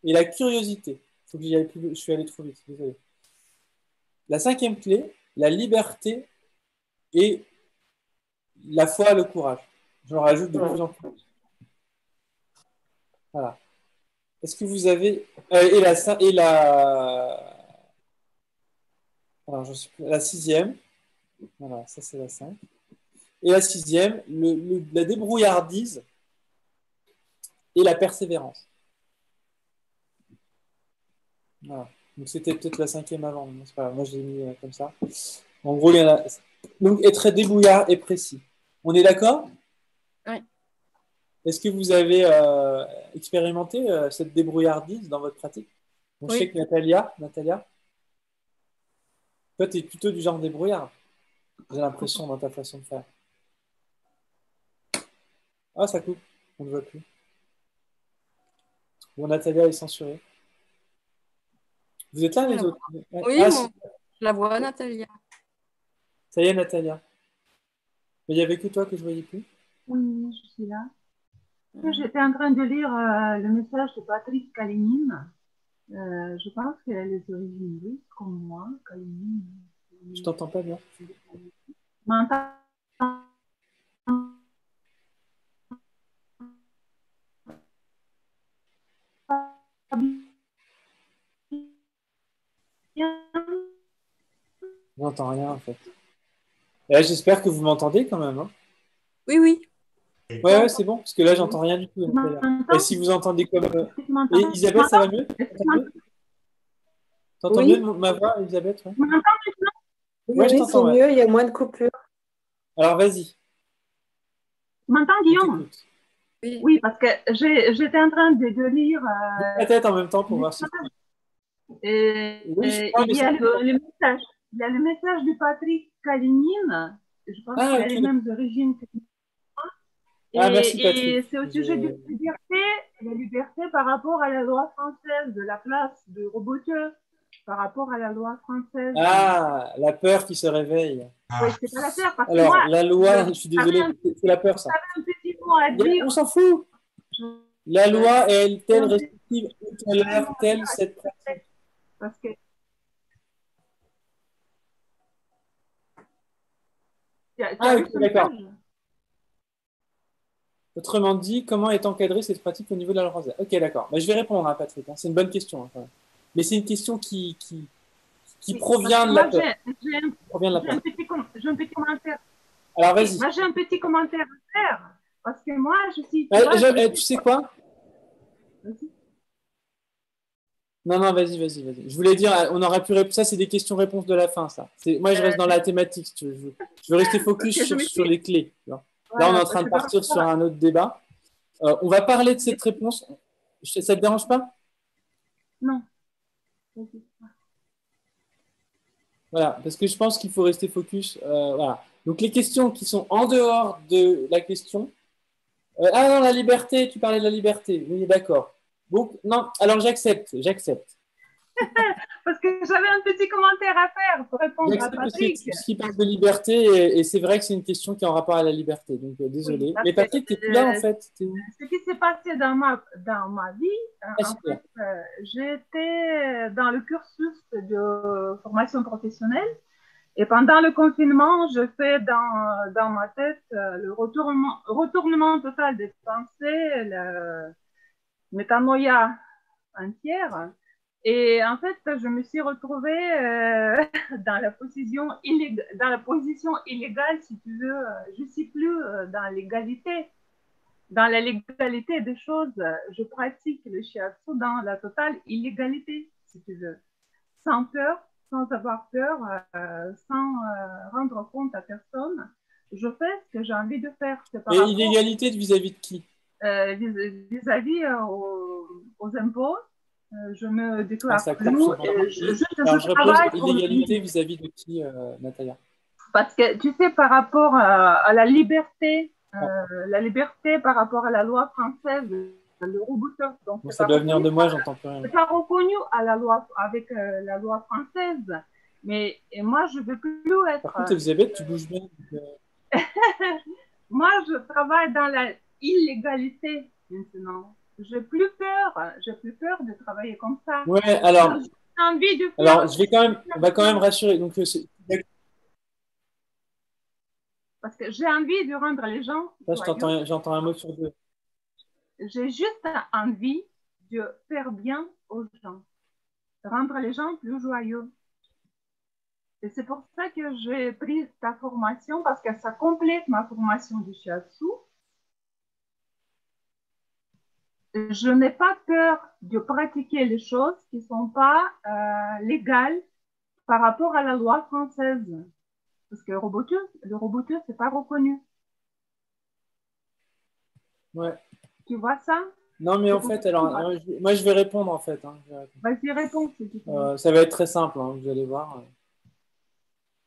et la curiosité. Faut que j'y aille plus, je suis allé trop vite, désolé. La cinquième clé, la liberté et la foi, le courage. J'en rajoute de plus en plus. Voilà. Est-ce que vous avez... Alors, je sais plus, la sixième. Voilà, ça c'est la 5. Et la sixième, la débrouillardise et la persévérance. Voilà. Donc c'était peut-être la cinquième avant, mais c'est pas grave. Moi je l'ai mis comme ça. En gros, il y en a... Donc être débrouillard et précis. On est d'accord? Oui. Est-ce que vous avez expérimenté cette débrouillardise dans votre pratique? Donc, je sais que Natalia, toi tu es plutôt du genre débrouillard. J'ai l'impression dans ta façon de faire. Ah, ça coupe. On ne voit plus. Bon, Natalia est censurée. Vous êtes là, les autres? Oui, ah, je la vois, Natalia. Ça y est, Natalia. Mais il n'y avait que toi que je ne voyais plus. Oui, je suis là. J'étais en train de lire le message de Patrick Kalinine. Je pense qu'elle a les origines russes, comme moi. Kalinine. Je t'entends pas bien. M'entends? Je n'entends rien en fait. Là, j'espère que vous m'entendez quand même. Hein. Oui, oui. Ouais, c'est bon, parce que là, j'entends rien du tout. Et si vous entendez comme. Et Isabelle, ça va mieux? T'entends mieux ma voix, Elisabeth? Ouais. Oui, c'est mieux, il y a moins de coupures. Alors, vas-y. Tu m'entends, Guillaume? Oui, parce que j'étais en train de lire. La tête en même temps pour voir si. Et il y a le message de Patrick Kalinine. Je pense qu'il a les mêmes origines que moi. Merci, Patrick. Et c'est au sujet de la liberté par rapport à la loi française, de la place de Roboteux par rapport à la loi française. Ah, la peur qui se réveille. Oui, c'est pas la peur. Parce alors, que moi, la loi, je suis désolé, c'est la peur, ça. Un petit mot à dire. On s'en fout. La loi est telle restrictive, telle cette pratique. Parce que ok, d'accord. Autrement dit, comment est encadrée cette pratique au niveau de la loi française? Ok, d'accord. Je vais répondre à Patrick. C'est une bonne question. Hein, mais c'est une question qui provient de la peur. J'ai un petit commentaire. Alors, vas-y. Moi, j'ai un petit commentaire à faire. Parce que moi, je suis... tu sais quoi? Non, vas-y. Je voulais dire, on aurait pu répondre. Ça, c'est des questions-réponses de la fin, ça. Moi, je reste dans la thématique. Je veux rester focus sur les clés. Là, on est en train de partir sur un autre débat. On va parler de cette réponse. Ça ne te dérange pas? Non. Voilà, parce que je pense qu'il faut rester focus. Voilà. Donc, les questions qui sont en dehors de la question. Non, la liberté, tu parlais de la liberté. Oui, d'accord. Donc, non, alors j'accepte. Parce que j'avais un petit commentaire à faire pour répondre à Patrick. Parce qu'il parle de liberté, et c'est vrai que c'est une question qui est en rapport à la liberté. Donc, désolé. Mais Patrick, tu n'es plus là, en fait. Ce qui s'est passé dans ma vie, en fait, j'étais dans le cursus de formation professionnelle. Et pendant le confinement, je fais dans ma tête le retournement total des pensées, le métanoïa entière. Et en fait, je me suis retrouvée dans la position illégale, si tu veux. Je ne suis plus dans l'égalité. Dans la légalité des choses, je pratique le shiatsu dans la totale illégalité, si tu veux. Sans peur, sans avoir peur, sans rendre compte à personne. Je fais ce que j'ai envie de faire. Et illégalité vis-à-vis de qui? Vis-à-vis aux impôts. Je me déclare plus. Je repose illégalité vis-à-vis de qui, Natalia? Parce que, tu sais, par rapport à la liberté par rapport à la loi française, le Roboteux. Ça doit venir de moi, j'entends plus rien. C'est pas reconnu à la loi, avec la loi française. Mais et moi, je ne veux plus Par être. contre, Elisabeth, tu bouges bien. Moi, je travaille dans la illégalité maintenant. J'ai plus peur. J'ai plus peur de travailler comme ça. Ouais, alors, J'ai envie de faire. alors on va quand même rassurer. Donc, Parce que j'ai envie de rendre les gens joyeux. J'entends un mot sur deux. J'ai juste envie de faire bien aux gens, de rendre les gens plus joyeux. Et c'est pour ça que j'ai pris ta formation, parce que ça complète ma formation du shiatsu. Je n'ai pas peur de pratiquer les choses qui ne sont pas légales par rapport à la loi française. Parce que le roboteur, c'est pas reconnu. Ouais. Tu vois ça? Non, mais en fait, alors, moi, je vais répondre, en fait. Hein, Vas-y, réponds, si tu veux. Ça va être très simple, hein, vous allez voir.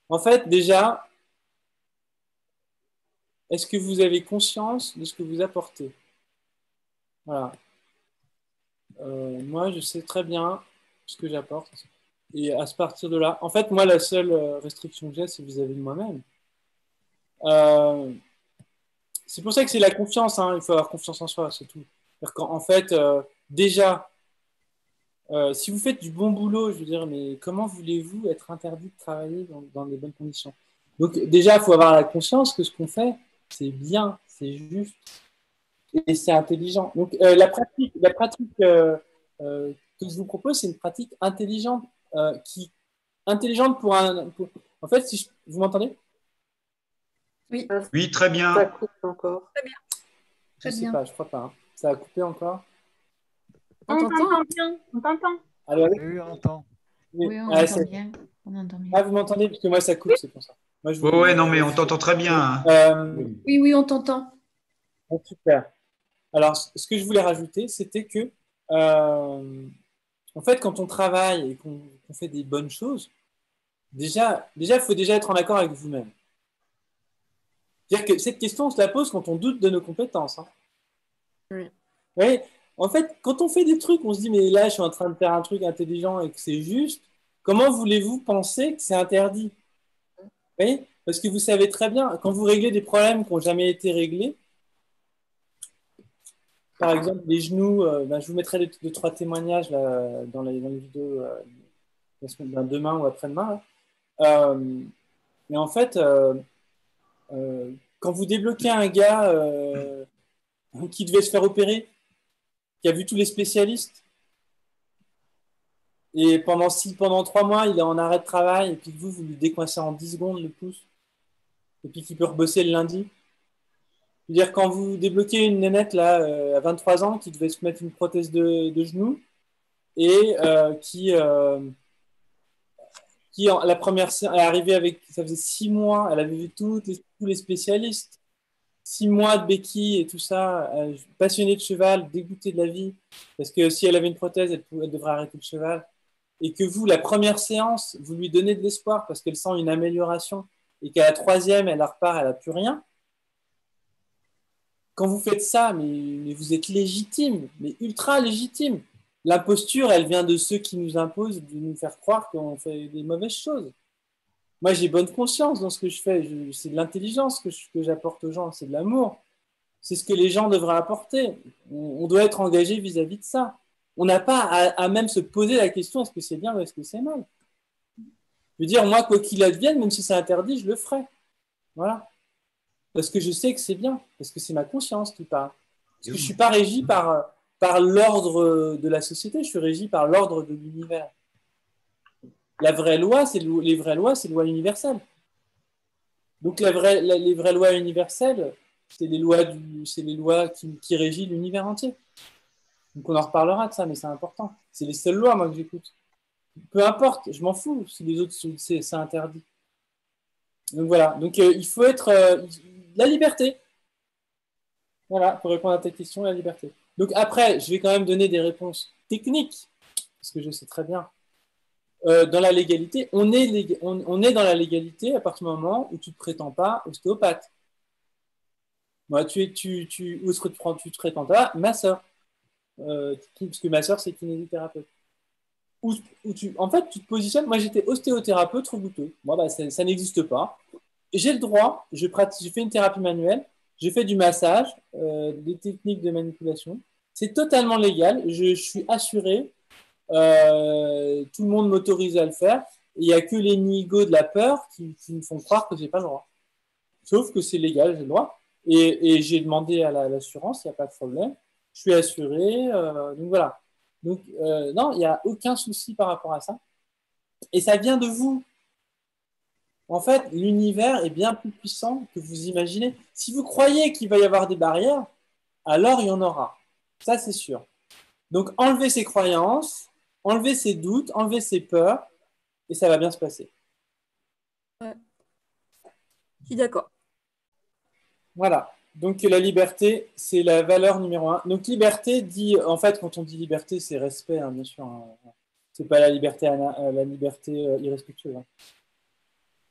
En fait, déjà, est-ce que vous avez conscience de ce que vous apportez? Voilà. Moi, je sais très bien ce que j'apporte. Et à partir de là, en fait, moi, la seule restriction que j'ai, c'est vis-à-vis de moi-même. C'est pour ça que c'est la confiance. Hein. Il faut avoir confiance en soi, c'est tout. En fait, déjà, si vous faites du bon boulot, je veux dire, mais comment voulez-vous être interdit de travailler dans des bonnes conditions? Donc, déjà, il faut avoir la conscience que ce qu'on fait, c'est bien, c'est juste et c'est intelligent. Donc, la pratique que je vous propose, c'est une pratique intelligente, intelligente pour un. En fait, si vous m'entendez? Oui. Oui, très bien. Ça coupe encore. Très bien. Je ne sais pas, je crois pas. Hein. Ça a coupé encore. On t'entend bien. On t'entend. Allô, allô? Oui, on entend. Oui, on entend bien. On entend bien. Ah, vous m'entendez? Parce que moi, ça coupe, c'est pour ça. Moi, je Ouais, non, mais on t'entend très bien. Oui, on t'entend. Bon, super. Alors, ce que je voulais rajouter, c'était que, en fait, quand on travaille et qu'on fait des bonnes choses, déjà, il faut déjà être en accord avec vous-même. C'est-à-dire que cette question, on se la pose quand on doute de nos compétences. Hein. Oui. Oui. En fait, quand on fait des trucs, on se dit, mais là, je suis en train de faire un truc intelligent et que c'est juste. Comment voulez-vous penser que c'est interdit? Oui. Parce que vous savez très bien, quand vous réglez des problèmes qui n'ont jamais été réglés, par exemple, les genoux, je vous mettrai deux, trois témoignages là, dans les vidéos demain ou après-demain. Mais en fait, quand vous débloquez un gars qui devait se faire opérer, qui a vu tous les spécialistes, et pendant 3 mois, il est en arrêt de travail, et puis vous lui décoincez en 10 secondes le pouce, et puis qu'il peut rebosser le lundi. Je veux dire, quand vous débloquez une nénette là, à 23 ans qui devait se mettre une prothèse de genou, et qui la première est arrivée avec, ça faisait 6 mois, elle avait vu tous les spécialistes, 6 mois de béquilles et tout ça, passionnée de cheval, dégoûtée de la vie, parce que si elle avait une prothèse, elle devrait arrêter le cheval, et que vous, la première séance, vous lui donnez de l'espoir parce qu'elle sent une amélioration, et qu'à la 3e, elle repart, elle n'a plus rien. Quand vous faites ça, mais vous êtes légitime, mais ultra légitime. L'imposture, elle vient de ceux qui nous imposent de nous faire croire qu'on fait des mauvaises choses. Moi, j'ai bonne conscience dans ce que je fais. C'est de l'intelligence que j'apporte aux gens, c'est de l'amour. C'est ce que les gens devraient apporter. On doit être engagé vis-à-vis de ça. On n'a pas à même se poser la question est-ce que c'est bien ou est-ce que c'est mal. Je veux dire, moi, quoi qu'il advienne, même si c'est interdit, je le ferai. Voilà. Parce que je sais que c'est bien. Parce que c'est ma conscience qui parle. Parce que je ne suis pas régi par l'ordre de la société, je suis régi par l'ordre de l'univers. La vraie loi, les vraies lois, c'est les lois universelles. Donc les vraies lois universelles, c'est les lois qui régissent l'univers entier. Donc on en reparlera de ça, mais c'est important. C'est les seules lois, moi, que j'écoute. Peu importe, je m'en fous si les autres, c'est interdit. Donc voilà, donc il faut être la liberté. Voilà, pour répondre à ta question, la liberté. Donc après, je vais quand même donner des réponses techniques, parce que je sais très bien. Dans la légalité, on est dans la légalité à partir du moment où tu ne te prétends pas ostéopathe. Moi, où est-ce que tu te prétends pas masseur, parce que ma soeur, c'est kinésithérapeute. en fait, tu te positionnes. Moi, j'étais ostéothérapeute rebouteux. Moi, bah, ça n'existe pas. J'ai le droit, j'ai fait une thérapie manuelle, j'ai fait du massage, des techniques de manipulation. C'est totalement légal, je suis assuré, tout le monde m'autorise à le faire. Il n'y a que les nigauds de la peur qui me font croire que je n'ai pas le droit. Sauf que c'est légal, j'ai le droit. Et j'ai demandé à l'assurance, il n'y a pas de problème. Je suis assuré, donc voilà. Donc, non, il n'y a aucun souci par rapport à ça. Et ça vient de vous. En fait, l'univers est bien plus puissant que vous imaginez. Si vous croyez qu'il va y avoir des barrières, alors il y en aura. Ça, c'est sûr. Donc, enlevez ces croyances, enlevez ces doutes, enlevez ces peurs, et ça va bien se passer. Ouais. Je suis d'accord. Voilà. Donc, la liberté, c'est la valeur numéro 1. Donc, liberté dit, en fait, quand on dit liberté, c'est respect, hein, bien sûr. Hein. C'est pas la liberté irrespectueuse. Hein.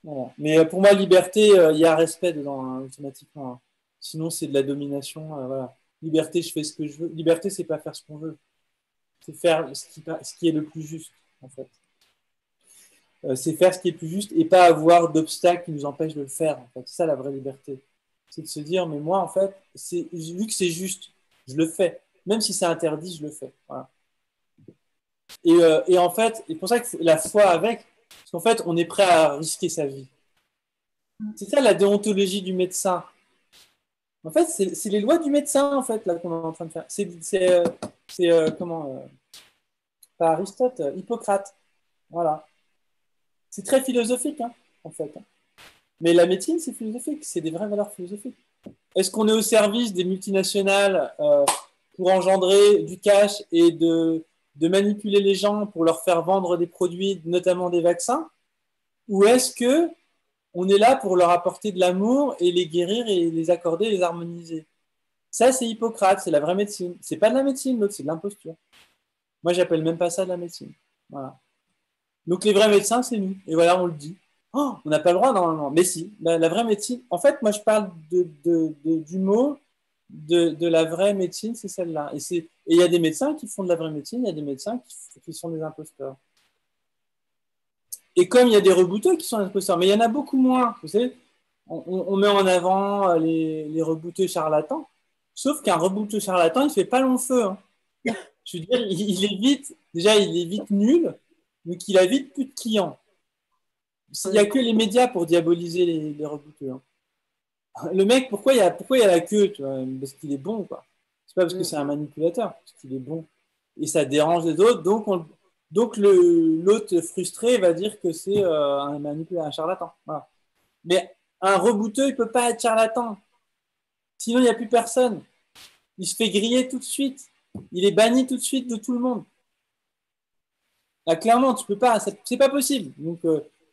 Voilà. Mais pour moi, liberté, il y a respect dedans, hein, automatiquement. Hein. Sinon, c'est de la domination. Voilà. Liberté, je fais ce que je veux. Liberté, c'est pas faire ce qu'on veut. C'est faire ce qui est le plus juste, en fait. C'est faire ce qui est plus juste et pas avoir d'obstacles qui nous empêchent de le faire. En fait. C'est ça la vraie liberté. C'est de se dire, mais moi, en fait, vu que c'est juste, je le fais. Même si c'est interdit, je le fais. Voilà. Et en fait, c'est pour ça que la foi avec, parce qu'en fait, on est prêt à risquer sa vie. C'est ça la déontologie du médecin. En fait, c'est les lois du médecin, en fait, là, qu'on est en train de faire. Pas Aristote, Hippocrate. Voilà. C'est très philosophique, hein, en fait. Mais la médecine, c'est philosophique. C'est des vraies valeurs philosophiques. Est-ce qu'on est au service des multinationales pour engendrer du cash et de manipuler les gens pour leur faire vendre des produits, notamment des vaccins? Ou est-ce que on est là pour leur apporter de l'amour et les guérir et les accorder, les harmoniser? Ça, c'est Hippocrate, c'est la vraie médecine. C'est pas de la médecine, l'autre, c'est de l'imposture. Moi, j'appelle même pas ça de la médecine. Voilà. Donc, les vrais médecins, c'est nous. Et voilà, on le dit. Oh, on n'a pas le droit, normalement. Mais si, la vraie médecine. En fait, moi, je parle du mot de la vraie médecine, c'est celle-là. Et il y a des médecins qui font de la vraie médecine, il y a des médecins qui sont des imposteurs. Et comme il y a des rebouteux qui sont des imposteurs, mais il y en a beaucoup moins. Vous savez, on met en avant les rebouteux charlatans. Sauf qu'un rebouteux charlatan, il ne fait pas long feu. Hein. Je veux dire, il est vite nul, donc il a vite plus de clients. Il n'y a que les médias pour diaboliser les rebouteux. Hein. Le mec, pourquoi il y a la queue, tu vois? Parce qu'il est bon, quoi. C'est pas parce que c'est un manipulateur, parce qu'il est bon. Et ça dérange les autres, donc l'autre frustré va dire que c'est un manipulateur, un charlatan. Voilà. Mais un rebouteux, il ne peut pas être charlatan. Sinon, il n'y a plus personne. Il se fait griller tout de suite. Il est banni tout de suite de tout le monde. Là, clairement, tu peux pas. C'est pas possible. Donc,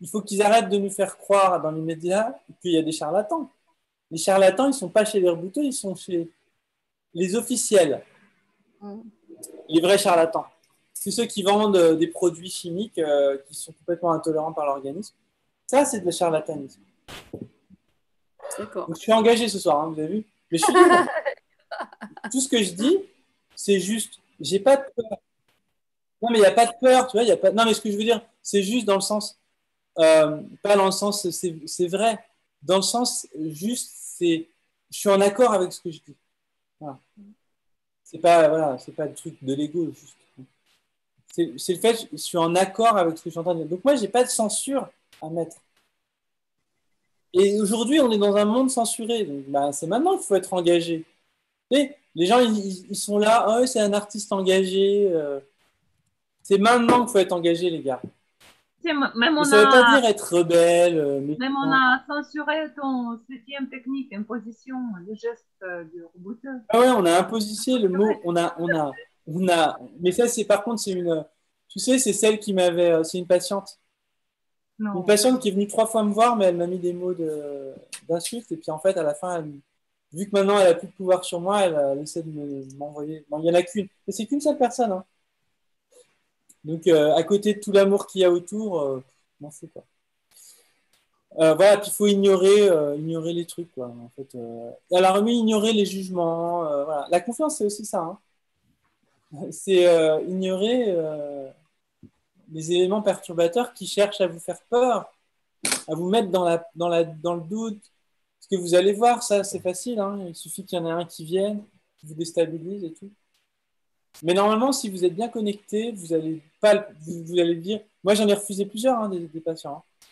il faut qu'ils arrêtent de nous faire croire dans les médias qu'il y a des charlatans. Les charlatans, ils ne sont pas chez les rebouteux, ils sont chez les officiels. Les vrais charlatans. C'est ceux qui vendent des produits chimiques qui sont complètement intolérants par l'organisme. Ça, c'est de la charlatanisme. D'accord. Donc, je suis engagé ce soir, hein, vous avez vu. Mais je suis libre. Tout ce que je dis, c'est juste. J'ai pas de peur. Non, mais il n'y a pas de peur, tu vois. Y a pas... Non, mais ce que je veux dire, c'est juste dans le sens. Pas dans le sens, c'est vrai. Dans le sens, juste, je suis en accord avec ce que je dis. Voilà. C'est pas le truc de l'ego, juste. C'est le fait, je suis en accord avec ce que je suis en train de dire. Donc moi, j'ai pas de censure à mettre. Et aujourd'hui, on est dans un monde censuré. Donc, c'est maintenant qu'il faut être engagé. Et les gens, ils sont là, oh, c'est un artiste engagé. C'est maintenant qu'il faut être engagé, les gars. Même ça ne veut pas dire être rebelle. Même on a censuré ton 7e technique, imposition, le geste du rebouteux. Ah ouais, on a imposé le mot. Mais ça, par contre, c'est une. Tu sais, c'est celle qui m'avait. C'est une patiente. Non. Une patiente qui est venue 3 fois me voir, mais elle m'a mis des mots d'insultes. Et puis en fait, à la fin, vu que maintenant elle a plus de pouvoir sur moi, elle essaie de m'envoyer. Bon, il n'y en a qu'une. Mais c'est qu'une seule personne. Hein. Donc, à côté de tout l'amour qu'il y a autour, m'en fous, quoi. Voilà, puis il faut ignorer les trucs, quoi, en fait. Alors, oui, ignorer les jugements. Voilà. La confiance, c'est aussi ça. Hein. C'est ignorer les éléments perturbateurs qui cherchent à vous faire peur, à vous mettre dans le doute. Parce que vous allez voir, ça, c'est facile. Hein. Il suffit qu'il y en ait un qui vienne, qui vous déstabilise et tout. Mais normalement, si vous êtes bien connecté, vous allez le dire. Moi, j'en ai refusé plusieurs, hein, des patients. Hein.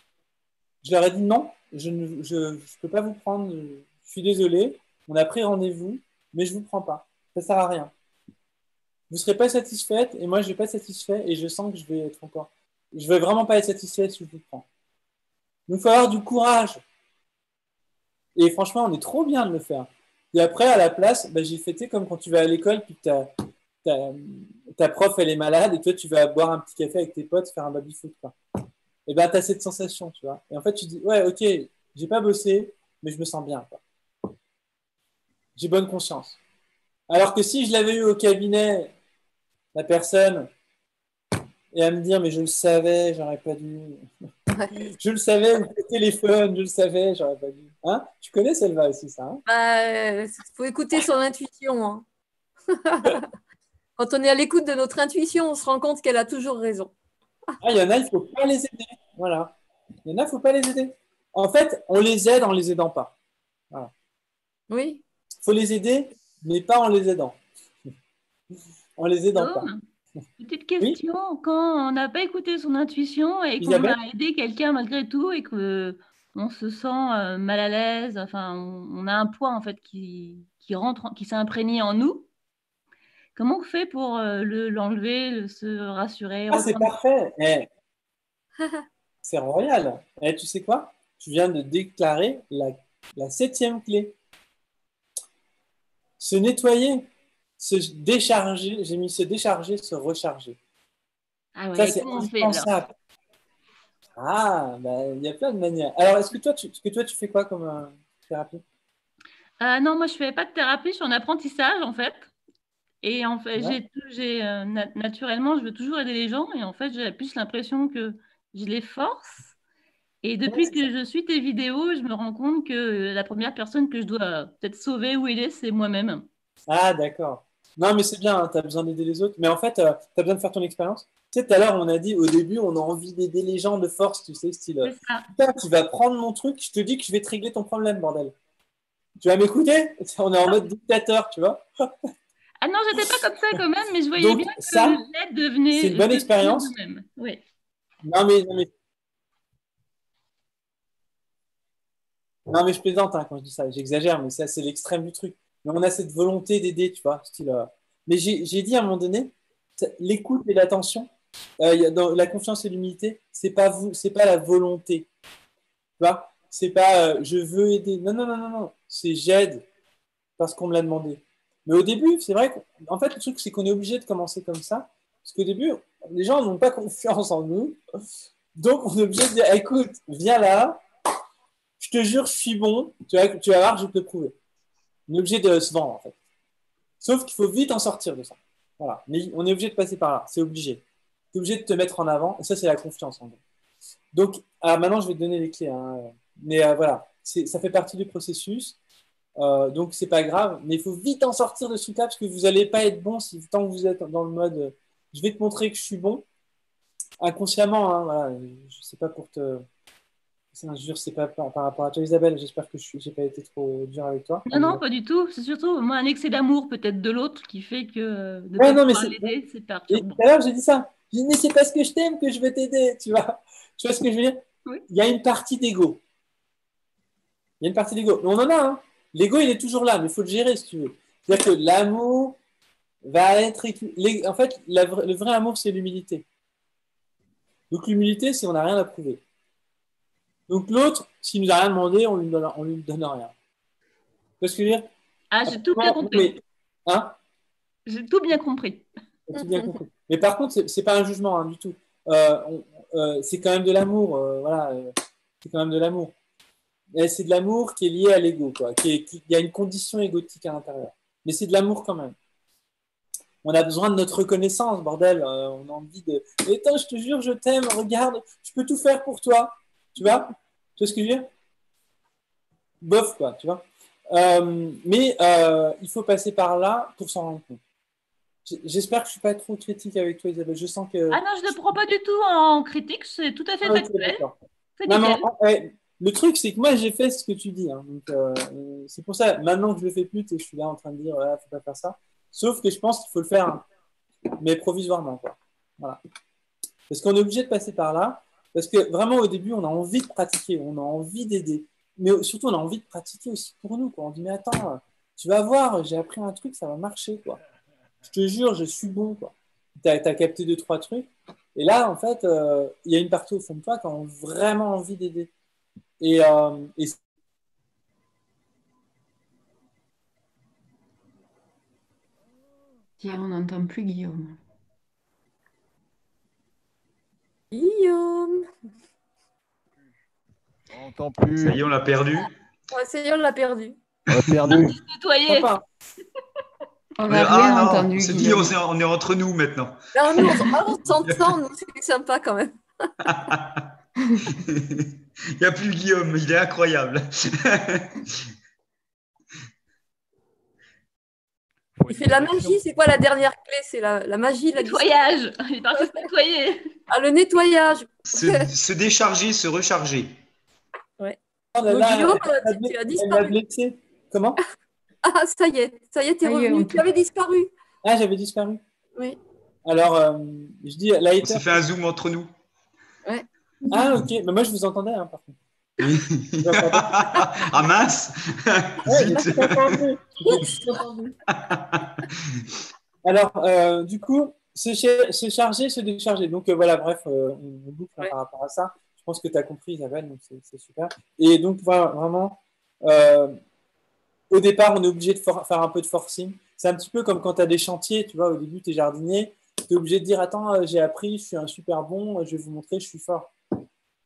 Je leur ai dit non, je ne peux pas vous prendre. Je suis désolé, on a pris rendez-vous, mais je ne vous prends pas. Ça ne sert à rien. Vous ne serez pas satisfaite et moi, je ne vais pas être satisfait et je sens que je vais être encore. Je ne vais vraiment pas être satisfait si je vous prends. Donc, il faut avoir du courage. Et franchement, on est trop bien de le faire. Et après, à la place, j'ai fêté comme quand tu vas à l'école puis que ta prof, elle est malade et toi, tu vas boire un petit café avec tes potes, faire un baby-foot. Et ben, tu as cette sensation, tu vois. Et en fait, tu dis, ouais, ok, j'ai pas bossé, mais je me sens bien. Quoi. J'ai bonne conscience. Alors que si je l'avais eu au cabinet, la personne, et à me dire, mais je le savais, j'aurais pas dû. Je le savais, au téléphone, je le savais, j'aurais pas dû. Hein, tu connais celle-là aussi, ça hein? Faut écouter son intuition. Hein. Quand on est à l'écoute de notre intuition, on se rend compte qu'elle a toujours raison. Il y en a, il ne faut pas les aider. Voilà. Il y en a, il ne faut pas les aider. En fait, on les aide en ne les aidant pas. Voilà. Oui. Il faut les aider, mais pas en les aidant. En les aidant pas. Petite question, quand on n'a pas écouté son intuition et qu'on a aidé quelqu'un malgré tout et qu'on se sent mal à l'aise, enfin, on a un poids en fait qui rentre, qui s'est imprégné en nous. Comment on fait pour l'enlever, se rassurer? C'est parfait. C'est royal. Tu sais quoi? Tu viens de déclarer la 7e clé. Se nettoyer, se décharger. J'ai mis se décharger, se recharger. Ah ouais, ça, c'est indispensable. Il y a plein de manières. Alors, est-ce que toi, tu fais quoi comme thérapie? Non, moi, je ne fais pas de thérapie, je suis en apprentissage, en fait. Et en fait, naturellement, je veux toujours aider les gens. Et en fait, j'ai plus l'impression que je les force. Et depuis que je suis tes vidéos, je me rends compte que la première personne que je dois peut-être sauver ou aider, c'est moi-même. Ah, d'accord. Non, mais c'est bien, hein, tu as besoin d'aider les autres. Mais en fait, tu as besoin de faire ton expérience. Tu sais, tout à l'heure, on a dit, au début, on a envie d'aider les gens de force, tu sais, style. Putain, tu vas prendre mon truc, je te dis que je vais te régler ton problème, bordel. Tu vas m'écouter? On est en mode dictateur, tu vois. Ah non, j'étais pas comme ça quand même, mais je voyais bien que l'aide devenait. C'est une bonne expérience. Oui. Non, mais je plaisante hein, quand je dis ça, j'exagère, mais ça, c'est l'extrême du truc. Mais on a cette volonté d'aider, tu vois, style. Mais j'ai dit à un moment donné, l'écoute et l'attention, dans la confiance et l'humilité, c'est pas la volonté. Tu vois, c'est pas je veux aider. Non. C'est j'aide parce qu'on me l'a demandé. Mais au début, c'est vrai qu'en fait, le truc, c'est qu'on est obligé de commencer comme ça. Parce qu'au début, les gens n'ont pas confiance en nous. Donc, on est obligé de dire écoute, viens là, je te jure, je suis bon. Tu vas voir, je vais te le prouver. On est obligé de se vendre, en fait. Sauf qu'il faut vite en sortir de ça. Voilà. Mais on est obligé de passer par là. C'est obligé. Tu es obligé de te mettre en avant. Et ça, c'est la confiance en nous. Donc, maintenant, je vais te donner les clés. Hein. Mais voilà, ça fait partie du processus. Donc, c'est pas grave. Mais il faut vite en sortir de ce truc-là parce que vous n'allez pas être bon tant que vous êtes dans le mode je vais te montrer que je suis bon. Inconsciemment, hein, voilà. Je sais pas pour te. Je jure, c'est pas par rapport à toi, Isabelle. J'espère que j'ai pas été trop dur avec toi. Non, pas du tout. C'est surtout moi un excès d'amour peut-être de l'autre qui fait que de l'aider, c'est perturbant. Tout à l'heure, j'ai dit ça. J'ai dit, mais c'est parce que je t'aime que je veux t'aider, tu vois. Tu vois ce que je veux dire? Oui. Il y a une partie d'ego. Il y a une partie d'ego. Mais on en a, hein. L'ego, il est toujours là, mais il faut le gérer si tu veux. C'est-à-dire que l'amour va être... En fait, le vrai amour, c'est l'humilité. Donc l'humilité, c'est on n'a rien à prouver. Donc l'autre, s'il ne nous a rien demandé, on lui donne rien. Tu vois ce que je veux dire? Ah, j'ai tout bien compris. Hein? J'ai tout bien compris. Tout bien compris. Mais par contre, c'est pas un jugement hein, du tout. C'est quand même de l'amour. Voilà, c'est quand même de l'amour. C'est de l'amour qui est lié à l'ego. Il y a une condition égotique à l'intérieur. Mais c'est de l'amour quand même. On a besoin de notre reconnaissance, bordel. On a envie de... Mais attends, je te jure, je t'aime. Regarde, je peux tout faire pour toi. Tu vois? Tu vois ce que je veux dire? Bof, quoi, tu vois? Mais il faut passer par là pour s'en rendre compte. J'espère que je ne suis pas trop critique avec toi, Isabelle. Je sens que. Ah non, je ne le prends pas du tout en critique, c'est tout à fait factuel. C'est Non, nickel. ouais, le truc, c'est que moi, j'ai fait ce que tu dis. Hein. Donc, c'est pour ça, maintenant que je le fais plus, je suis là en train de dire, il ne faut pas faire ça. Sauf que je pense qu'il faut le faire, hein, mais provisoirement, quoi. Voilà. Parce qu'on est obligé de passer par là. Parce que vraiment, au début, on a envie de pratiquer, on a envie d'aider. Mais surtout, on a envie de pratiquer aussi pour nous, quoi. On dit, mais attends, tu vas voir, j'ai appris un truc, ça va marcher, quoi. Je te jure, je suis bon, quoi. Tu as capté 2-3 trucs. Et là, en fait, il y a une partie au fond de toi qui a vraiment envie d'aider. Et On n'entend plus Guillaume. Guillaume. On n'entend plus. Ça y est, on l'a perdu. Ouais, ça y est, on l'a perdu. On l'a perdu. Nettoyer. On n'a rien non, entendu. C'est dit, on est entre nous maintenant. Non, nous, on s'entend, nous, c'est sympa quand même. Il n'y a plus Guillaume, il est incroyable. Il fait la magie, c'est quoi la dernière clé? C'est la magie, la nettoyage. Il parle de se nettoyer. Ah, le nettoyage. Se décharger, se recharger. Ouais. Oh là là, Guillaume, tu as disparu. Comment? Ah, ça y est, t'es revenu. Tu avais disparu. Ah, j'avais disparu. Oui. Alors, je dis, on s'est fait un zoom entre nous. Ouais. Ah, ok. Mais moi, je vous entendais, hein, par contre. Ah mince. Alors, du coup, se charger, se décharger. Donc, voilà, bref, on boucle par rapport à ça. Je pense que tu as compris, Isabelle, donc c'est super. Et donc, voilà, vraiment, au départ, on est obligé de faire un peu de forcing. C'est un petit peu comme quand tu as des chantiers, tu vois, au début, tu es jardinier, tu es obligé de dire, attends, j'ai appris, je suis un super bon, je vais vous montrer, je suis fort.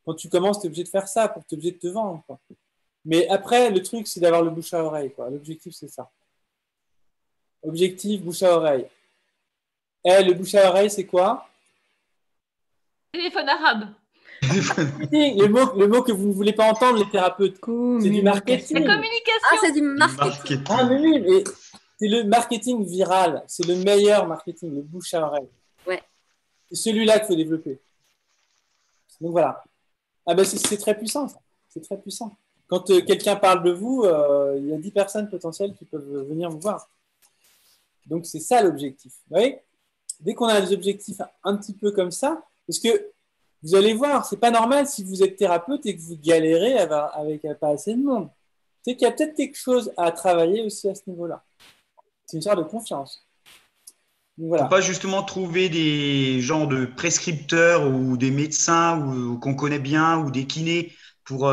Quand tu commences, tu es obligé de faire ça, tu es obligé de te vendre, quoi. Mais après, le truc, c'est d'avoir le bouche à oreille, quoi. L'objectif, c'est ça. Objectif, bouche à oreille. Le bouche à oreille, c'est quoi? Téléphone arabe. le mot que vous ne voulez pas entendre, les thérapeutes. C'est du marketing. C'est communication. Ah, c'est du marketing. Ah, mais oui, mais c'est le marketing viral. C'est le meilleur marketing, le bouche à oreille. Ouais. C'est celui-là qu'il faut développer. Donc voilà. Ah ben c'est très puissant, ça. C'est très puissant. Quand quelqu'un parle de vous, il y a 10 personnes potentielles qui peuvent venir vous voir. Donc c'est ça l'objectif. Vous voyez? Dès qu'on a des objectifs un petit peu comme ça, parce que vous allez voir, c'est pas normal si vous êtes thérapeute et que vous galérez avec pas assez de monde. C'est qu'il y a peut-être quelque chose à travailler aussi à ce niveau-là. C'est une sorte de confiance. Donc, voilà. Faut pas justement trouver des genres de prescripteurs ou des médecins qu'on connaît bien ou des kinés pour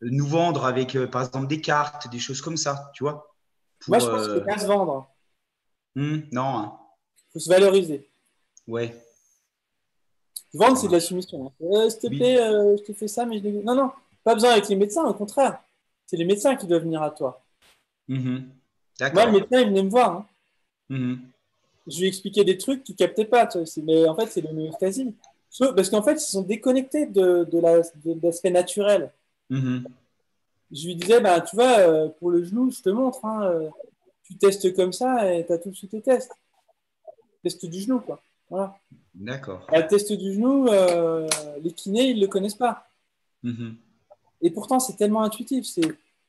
nous vendre avec, par exemple, des cartes, des choses comme ça, tu vois. Moi, je pense qu'il ne faut pas se vendre. Non. Hein. Il faut se valoriser. Ouais. Vendre, c'est de la soumission. S'il te plaît, je te fais ça, mais je l'ai... Non, pas besoin avec les médecins, au contraire. C'est les médecins qui doivent venir à toi. D'accord. Moi, le médecin, il venait me voir. Hein. Je lui expliquais des trucs qu'il ne captait pas. Mais en fait, c'est l'homéostasie. Parce qu'en fait, ils sont déconnectés de l'aspect naturel. Je lui disais, tu vois, pour le genou, je te montre. Hein, tu testes comme ça et tu as tout sous tes tests. Test du genou, quoi. Voilà. D'accord. Le test du genou, les kinés, ils ne le connaissent pas. Et pourtant, c'est tellement intuitif.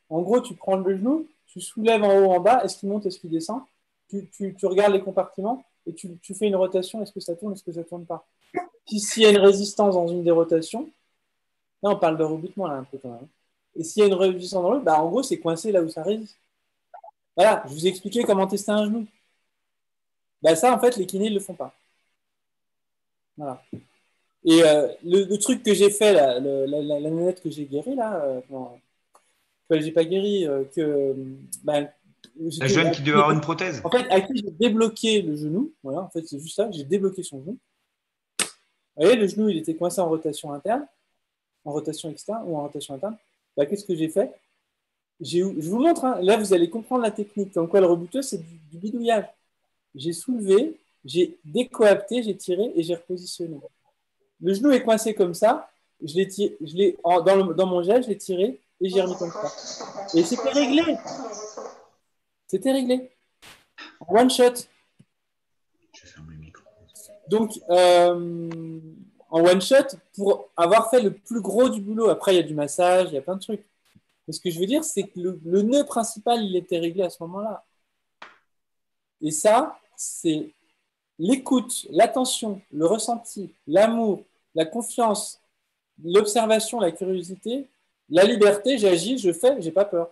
En gros, tu prends le genou, tu soulèves en haut, en bas, est-ce qu'il monte, est-ce qu'il descend? Tu regardes les compartiments et tu fais une rotation, est-ce que ça tourne, est-ce que ça ne tourne pas? S'il y a une résistance dans une des rotations, là, on parle de reboutement, là, un peu quand même. Et s'il y a une résistance dans l'autre, en gros, c'est coincé là où ça résiste. Voilà, je vous ai expliqué comment tester un genou. Ça, en fait, les kinés ne le font pas. Voilà. Et le truc que j'ai fait, là, la nénette que j'ai guérie, là, j'ai pas guéri, la jeune qui devait avoir une prothèse. En fait, à qui j'ai débloqué le genou, voilà, en fait, c'est juste ça, j'ai débloqué son genou. Vous voyez, le genou, il était coincé en rotation interne, en rotation externe ou en rotation interne. Qu'est-ce que j'ai fait? Je vous montre, hein, là, vous allez comprendre la technique. Comme quoi, le rebouteuse, c'est du bidouillage. J'ai soulevé, j'ai décoapté, j'ai tiré et j'ai repositionné. Le genou est coincé comme ça. Dans mon gel, je l'ai tiré et j'ai remis comme ça. Et c'était réglé. C'était réglé. One shot. Donc, en one shot, pour avoir fait le plus gros du boulot, après, il y a du massage, il y a plein de trucs. Mais ce que je veux dire, c'est que le nœud principal, il était réglé à ce moment-là. Et ça, c'est l'écoute, l'attention, le ressenti, l'amour, la confiance, l'observation, la curiosité, la liberté, j'agis, je fais, j'ai pas peur.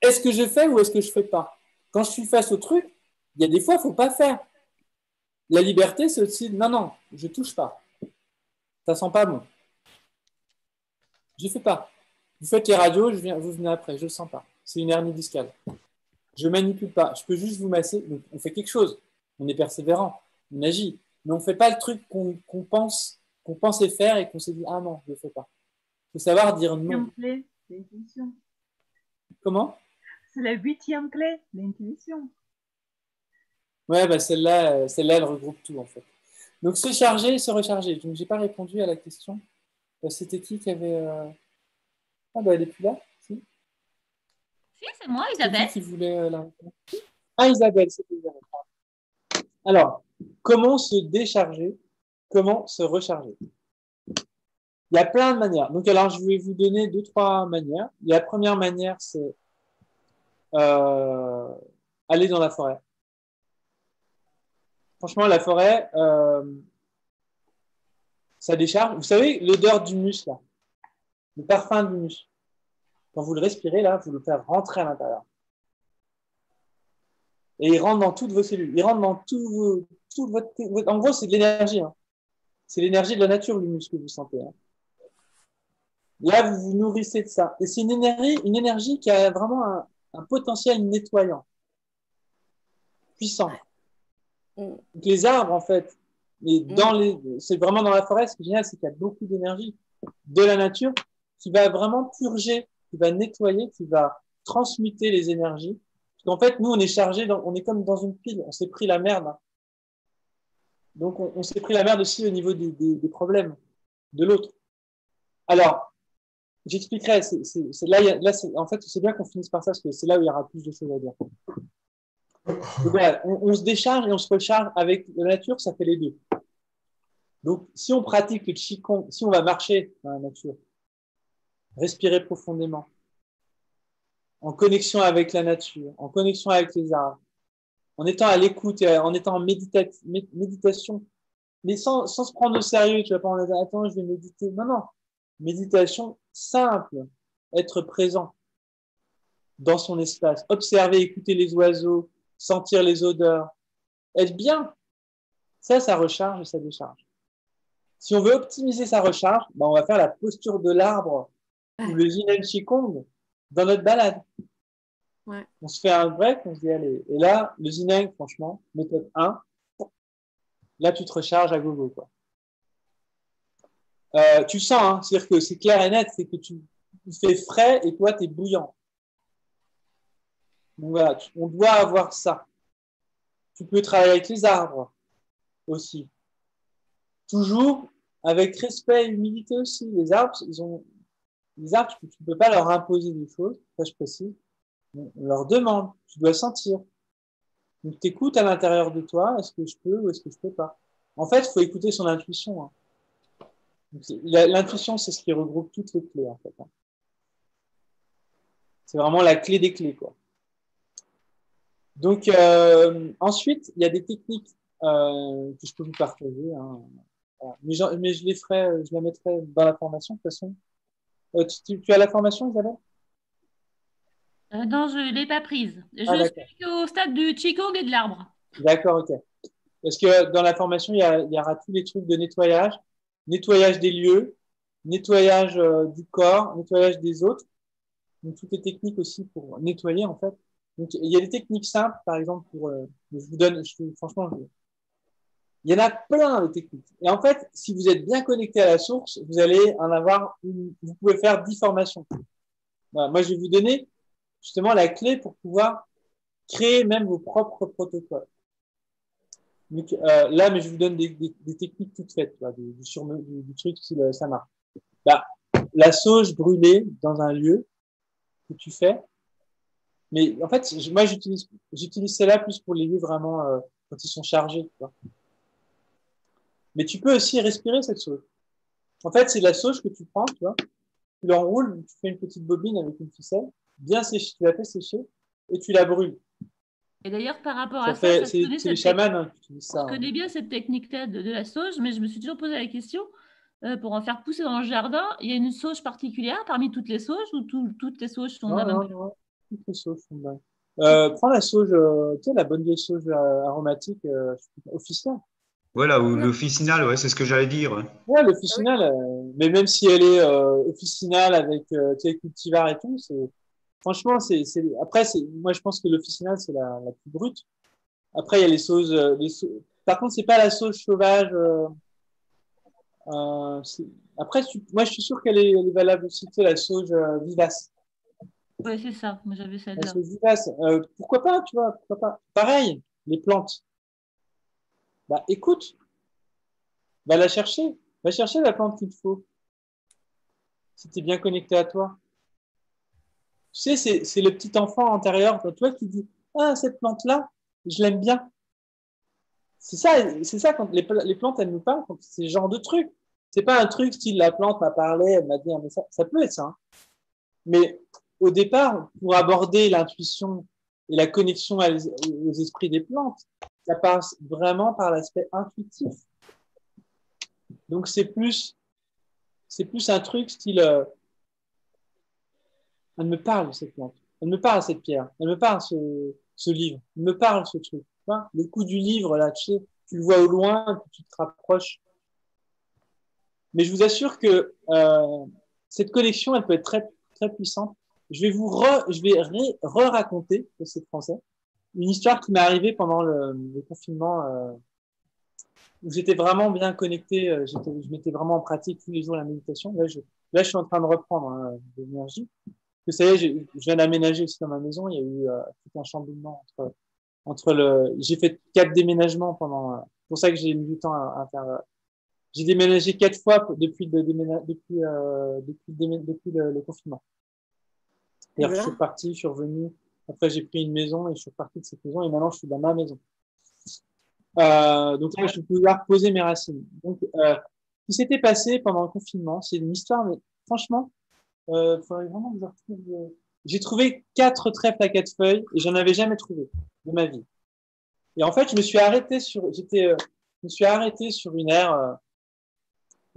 Est-ce que je fais ou est-ce que je fais pas? Quand je suis face au truc, il y a des fois, il ne faut pas faire. La liberté, c'est aussi, non, je touche pas. Ça sent pas bon. Je fais pas. Vous faites les radios, vous venez après, je le sens pas. C'est une hernie discale. Je manipule pas. Je peux juste vous masser. Donc, on fait quelque chose. On est persévérant. On agit. Mais on ne fait pas le truc qu'on pensait faire et qu'on s'est dit, ah non, je ne le fais pas. Il faut savoir dire non. Clé, l'intuition. Comment? C'est la 8e clé, l'intuition. Ouais, bah celle-là, elle regroupe tout en fait. Donc se charger et se recharger. Donc j'ai pas répondu à la question. C'était qui avait Ah bah elle est plus là. Si, Si, c'est moi, Isabelle. qui voulait la réponse. Ah Isabelle, c'était Isabelle. Alors, comment se décharger? Comment se recharger? Il y a plein de manières. Donc alors je vais vous donner 2-3 manières. La première manière, c'est aller dans la forêt. Franchement, la forêt, ça décharge. Vous savez, l'odeur d'humus, là, le parfum d'humus, quand vous le respirez, là, vous le faites rentrer à l'intérieur. Et il rentre dans toutes vos cellules. Il rentre dans tout votre... En gros, c'est de l'énergie. Hein. C'est l'énergie de la nature, l'humus que vous sentez. Hein. Là, vous vous nourrissez de ça. Et c'est une énergie qui a vraiment un potentiel nettoyant, puissant. Donc, les arbres, en fait, c'est vraiment dans la forêt, ce qui est génial, c'est qu'il y a beaucoup d'énergie de la nature qui va vraiment purger, qui va nettoyer, qui va transmuter les énergies. Parce qu'en fait, nous, on est chargé, on est comme dans une pile, on s'est pris la merde. Hein. Donc, on s'est pris la merde aussi au niveau des problèmes de l'autre. Alors, j'expliquerai. En fait, c'est bien qu'on finisse par ça, parce que c'est là où il y aura plus de choses à dire. Donc, voilà, on se décharge et on se recharge avec la nature, ça fait les deux. Donc, si on pratique le Qigong, si on va marcher dans la nature, respirer profondément, en connexion avec la nature, en connexion avec les arbres, en étant à l'écoute, en étant en méditation, mais sans se prendre au sérieux, tu vas pas en dire, attends, je vais méditer. Non. Méditation simple, être présent dans son espace, observer, écouter les oiseaux, sentir les odeurs, être bien. Ça recharge et ça décharge. Si on veut optimiser sa recharge, ben on va faire la posture de l'arbre ou le Yin Qigong dans notre balade. Ouais. On se fait un break, on se dit allez. Et là, le Yin, franchement, méthode 1, là tu te recharges à gogo, quoi. Tu sens, hein, c'est-à-dire que c'est clair et net, c'est que tu fais frais et toi tu es bouillant. Donc voilà, on doit avoir ça. Tu peux travailler avec les arbres aussi. Toujours avec respect et humilité aussi. Les arbres, tu ne peux pas leur imposer des choses, ça je précise. On leur demande, tu dois sentir. Donc tu écoutes à l'intérieur de toi, est-ce que je peux ou est-ce que je peux pas. En fait, il faut écouter son intuition. Hein. L'intuition, c'est ce qui regroupe toutes les clés, en fait. Hein. C'est vraiment la clé des clés, quoi. Donc, ensuite, il y a des techniques que je peux vous partager. Hein. Voilà. Mais je les ferai, je la mettrai dans la formation, de toute façon. Tu as la formation, Isabelle? Non, je ne l'ai pas prise. Je suis au stade du Qigong et de l'arbre. D'accord, ok. Parce que dans la formation, il y aura tous les trucs de nettoyage des lieux, nettoyage du corps, nettoyage des autres. Donc, toutes les techniques aussi pour nettoyer, en fait. Donc, il y a des techniques simples, par exemple, je vous donne, franchement, il y en a plein de techniques. Et en fait, si vous êtes bien connecté à la source, vous allez en avoir vous pouvez faire 10 formations. Voilà. Moi, je vais vous donner justement la clé pour pouvoir créer même vos propres protocoles. Donc, là, mais je vous donne des techniques toutes faites, du truc si ça marche. Bah, la sauge brûlée dans un lieu que tu fais. Mais en fait, moi, j'utilise celle-là plus pour les lieux vraiment quand ils sont chargés. Tu vois. Mais tu peux aussi respirer cette sauge. En fait, c'est de la sauge que tu prends, tu vois, tu l'enroules, tu fais une petite bobine avec une ficelle, bien séchée, tu la fais sécher et tu la brûles. Et d'ailleurs, par rapport Ça à ça, fait, je connais c'est les cette chamans qui utilisent ça. je connais bien cette technique-là de la sauge, mais je me suis toujours posé la question, pour en faire pousser dans le jardin, il y a une sauge particulière parmi toutes les sauges ou toutes les sauges sont de la même Non, toutes les sauges sont bonnes. Prends la sauge, tu sais, la bonne vieille sauge aromatique officinale. Voilà, ou l'officinal, ouais, c'est ce que j'allais dire. Ouais, l'officinale, mais même si elle est officinale avec tu sais, cultivar et tout, franchement, après, moi je pense que l'officinale, c'est la plus brute. Après, il y a les sauges. Par contre, c'est pas la sauge sauvage. Après, moi, je suis sûr qu'elle est valable aussi, tu sais, la sauge vivace. Oui, c'est ça. Moi, j'avais La celle-là. sauge vivace. Pourquoi pas, tu vois, pourquoi pas. Pareil, les plantes. Bah, écoute, va la chercher. Va chercher la plante qu'il te faut. Si tu es bien connecté à toi. Tu sais, c'est le petit enfant intérieur de toi qui dit ah, cette plante-là, je l'aime bien. C'est ça quand les plantes, elles nous parlent, c'est ce genre de truc. C'est pas un truc style la plante m'a parlé, elle m'a dit un message. Ça peut être ça. Hein. Mais au départ, pour aborder l'intuition et la connexion aux esprits des plantes, ça passe vraiment par l'aspect intuitif. Donc c'est plus un truc style elle me parle cette plante, elle me parle cette pierre, elle me parle ce livre, elle me parle ce truc. Hein, le coup du livre là, tu sais, tu le vois au loin, puis tu te rapproches. Mais je vous assure que cette connexion, elle peut être très très puissante. Je vais raconter, c'est français, une histoire qui m'est arrivée pendant le confinement où j'étais vraiment bien connecté, je mettais vraiment en pratique tous les jours la méditation. Là, je suis en train de reprendre de l'énergie. Vous savez, je viens d'aménager aussi dans ma maison. Il y a eu tout un chamboulement j'ai fait 4 déménagements c'est pour ça que j'ai mis du temps à faire. J'ai déménagé 4 fois depuis le confinement. Je suis reparti, je suis revenu. Après, j'ai pris une maison et je suis reparti de cette maison. Et maintenant, je suis dans ma maison. Donc là, je vais pouvoir poser mes racines. Donc, ce qui s'était passé pendant le confinement, c'est une histoire, mais franchement, il faudrait vraiment que je retrouve. J'ai trouvé 4 trèfles à 4 feuilles et j'en avais jamais trouvé de ma vie. Et en fait, je me suis arrêté sur une aire.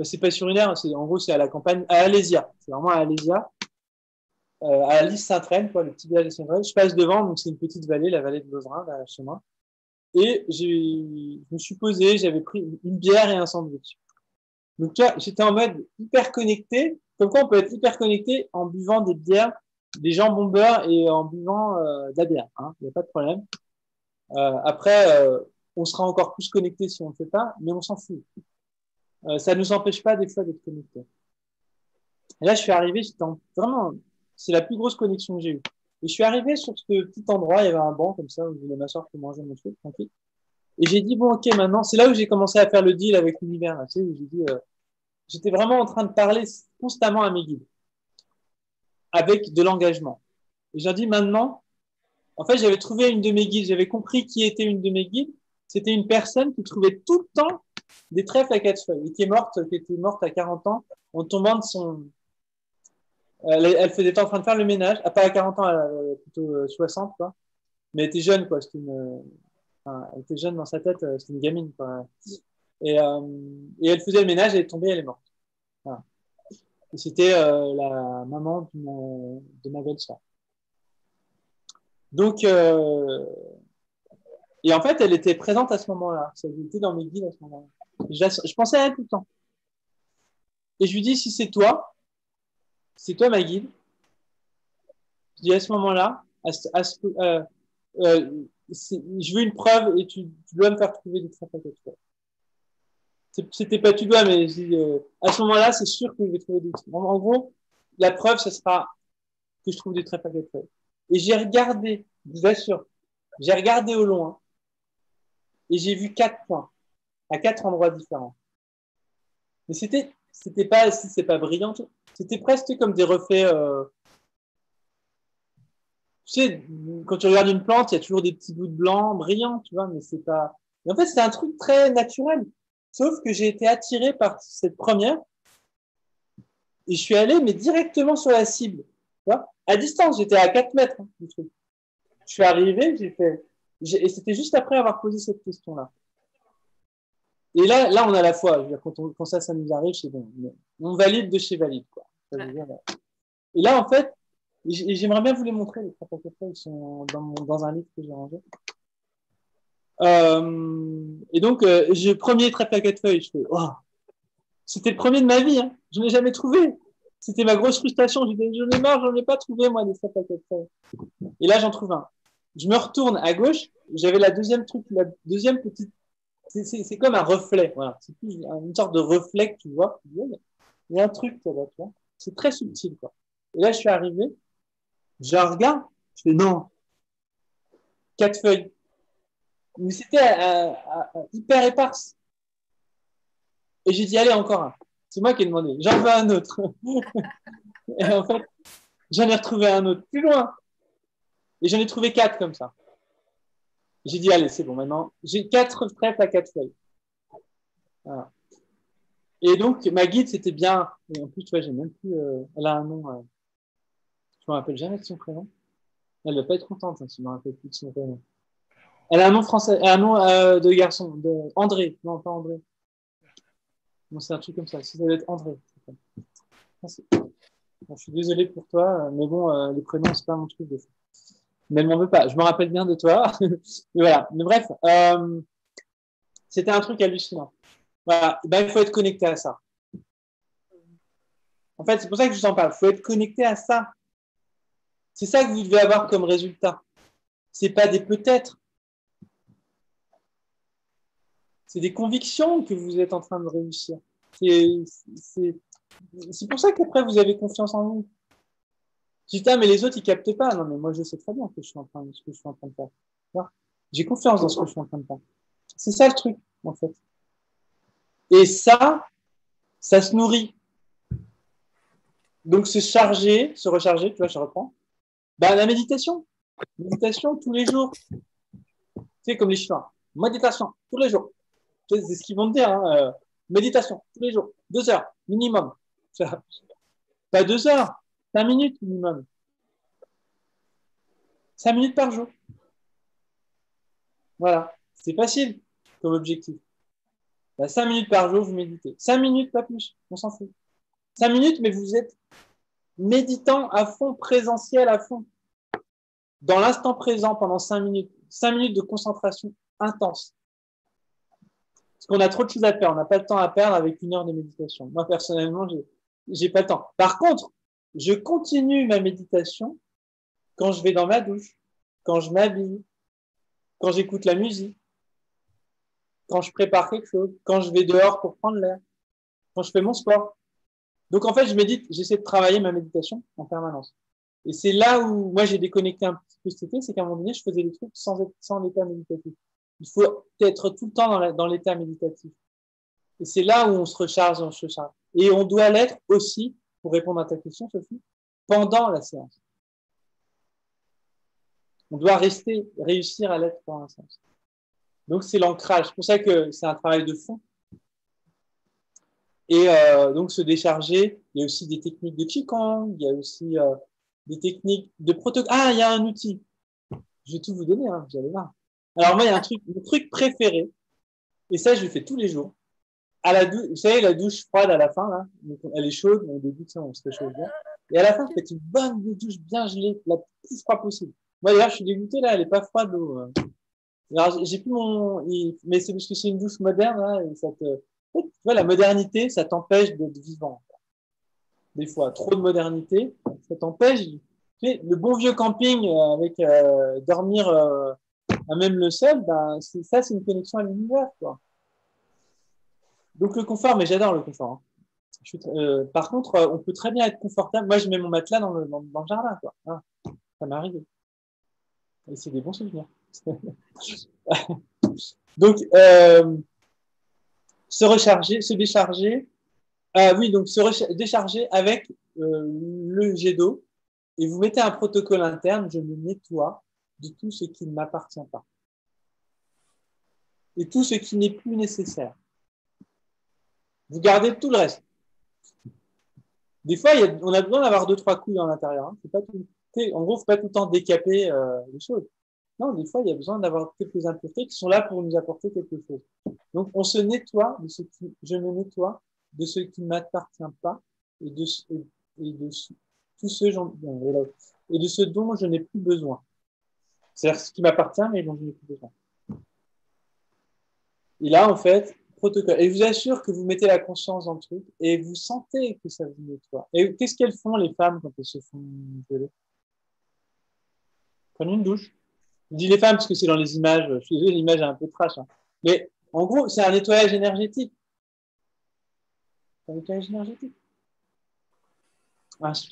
C'est pas sur une aire, en gros, c'est à la campagne, à Alésia. C'est vraiment à Alésia, à Lys-Saint-Reine, quoi, le petit village de Saint-Reine. Je passe devant, donc c'est une petite vallée, la vallée de Lozrin, là, chez moi. Et je me suis posé, j'avais pris une bière et un sandwich. Donc, tu vois, j'étais en mode hyper connecté. Comme quoi, on peut être hyper connecté en buvant des bières, des jambons beurre et en buvant de la bière. Hein, il n'y a pas de problème. Après, on sera encore plus connecté si on ne le fait pas, mais on s'en fout. Ça ne nous empêche pas des fois d'être connecté. Et là, je suis arrivé, vraiment, c'est la plus grosse connexion que j'ai eue. Et je suis arrivé sur ce petit endroit, il y avait un banc comme ça où je voulais m'asseoir pour manger mon truc, tranquille. Et j'ai dit, bon, ok, maintenant, c'est là où j'ai commencé à faire le deal avec l'univers. Tu sais, où j'ai dit, j'étais vraiment en train de parler constamment à mes guides, avec de l'engagement. Et j'ai dit, maintenant, en fait, j'avais trouvé une de mes guides, j'avais compris qui était une de mes guides. C'était une personne qui trouvait tout le temps des trèfles à 4 feuilles et qui était morte à 40 ans en tombant de son. Elle était en train de faire le ménage, pas à 40 ans, plutôt 60, quoi. Mais elle était jeune, quoi. Elle était jeune dans sa tête, c'était une gamine, quoi. Et elle faisait le ménage, elle est tombée, elle est morte. Voilà. Et c'était la maman de ma belle-sœur. Donc, et en fait, elle était présente à ce moment-là. Elle était dans mes guides à ce moment-là. Je pensais à elle tout le temps. Et je lui dis, si c'est toi ma guide, je dis à ce moment-là, je veux une preuve et tu dois me faire trouver des trèfles à 4 feuilles. C'était pas tu dois, mais à ce moment-là, c'est sûr que je vais trouver des trucs. En gros, la preuve, ce sera que je trouve des trèfles à 4 feuilles. Et j'ai regardé, je vous assure, j'ai regardé au loin et j'ai vu 4 points à 4 endroits différents. Mais c'est pas brillant, c'était presque comme des reflets. Tu sais, quand tu regardes une plante, il y a toujours des petits bouts de blanc brillants, tu vois, mais c'est pas. Et en fait, c'est un truc très naturel. Sauf que j'ai été attiré par cette première et je suis allé, mais directement sur la cible. Tu vois, à distance, j'étais à 4 mètres du truc. Je suis arrivé, et c'était juste après avoir posé cette question-là. Et là, on a la foi. Je veux dire, quand ça nous arrive, c'est bon. On valide de chez valide, quoi. Ça veut dire, et là, en fait, j'aimerais bien vous les montrer, les 3 paquets de feuilles. Ils sont dans un livre que j'ai rangé. Et donc, premier très paquet de feuilles, je fais, oh, c'était le premier de ma vie, hein. Je n'ai jamais trouvé. C'était ma grosse frustration. J'en ai marre, j'en ai pas trouvé, moi, des très paquets de feuilles. Et là, j'en trouve un. Je me retourne à gauche, j'avais la deuxième petite. C'est comme un reflet, voilà. C'est plus une sorte de reflet que tu vois. Il y a un truc là, tu vois. C'est très subtil, quoi. Et là, je suis arrivé, je regarde, je fais non, 4 feuilles. Mais c'était hyper éparse. Et j'ai dit, allez, encore un. C'est moi qui ai demandé. J'en veux un autre. Et en fait, j'en ai retrouvé un autre plus loin. Et j'en ai trouvé 4 comme ça. J'ai dit, allez, c'est bon, maintenant, j'ai 4 trèfles à 4 feuilles. Voilà. Et donc, ma guide, c'était bien. Et en plus, tu vois, j'ai même plus. Elle a un nom. Je me rappelle jamais de son prénom. Elle ne va pas être contente si je me rappelle plus de son prénom. Elle a un nom français, un nom de garçon, André. Non, pas André. Non, c'est un truc comme ça. Ça doit être André. Bon, je suis désolé pour toi, mais bon, les prénoms, c'est pas mon truc de fou. Mais elle m'en veut pas. Je me rappelle bien de toi. Voilà. Mais bref, c'était un truc hallucinant. Voilà. Ben, il faut être connecté à ça. En fait, c'est pour ça que je vous en parle. Il faut être connecté à ça. C'est ça que vous devez avoir comme résultat. C'est pas des peut-être. C'est des convictions que vous êtes en train de réussir. C'est pour ça qu'après, vous avez confiance en vous. Je dis, mais les autres, ils captent pas. Non, mais moi, je sais très bien ce que je suis en train de faire. J'ai confiance dans ce que je suis en train de faire. C'est ça le truc, en fait. Et ça se nourrit. Donc, se recharger, tu vois, je reprends. Ben, la méditation. Méditation tous les jours. Tu sais, comme les Chinois. Méditation tous les jours. C'est ce qu'ils vont te dire. Hein. Méditation tous les jours. 2 heures minimum. Pas 2 heures. 5 minutes minimum. 5 minutes par jour. Voilà. C'est facile comme objectif. 5 minutes par jour, vous méditez. 5 minutes, pas plus. On s'en fout. 5 minutes, mais vous êtes méditant à fond, présentiel à fond. Dans l'instant présent pendant 5 minutes. 5 minutes de concentration intense. Parce qu'on a trop de choses à faire. On n'a pas le temps à perdre avec 1 heure de méditation. Moi, personnellement, j'ai pas le temps. Par contre, je continue ma méditation quand je vais dans ma douche, quand je m'habille, quand j'écoute la musique, quand je prépare quelque chose, quand je vais dehors pour prendre l'air, quand je fais mon sport. Donc, en fait, je médite, j'essaie de travailler ma méditation en permanence. Et c'est là où moi, j'ai déconnecté un petit peu cet été, c'est qu'à un moment donné, je faisais des trucs sans l'état méditatif. Il faut être tout le temps dans l'état méditatif. Et c'est là où on se recharge. Et on doit l'être aussi, pour répondre à ta question, Sophie, pendant la séance. On doit réussir à l'être pendant la séance. Donc, c'est l'ancrage. C'est pour ça que c'est un travail de fond. Et donc, se décharger, il y a aussi des techniques de Qigong, il y a aussi des techniques de protocole. Ah, il y a un outil. Je vais tout vous donner, hein, vous allez voir. Alors, moi, il y a mon truc préféré, et ça, je le fais tous les jours. À la douche, vous savez, la douche froide à la fin, là, elle est chaude, au début, on se réchauffe bien. Et à la fin, faites une bonne douche bien gelée, la plus froide possible. Moi, d'ailleurs, je suis dégoûté, là, elle n'est pas froide, l'eau. Alors, j'ai plus mais c'est parce que c'est une douche moderne, là, et ça tu vois, la modernité, ça t'empêche d'être vivant. Des fois, trop de modernité, ça t'empêche. Tu sais, le bon vieux camping avec dormir à même le sol, ben, c'est une connexion à l'univers, quoi. Donc le confort, mais j'adore le confort. Hein. Par contre, on peut très bien être confortable. Moi, je mets mon matelas dans le jardin, quoi. Hein, ça m'est arrivé. Et c'est des bons souvenirs. Donc, se recharger, se décharger. Oui, donc décharger avec le jet d'eau. Et vous mettez un protocole interne, je me nettoie de tout ce qui ne m'appartient pas. Et tout ce qui n'est plus nécessaire. Vous gardez tout le reste. Des fois, on a besoin d'avoir 2-3 couilles à l'intérieur. Hein. C'est pas tout, en gros, il ne faut pas tout le temps décaper les choses. Non, des fois, il y a besoin d'avoir quelques impuretés qui sont là pour nous apporter quelque chose. Donc, on se nettoie de ce qui, je me nettoie de ce qui ne m'appartient pas et de tout ce et de ce dont je n'ai plus besoin. C'est-à-dire ce qui m'appartient, mais dont je n'ai plus besoin. Et là, en fait, protocole. Et je vous assure que vous mettez la conscience dans le truc et vous sentez que ça vous nettoie. Et qu'est-ce qu'elles font, les femmes, quand elles se font violer? Prennent une douche. Je dis les femmes parce que c'est dans les images. Je suis désolé, l'image est un peu trash. Hein. Mais en gros, c'est un nettoyage énergétique. C'est un nettoyage énergétique.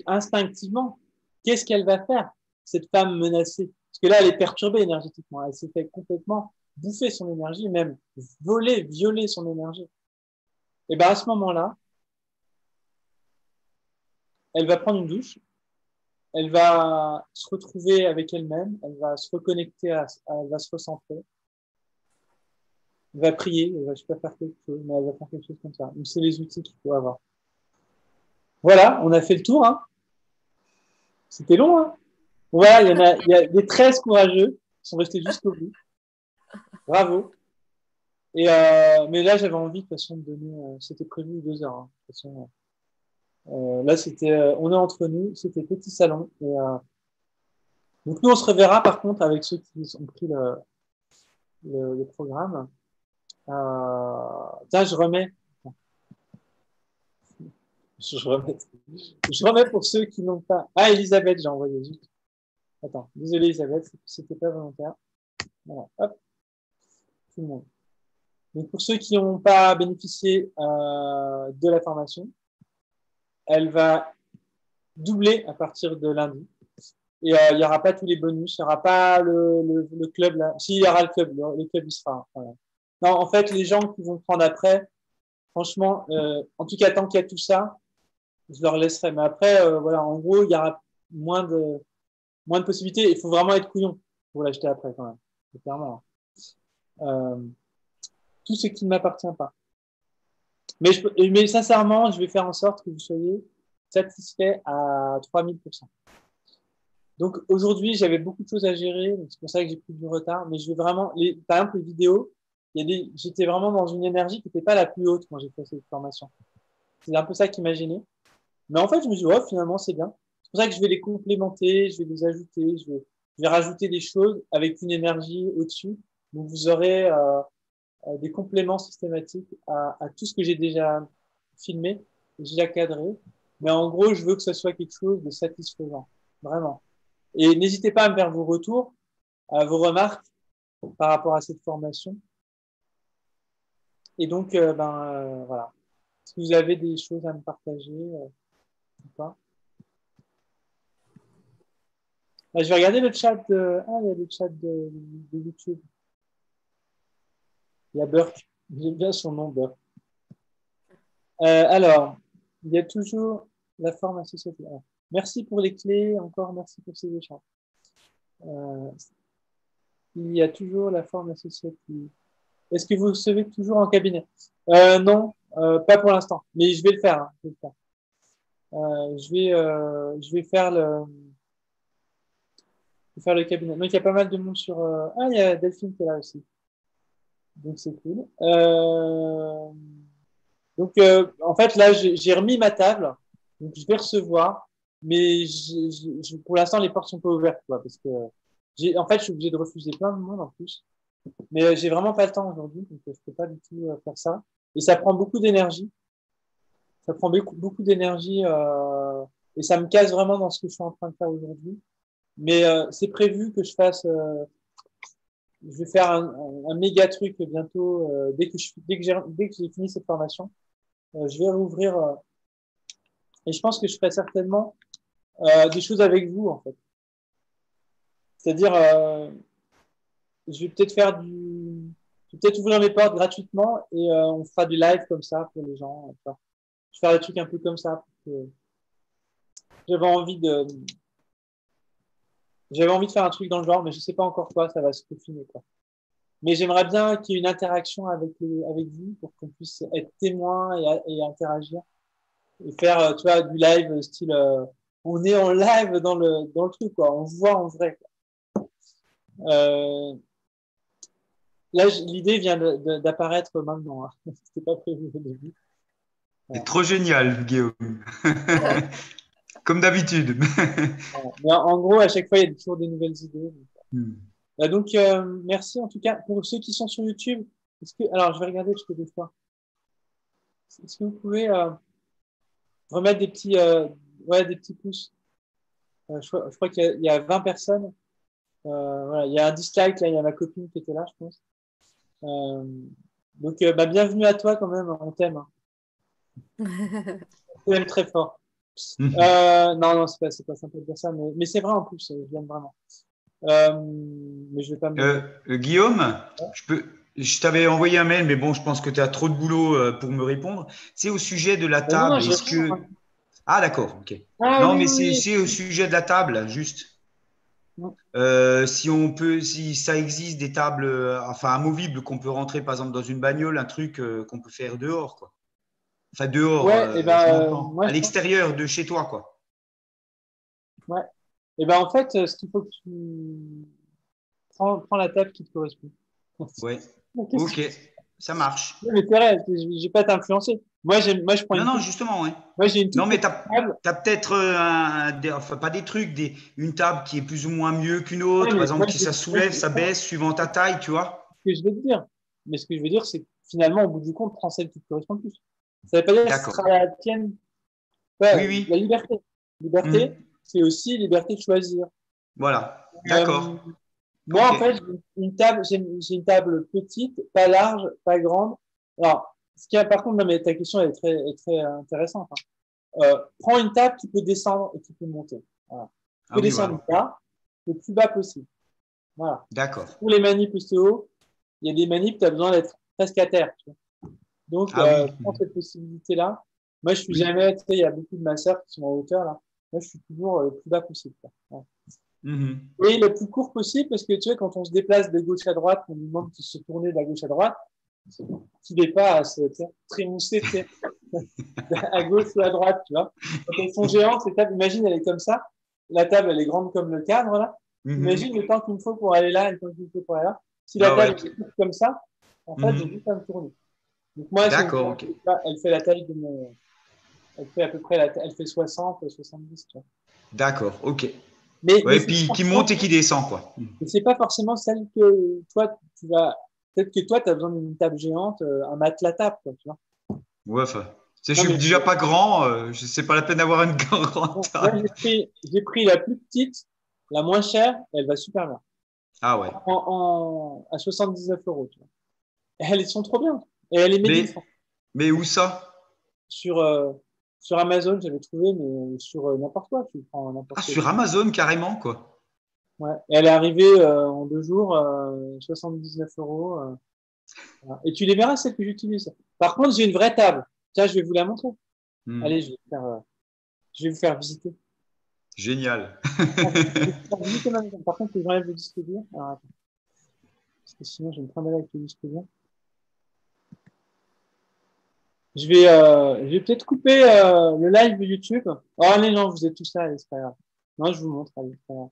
Instinctivement, qu'est-ce qu'elle va faire, cette femme menacée? Parce que là, elle est perturbée énergétiquement. Elle s'est fait complètement bouffer son énergie, même violer son énergie. Et bien à ce moment-là, elle va prendre une douche, elle va se retrouver avec elle-même, elle va se reconnecter, elle va se recentrer, elle va prier, elle va, je sais pas faire quelque chose, mais elle va faire quelque chose comme ça. Donc c'est les outils qu'il faut avoir. Voilà, on a fait le tour. Hein. C'était long. Hein. Voilà, il y a des 13 courageux qui sont restés jusqu'au bout. Bravo. Et mais là, j'avais envie de toute façon de donner. C'était prévu 2 heures. Hein, de toute façon, là, c'était. On est entre nous. C'était petit salon. Et, donc nous, on se reverra par contre avec ceux qui ont pris le programme. Tiens, je remets. Je remets pour ceux qui n'ont pas. Ah, Elisabeth, j'ai envoyé juste. Attends, désolé Elisabeth, c'était pas volontaire. Voilà, hop, tout le monde. Donc pour ceux qui n'ont pas bénéficié de la formation, elle va doubler à partir de lundi. Et il n'y aura pas tous les bonus, il n'y aura pas le club là. Si, il y aura le club il sera. Voilà. Non, en fait, les gens qui vont prendre après, franchement, en tout cas, tant qu'il y a tout ça, je leur laisserai. Mais après, voilà, en gros, il y aura moins de possibilités. Il faut vraiment être couillon pour l'acheter après, quand même. C'est clairement. Tout ce qui ne m'appartient pas. Mais sincèrement, je vais faire en sorte que vous soyez satisfait à 3000%. Donc aujourd'hui, j'avais beaucoup de choses à gérer, donc c'est pour ça que j'ai pris du retard. Mais je vais vraiment, par exemple, les vidéos, j'étais vraiment dans une énergie qui n'était pas la plus haute quand j'ai fait cette formation. C'est un peu ça qui m'a gêné. Mais en fait, je me suis dit, oh, finalement, c'est bien. C'est pour ça que je vais les complémenter, je vais les ajouter, je vais rajouter des choses avec une énergie au-dessus. Donc, vous aurez des compléments systématiques à tout ce que j'ai déjà filmé, déjà cadré. Mais en gros, je veux que ce soit quelque chose de satisfaisant. Vraiment. Et n'hésitez pas à me faire vos retours, vos remarques par rapport à cette formation. Et donc, voilà. Est-ce que vous avez des choses à me partager ou pas? Je vais regarder le chat il y a le chat de YouTube. Il y a Burke. J'aime bien son nom, Burke. Alors, il y a toujours la forme associative. Merci pour les clés. Encore merci pour ces échanges. Il y a toujours la forme associative. Est-ce que vous recevez toujours en cabinet? Non, pas pour l'instant. Mais je vais le faire. Hein, je vais le faire. Je vais faire le cabinet. Donc, il y a pas mal de monde sur... il y a Delphine qui est là aussi. Donc, c'est cool. Donc, en fait, là, j'ai remis ma table. Donc, je vais recevoir. Mais pour l'instant, les portes sont pas ouvertes. Quoi, parce que en fait, je suis obligé de refuser plein de monde en plus. Mais j'ai vraiment pas le temps aujourd'hui. Donc, je peux pas du tout faire ça. Et ça prend beaucoup d'énergie. Ça prend beaucoup d'énergie. Et ça me casse vraiment dans ce que je suis en train de faire aujourd'hui. Mais c'est prévu que je fasse... je vais faire un méga truc bientôt. Dès que j'ai fini cette formation, je vais rouvrir. Et je pense que je ferai certainement des choses avec vous, en fait. C'est-à-dire, je vais peut-être je vais peut-être ouvrir mes portes gratuitement et on fera du live comme ça pour les gens. Enfin, je vais faire des trucs un peu comme ça. J'avais envie de faire un truc dans le genre, mais je sais pas encore quoi, ça va se peaufiner, quoi. Mais j'aimerais bien qu'il y ait une interaction avec vous pour qu'on puisse être témoin et interagir et faire, tu vois, du live style, on est en live dans le truc, quoi. On se voit en vrai, quoi. Là, l'idée vient d'apparaître maintenant, hein. C'était pas prévu au début. C'est trop génial, Guillaume. Comme d'habitude. Mais en gros, à chaque fois, il y a toujours des nouvelles idées. Hmm. Donc, merci en tout cas pour ceux qui sont sur YouTube. Alors, je vais regarder parce que des fois. Est-ce que vous pouvez remettre des petits pouces? Je crois qu'il y a 20 personnes. Voilà, il y a un dislike là, il y a ma copine qui était là, je pense. Donc, bienvenue à toi quand même, on t'aime. Hein. On t'aime très fort. Non, c'est pas sympa de dire ça, mais c'est vrai en plus, je l'aime vraiment. Mais je vais pas me... Guillaume, je t'avais envoyé un mail, mais bon, je pense que tu as trop de boulot pour me répondre. C'est au sujet de la table. Est-ce que... Ah, d'accord, ok. Non, mais c'est au sujet de la table, juste. Si ça existe des tables, enfin, amovibles qu'on peut rentrer, par exemple, dans une bagnole, un truc qu'on peut faire dehors, quoi. Enfin, dehors, à l'extérieur de chez toi, quoi. Ouais. Et en fait, ce qu'il faut que tu prends la table qui te correspond. Ouais. Ok, ça marche. Mais c'est vrai, je vais pas t'influencer. Moi, je prends Non, justement, ouais. Moi, j'ai une non, mais tu as peut-être, enfin, pas des trucs, une table qui est plus ou moins mieux qu'une autre, par exemple, ça soulève, ça baisse, suivant ta taille, tu vois. Ce que je veux te dire. Mais ce que je veux dire, c'est que finalement, au bout du compte, prends celle qui te correspond le plus. Ça ne veut pas dire que ce sera la tienne. Ouais, oui. La liberté. Liberté, c'est aussi liberté de choisir. Voilà, d'accord. Moi, en fait, j'ai une table petite, pas large, pas grande. Alors, par contre, non, mais ta question est très intéressante. Hein. Prends une table qui peut descendre et qui peut monter. Voilà. Tu peux descendre là, le plus bas possible. Voilà. D'accord. Pour les manips ostéo, il y a des manips, tu as besoin d'être presque à terre. Tu vois. Donc, prends cette possibilité-là. Moi, je suis jamais, tu sais, il y a beaucoup de masseurs qui sont en hauteur, là. Moi, je suis toujours le plus bas possible. Voilà. Et le plus court possible, parce que tu vois, quand on se déplace de gauche à droite, on nous demande de se tourner de la gauche à droite, qui n'est pas à se trémousser à gauche ou à droite, tu vois. Quand elles sont géantes, ces tables, imagine, elle est comme ça. La table, elle est grande comme le cadre, là. Imagine le temps qu'il me faut pour aller là et le temps qu'il me faut pour aller là. Si la table est courte comme ça, en fait, j'ai juste à me tourner. Donc, moi, elle fait la taille de mon. Elle fait à peu près elle fait 60, 70, tu vois. D'accord, ok. Mais puis qui monte et qui descend, quoi. Mais c'est pas forcément celle que toi, tu vas. Peut-être que toi, tu as besoin d'une table géante, un matelas table, quoi, tu vois. Ouais, enfin. Je suis déjà pas grand, c'est pas la peine d'avoir une grande table. Moi, j'ai pris la plus petite, la moins chère, elle va super bien. Ah ouais. À 79 €, tu vois. Elles sont trop bien. Et elle est médicale. Mais où ça? Sur Amazon, j'avais trouvé, mais sur n'importe quoi. Tu prends n'importe quoi. Sur Amazon, carrément, quoi. Ouais. Et elle est arrivée en 2 jours, 79 €. Voilà. Et tu les verras, celles que j'utilise. Par contre, j'ai une vraie table. Tiens, je vais vous la montrer. Allez, je vais vous faire visiter. Génial. Par contre, j'enlève le disque dur. Alors, attends. Parce que sinon, je vais me trimballer avec le disque dur. Je vais peut-être couper le live de YouTube. Oh, allez, non, vous êtes tous là, allez, c'est pas grave. Non, je vous montre, allez, c'est pas grave.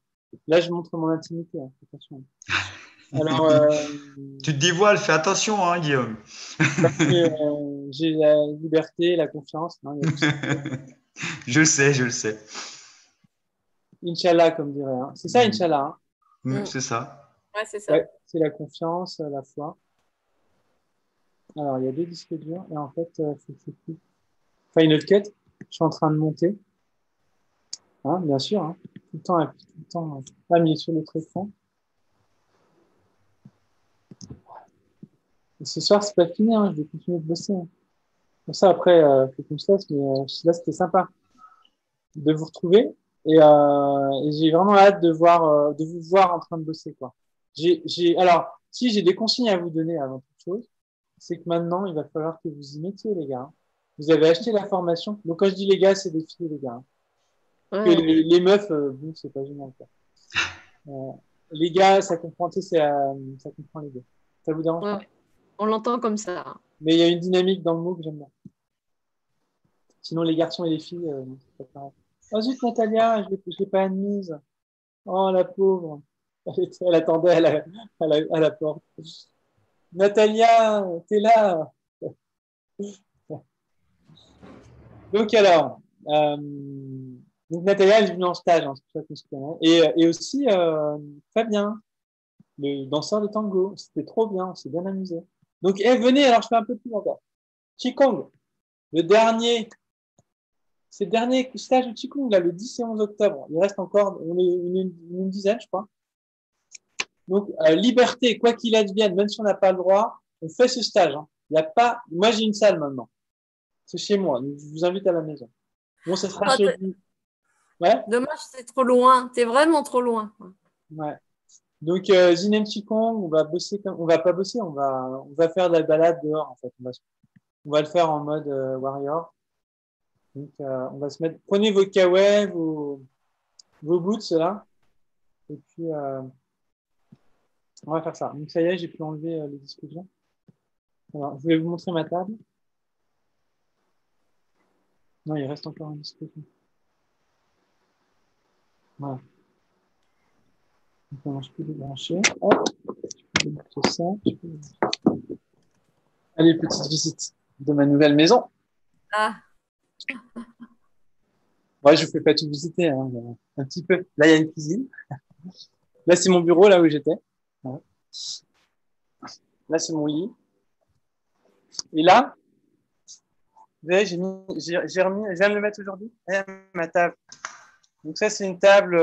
Là, je montre mon intimité. Hein, attention. Alors, tu te dévoiles, fais attention, hein, Guillaume. J'ai la liberté, la confiance. Non, je le sais. Inch'Allah, comme dirait. Hein. C'est ça, Inch'Allah. Hein. C'est ça. Ouais, c'est ça. Ouais, c'est la confiance, la foi. Alors, il y a 2 disques durs et en fait, c'est Final Cut. Je suis en train de monter. Hein, bien sûr. Hein. Tout le temps. Ah, mais sur l'autre écran. Et ce soir, c'est pas fini. Hein. Je vais continuer de bosser. Hein. Pour ça, après, il faut qu'on se laisse. Mais là, c'était sympa de vous retrouver. Et j'ai vraiment hâte de vous voir en train de bosser, quoi. Alors, si j'ai des consignes à vous donner avant toute chose, c'est que maintenant, il va falloir que vous y mettiez, les gars. Vous avez acheté la formation. Donc, quand je dis les gars, c'est des filles, les gars. Ouais. Que les meufs, bon, c'est pas génial, quoi. Les gars, ça comprend, tu sais, ça comprend les gars. Ça vous dérange pas? Ouais. On l'entend comme ça. Mais il y a une dynamique dans le mot que j'aime bien. Sinon, les garçons et les filles, c'est pas pareil. Oh zut, Natalia, je l'ai pas admise. Oh, la pauvre. Elle attendait à la porte. Natalia, t'es là. Donc alors, donc Natalia, elle est venue en stage, hein, c'est pour ça qu'on se connaît. Et aussi Fabien, le danseur de tango. C'était trop bien, on s'est bien amusé. Donc, venez, alors je fais un peu plus encore. Qigong, le dernier, c'est le dernier stage de Qigong, là, le 10 et 11 octobre. Il reste encore une dizaine, je crois. Donc, liberté, quoi qu'il advienne, même si on n'a pas le droit, on fait ce stage. Hein. Il y a pas, moi, j'ai une salle maintenant. C'est chez moi, donc je vous invite à la maison. Bon, ça sera chez vous. Ouais. Dommage, c'est trop loin. T'es vraiment trop loin. Ouais. Donc, Zinem Qigong, on va bosser, on va pas bosser, on va faire de la balade dehors, en fait. On va le faire en mode warrior. Donc, on va se mettre, prenez vos kawaii, vos boots, là. Et puis, on va faire ça. Donc, ça y est, j'ai pu enlever les discussions. Alors, je vais vous montrer ma table. Non, il reste encore une discussion. Voilà. Donc, je peux les brancher. Hop, je peux mettre ça. Allez, petite visite de ma nouvelle maison. Ah. Ouais, je ne vous fais pas tout visiter, hein, un petit peu. Là, il y a une cuisine. Là, c'est mon bureau, là où j'étais. Ouais. Là, c'est mon lit. Et là, vous voyez, je viens de le mettre aujourd'hui. Ma table. Donc ça, c'est une table.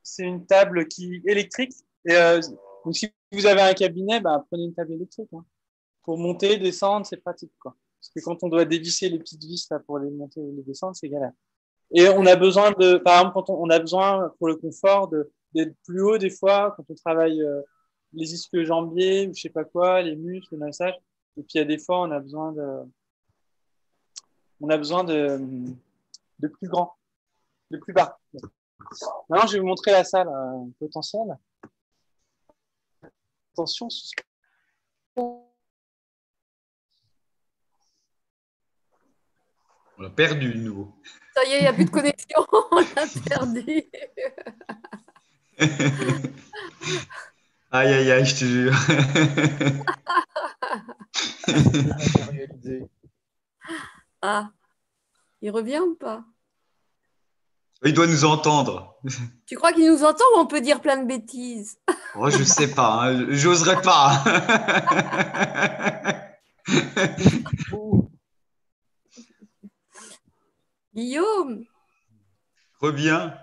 C'est une table qui électrique. Et donc si vous avez un cabinet, bah, prenez une table électrique. Hein. Pour monter, descendre, c'est pratique, quoi. Parce que quand on doit dévisser les petites vis là, pour les monter ou les descendre, c'est galère. Et on a besoin de, par exemple, quand on a besoin pour le confort d'être plus haut des fois, quand on travaille les ischio-jambiers ou je sais pas quoi, les muscles, le massage. Et puis il y a des fois, on a besoin de plus grand, de plus bas. Maintenant, je vais vous montrer la salle potentielle. Attention, on l'a perdu de nouveau. Ça y est, il n'y a plus de connexion, on l'a perdu. Aïe, aïe, aïe, je te jure. Ah, il revient ou pas? Il doit nous entendre. Tu crois qu'il nous entend ou on peut dire plein de bêtises? Oh, je sais pas, hein. J'oserais pas. Guillaume, reviens.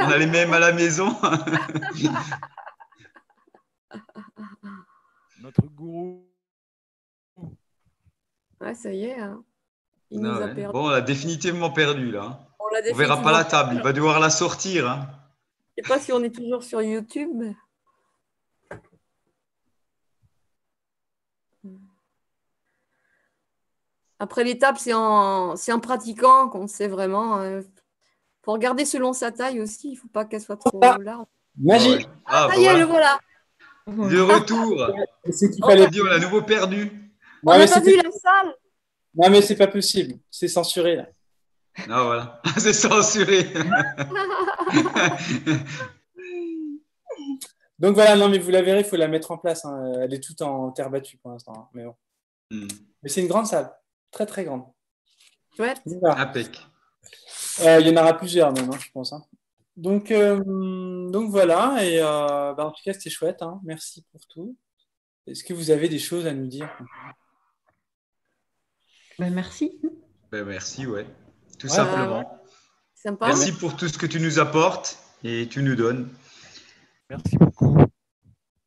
On a les mêmes à la maison. Notre gourou. ouais, ça y est, hein. Il Non, nous a ouais. perdu. Bon, on l'a définitivement perdu là. On l'a On verra pas la définitivement table, il perdu. va devoir la sortir. Hein. Je ne sais pas si on est toujours sur YouTube. Après l'étape, c'est en pratiquant qu'on sait vraiment. Faut regarder selon sa taille aussi. Il ne faut pas qu'elle soit trop large. Magie. Ouais. Ah, ça y est, le voilà. De retour. C'est qu'il On fallait. a dit, on l'a nouveau perdu. On n'a pas vu la salle. Non, mais c'est pas possible. C'est censuré là. Ah voilà, c'est censuré. Donc voilà, non, mais vous la verrez, il faut la mettre en place. Hein. Elle est toute en terre battue pour l'instant. Hein. Mais bon. Mais c'est une grande salle. Très, très grande. Ouais. Voilà. Impec. Il y en aura plusieurs même, hein, je pense. Hein. Donc voilà. Et en tout cas, c'était chouette. Hein. Merci pour tout. Est-ce que vous avez des choses à nous dire? Ben, merci. Ben, merci, ouais. Tout simplement. Sympa. Merci pour tout ce que tu nous apportes et tu nous donnes. Merci beaucoup.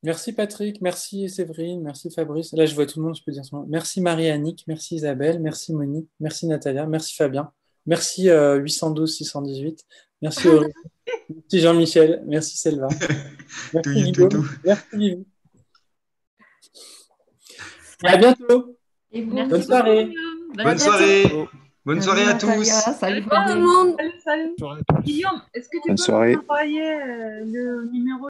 Merci Patrick, merci Séverine, merci Fabrice. Là, je vois tout le monde, je peux dire son nom. Merci Marie-Annick, merci Isabelle, merci Monique, merci Natalia, merci Fabien, merci 812 618, merci Aurélie, merci Jean-Michel, merci Selva, merci Guillaume, merci Livy. Et à bientôt. Et vous, Merci bonne soirée. beaucoup. Bonne soirée. Bonne soirée à Natalia, tous. salut Tout le monde. Salut. Guillaume, est-ce que tu Bonne peux soirée. nous envoyer le numéro